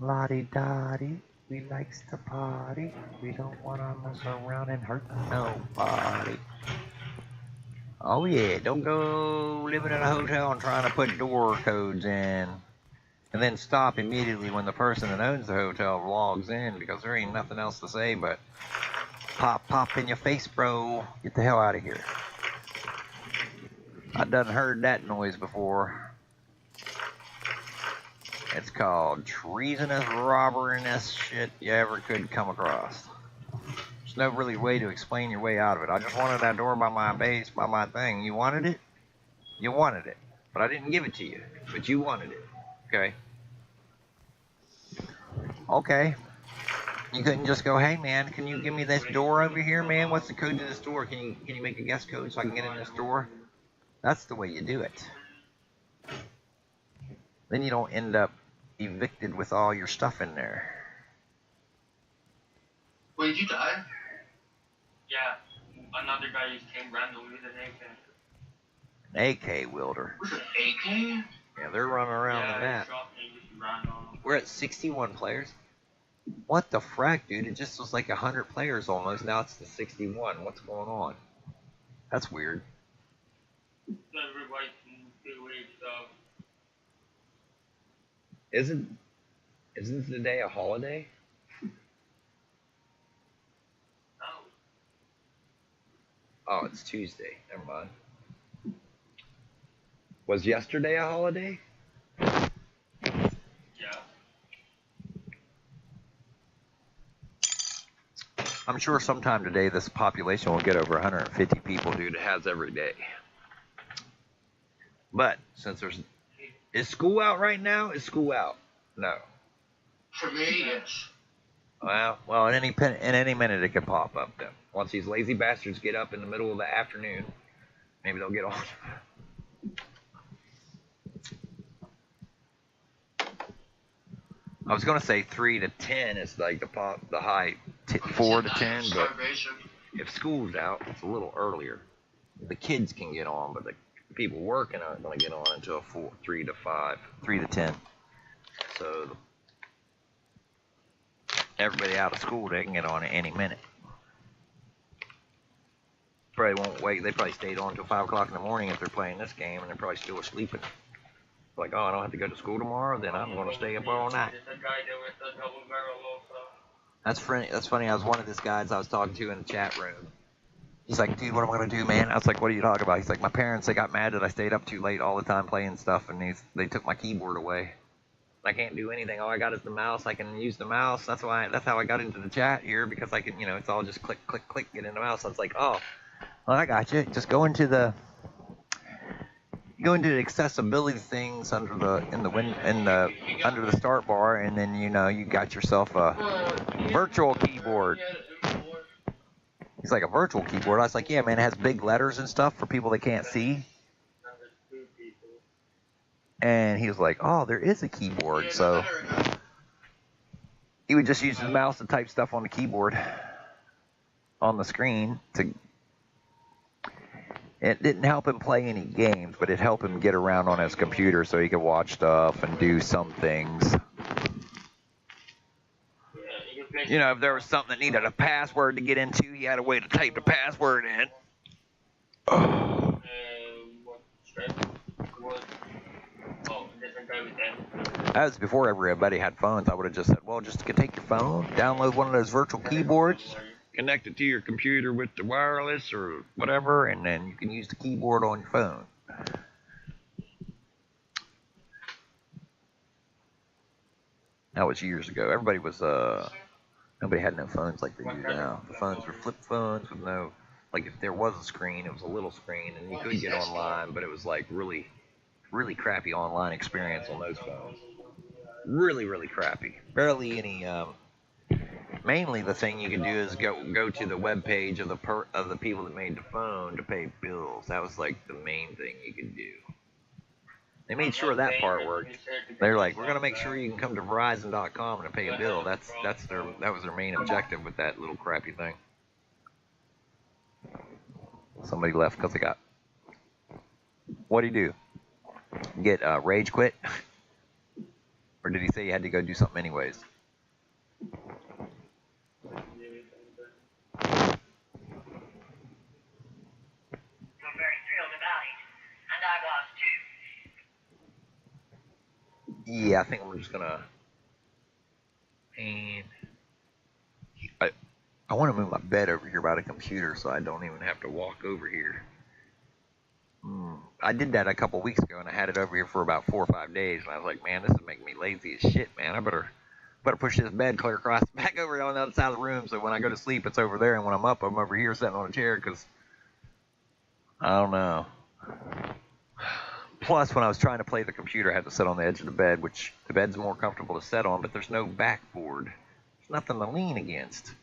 Lottie-dottie, we likes to party. We don't want to mess around and hurt nobody. Oh yeah, don't go living in a hotel and trying to put door codes in. And then stop immediately when the person that owns the hotel logs in, because there ain't nothing else to say but pop in your face, bro. Get the hell out of here. I done heard that noise before. It's called treasonous robberiness shit you ever could come across. There's no really way to explain your way out of it. I just wanted that door by my base, by my thing. You wanted it? You wanted it. But I didn't give it to you. But you wanted it. Okay. Okay. You couldn't just go, hey man, can you give me this door over here, man? What's the code to this door? Can you make a guest code so I can get in this door? That's the way you do it. Then you don't end up evicted with all your stuff in there. Wait, did you die? Yeah, another guy just came randomly with an AK. An AK wielder. Was it AK? Yeah, they're running around the map. We're at 61 players. What the frack, dude? It just was like 100 players almost. Now it's to 61. What's going on? That's weird. Everybody can do weird stuff. Isn't today a holiday? No. Oh, it's Tuesday. Never mind. Was yesterday a holiday? Yeah. I'm sure sometime today this population will get over 150 people, dude. It has every day. But since is school out right now? Is school out? No. For me, yes. Well, in any minute it could pop up then. Once these lazy bastards get up in the middle of the afternoon, maybe they'll get on. I was gonna say 3 to 10 is like the high 4 to 10, but if school's out, it's a little earlier. The kids can get on, but the people working aren't gonna get on until 3 to 5, 3 to 10. So everybody out of school, they can get on at any minute. Probably won't wait. They probably stayed on until 5 o'clock in the morning if they're playing this game, and they're probably still sleeping. Like, oh, I don't have to go to school tomorrow, then I'm going to stay up all night. That's funny. That's funny. I was one of these guys I was talking to in the chat room. He's like, dude, what am I going to do, man? I was like, what are you talking about? He's like, my parents, they got mad that I stayed up too late all the time playing stuff, and they took my keyboard away. I can't do anything. All I got is the mouse. I can use the mouse. That's how I got into the chat here, because I can, it's all just click, click, click, get in the mouse. I was like, oh, well, I got you. Just go into the accessibility things under the start bar, and then you got yourself a virtual keyboard. He's like, a virtual keyboard? I was like, yeah, man, it has big letters and stuff for people that can't see. And he was like, oh, there is a keyboard. So he would just use his mouse to type stuff on the keyboard on the screen. It didn't help him play any games, but it helped him get around on his computer so he could watch stuff and do some things. If there was something that needed a password to get into, he had a way to type the password in. That was before everybody had phones. I would have just said, well, just take your phone, download one of those virtual keyboards, connect it to your computer with the wireless or whatever, and then you can use the keyboard on your phone. That was years ago. Everybody was, nobody had no phones like they do now. The phones were flip phones with no, like if there was a screen, it was a little screen, and you could get online, but it was like really, really crappy online experience on those phones. Really, really crappy. Barely any, mainly the thing you can do is go to the web page of the people that made the phone to pay bills. That was like the main thing you could do. They made sure that part worked. They're like, we're gonna make sure you can come to Verizon.com and pay a bill. That was their main objective with that little crappy thing. Somebody left because they got. What'd he do? Get rage quit? Or did he say he had to go do something anyways? Yeah, I think we're just gonna. And I want to move my bed over here by the computer so I don't even have to walk over here. I did that a couple weeks ago, and I had it over here for about 4 or 5 days, and I was like, man, this is making me lazy as shit, man. I better push this bed clear across back over on the other side of the room, so when I go to sleep, it's over there, and when I'm up, I'm over here sitting on a chair, because I don't know. Plus, when I was trying to play the computer, I had to sit on the edge of the bed, which the bed's more comfortable to sit on, but there's no backboard. There's nothing to lean against.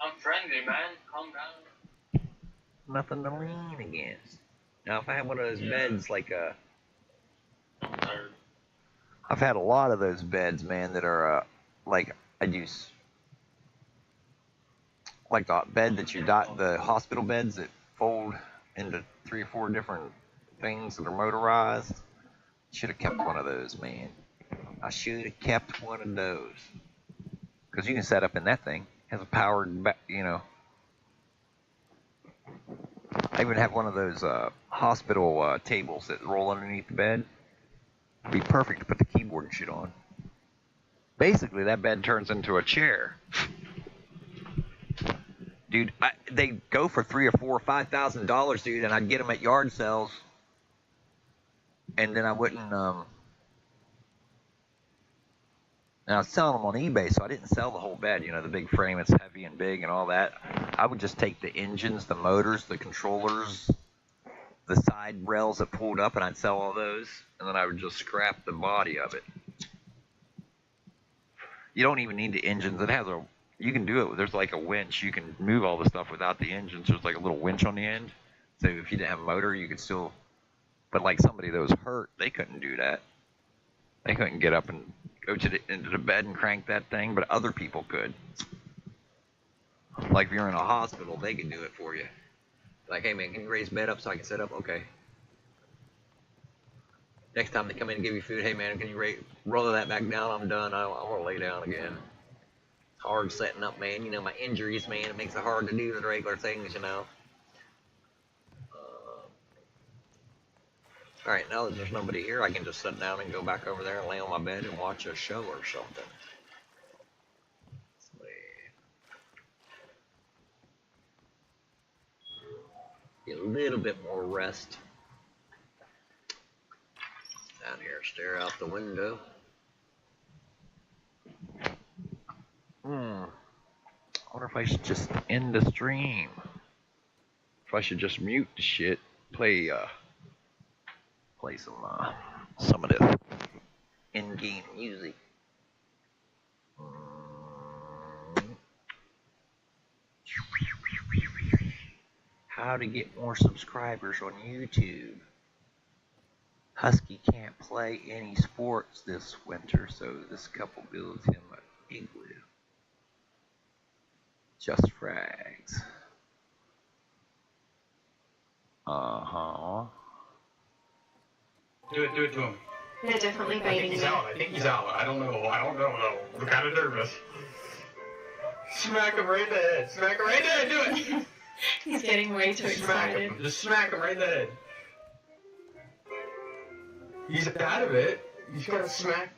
I'm friendly, man. Calm down. Nothing to lean against. Now, if I had one of those beds like I've had a lot of those beds, man, that are like I use, like the bed that the hospital beds that fold into 3 or 4 different things that are motorized. Should have kept one of those, man. I should have kept one of those. Because you can set up in that thing. It has a powered, I even have one of those hospital tables that roll underneath the bed. It'd be perfect to put the keyboard and shit on. Basically, that bed turns into a chair. Dude, they go for $3,000 or $4,000 or $5,000, dude, and I'd get them at yard sales. And then I wouldn't, and I was selling them on eBay, so I didn't sell the whole bed, the big frame, it's heavy and big and all that. I would just take the engines, the motors, the controllers, the side rails that pulled up, and I'd sell all those, and then I would just scrap the body of it. You don't even need the engines. It has you can do it, there's like a winch. You can move all the stuff without the engines. There's like a little winch on the end. So if you didn't have a motor, you could still, but like somebody that was hurt, they couldn't do that. They couldn't get up and go into the bed and crank that thing, but other people could. Like if you're in a hospital, they can do it for you. Like, hey man, can you raise the bed up so I can sit up? Okay. Next time they come in and give you food, hey man, can you roll that back down? I'm done. I want to lay down again. It's hard setting up, man. You know, my injuries, man, it makes it hard to do the regular things, you know. Alright, now that there's nobody here, I can just sit down and go back over there and lay on my bed and watch a show or something. Get a little bit more rest. Down here, stare out the window. I wonder if I should just end the stream. If I should just mute the shit, play some of the in-game music. How to get more subscribers on YouTube. Husky can't play any sports this winter, so this couple builds him an igloo. Just frags. Uh-huh. Do it to him. They're definitely biting me. I think he's out. I don't know though. I'm kind of nervous. Smack him right in the head. Smack him right in the head. Do it. He's getting way too excited. Just smack him right in the head. He's out of it. He's got to smack.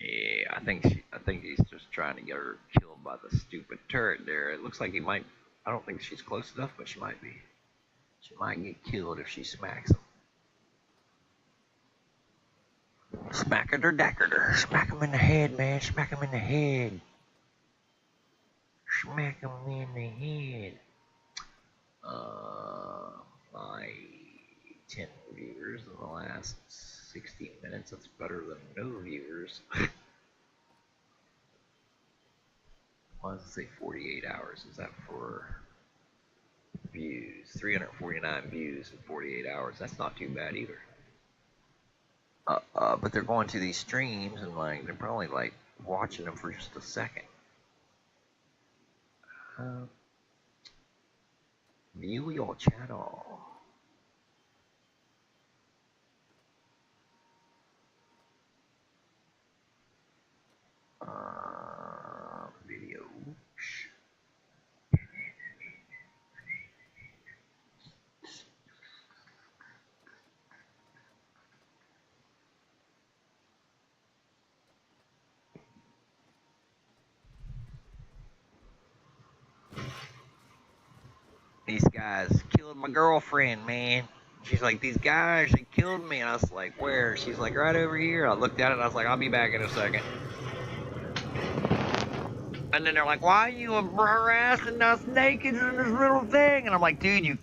Yeah, I think he's just trying to get her killed by the stupid turret there. It looks like he might. I don't think she's close enough, but she might be. She might get killed if she smacks him. Smacked her, dackered her. Smack him in the head, man. Smack him in the head. Smack him in the head. My 10 viewers in the last 16 minutes. That's better than no viewers. Why does it say 48 hours? Is that for views? 349 views in 48 hours. That's not too bad either. But they're going to these streams and like they're probably like watching them for just a second. View your channel. Video. These guys killed my girlfriend, man. She's like, these guys, they killed me. And I was like, where? She's like, right over here. I looked at it and I was like, I'll be back in a second. And then they're like, why are you harassing us naked in this little thing? And I'm like, dude,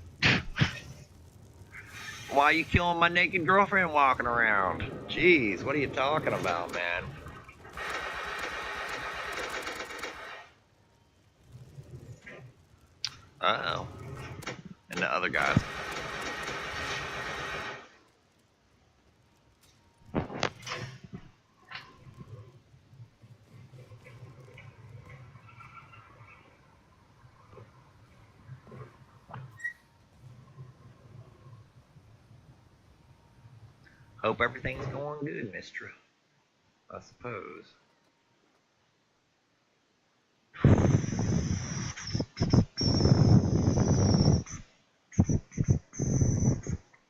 why are you killing my naked girlfriend walking around? Jeez, what are you talking about, man? Uh-oh. And the other guys. Hope everything's going good, Mistra. I suppose.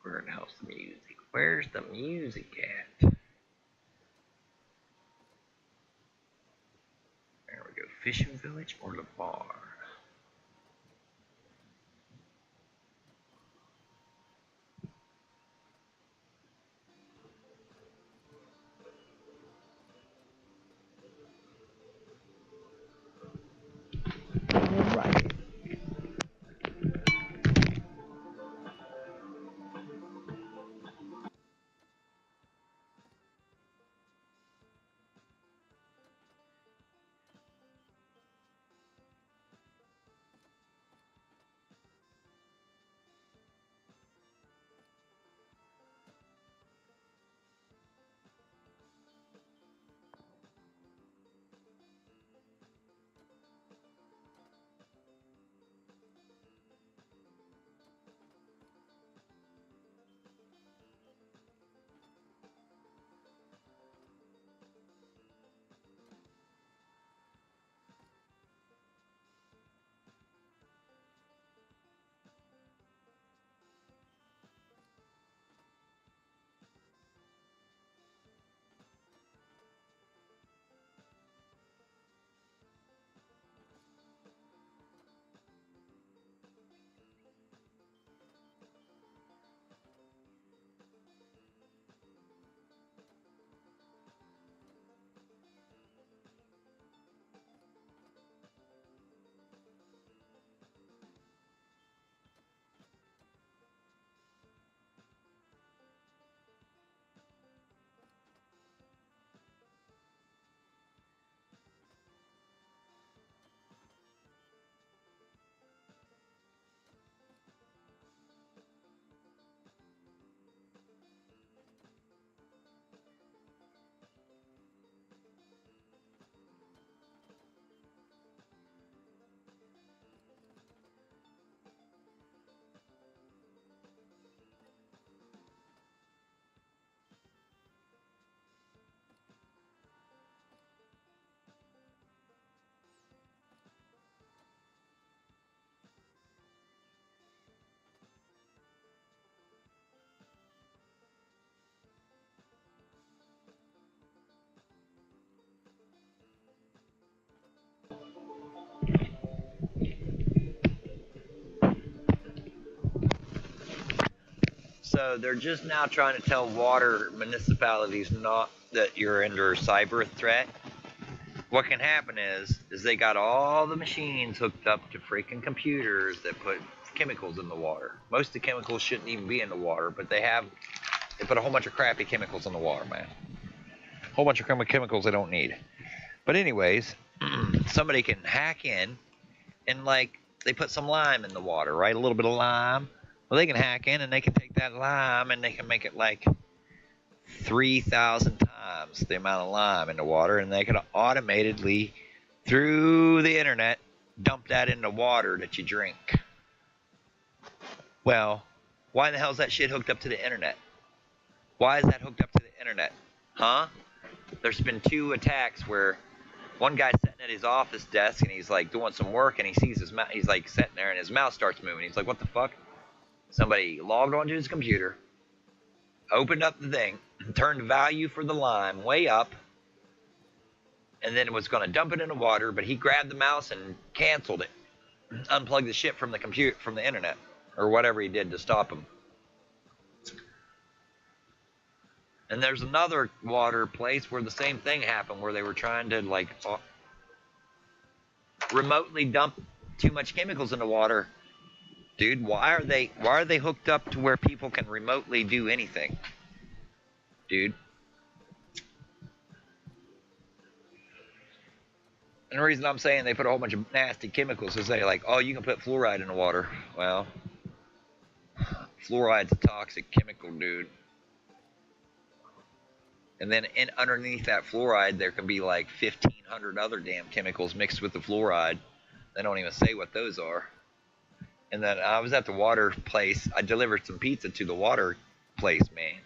Where the hell's the music? Where's the music at? There we go. Fishing Village or the bar? Alright. So they're just now trying to tell water municipalities not that you're under cyber threat. What can happen is they got all the machines hooked up to freaking computers that put chemicals in the water. Most of the chemicals shouldn't even be in the water, but they put a whole bunch of crappy chemicals in the water, man. A whole bunch of chemicals they don't need. But anyways, somebody can hack in and like they put some lime in the water, right? A little bit of lime. Well, they can hack in and they can take that lime and they can make it like 3,000 times the amount of lime in the water, and they can automatically, through the internet, dump that in the water that you drink. Well, why the hell is that shit hooked up to the internet? Why is that hooked up to the internet? Huh? There's been 2 attacks where one guy's sitting at his office desk and he's like doing some work and he sees his mouth. He's like sitting there and his mouth starts moving. He's like, what the fuck? Somebody logged onto his computer, opened up the thing, turned the value for the lime way up, and then was going to dump it in the water, but he grabbed the mouse and canceled it, unplugged the shit from the computer, from the internet, or whatever he did to stop him. And there's another water place where the same thing happened, where they were trying to like remotely dump too much chemicals in the water. Dude, why are they hooked up to where people can remotely do anything? Dude. And the reason I'm saying they put a whole bunch of nasty chemicals is they like, oh, you can put fluoride in the water. Well, fluoride's a toxic chemical, dude. And then underneath that fluoride, there can be like 1,500 other damn chemicals mixed with the fluoride. They don't even say what those are. And then I was at the water place. I delivered some pizza to the water place, man.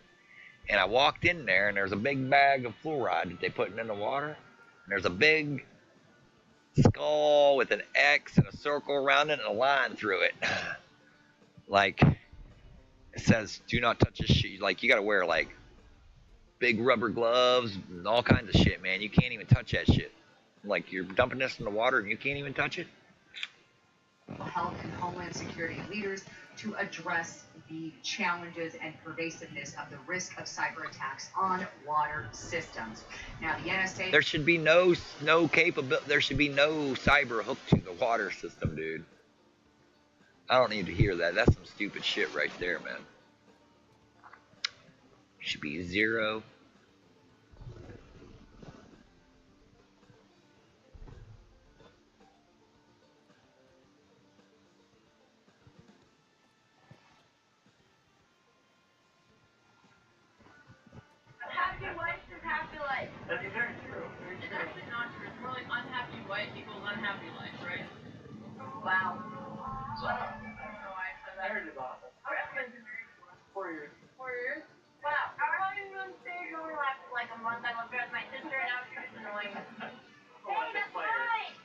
And I walked in there, and there's a big bag of fluoride that they put in the water. And there's a big skull with an X and a circle around it and a line through it. Like, it says, do not touch this shit. Like, you got to wear, like, big rubber gloves and all kinds of shit, man. You can't even touch that shit. Like, you're dumping this in the water and you can't even touch it? Health and Homeland Security leaders to address the challenges and pervasiveness of the risk of cyber attacks on water systems. Now, the NSA... There should be no capability. There should be no cyber hook to the water system, dude. I don't need to hear that. That's some stupid shit right there, man. Should be 0. Happy wife is happy life. That's very true. It's actually not true. It's more like unhappy wife equals unhappy life, right? Wow. So, married about it. Our husband's been married for 4 years. 4 years. Wow. Our honeymoon stage only lasted like a month. I lived with my sister and now she's just annoying. Hey, that's right.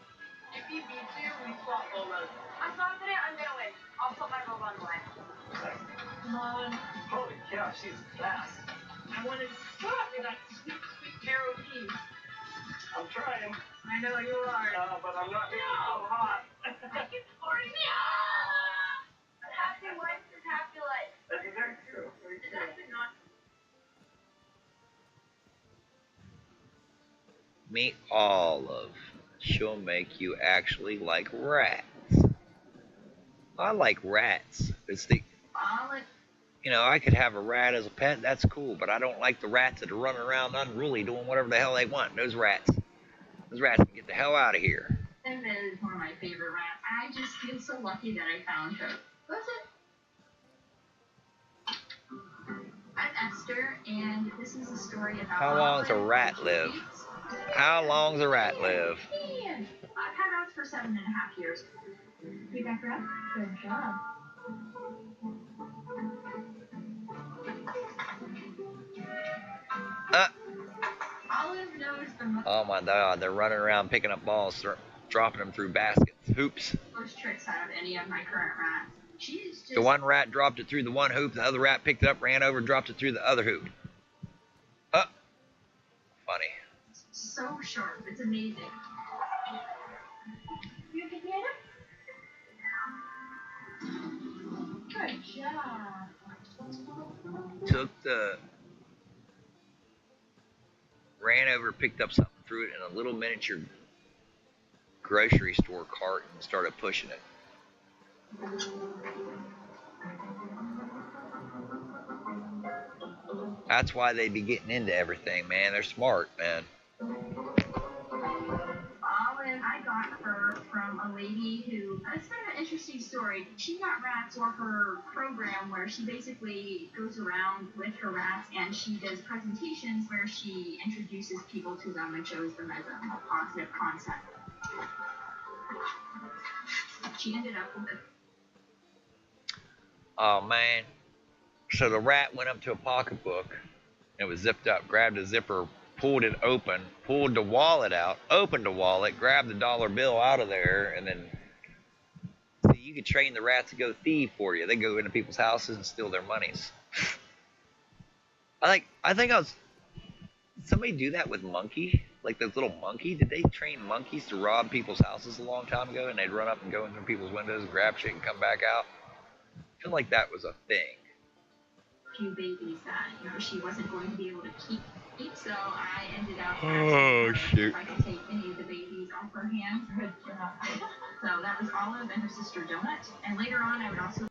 If he beats you, we swap Lolas. I'm confident I'm gonna win. I'll put my robe on the line. Come on. Holy cow, she's fast. I want to swap with that sweet, sweet marrow cheese. I'm trying. I know you are. But I'm not being so hot. I keep scoring me. A happy wife is happy life. That's very true. Very It's true. actually not. Meet Olive. She'll make you actually like rats. I like rats. It's the... Olive. You know, I could have a rat as a pet. That's cool. But I don't like the rats that are running around unruly doing whatever the hell they want. Those rats. Those rats can get the hell out of here. That is one of my favorite rats. I just feel so lucky that I found her. What's it? I'm Esther, and this is a story about... How long does a rat live? How long does a rat live? Man, I've had rats for 7.5 years. You got her up? Good job. Olive knows the most... Oh my god, they're running around picking up balls, dropping them through baskets. Hoops. most tricks out of any of my current rats. She's just... The one rat dropped it through the one hoop, the other rat picked it up, ran over, and dropped it through the other hoop. Funny. so sharp. It's amazing. You can get it? Good job. ran over, picked up something, threw it in a little miniature grocery store cart, and started pushing it. That's why they be getting into everything, man. They're smart, man. Olive, I got her from a lady who, it's kind of an interesting story. She got rats for her program where she basically goes around with her rats and she does presentations where she introduces people to them and shows them as a positive concept. She ended up with it. Oh, man. So the rat went up to a pocketbook. It was zipped up, grabbed a zipper, pulled it open, pulled the wallet out, opened the wallet, grabbed the dollar bill out of there, and then see, you could train the rats to go thieve for you. They go into people's houses and steal their monies. I think I was. Did somebody do that with monkey? Like those little monkey? Did they train monkeys to rob people's houses a long time ago, and they'd run up and go into people's windows and grab shit and come back out? I feel like that was a thing. Few babies that she wasn't going to be able to keep, so I ended up shoot. if I could take any of the babies off her hands. So that was Olive and her sister Donut, and later on I would also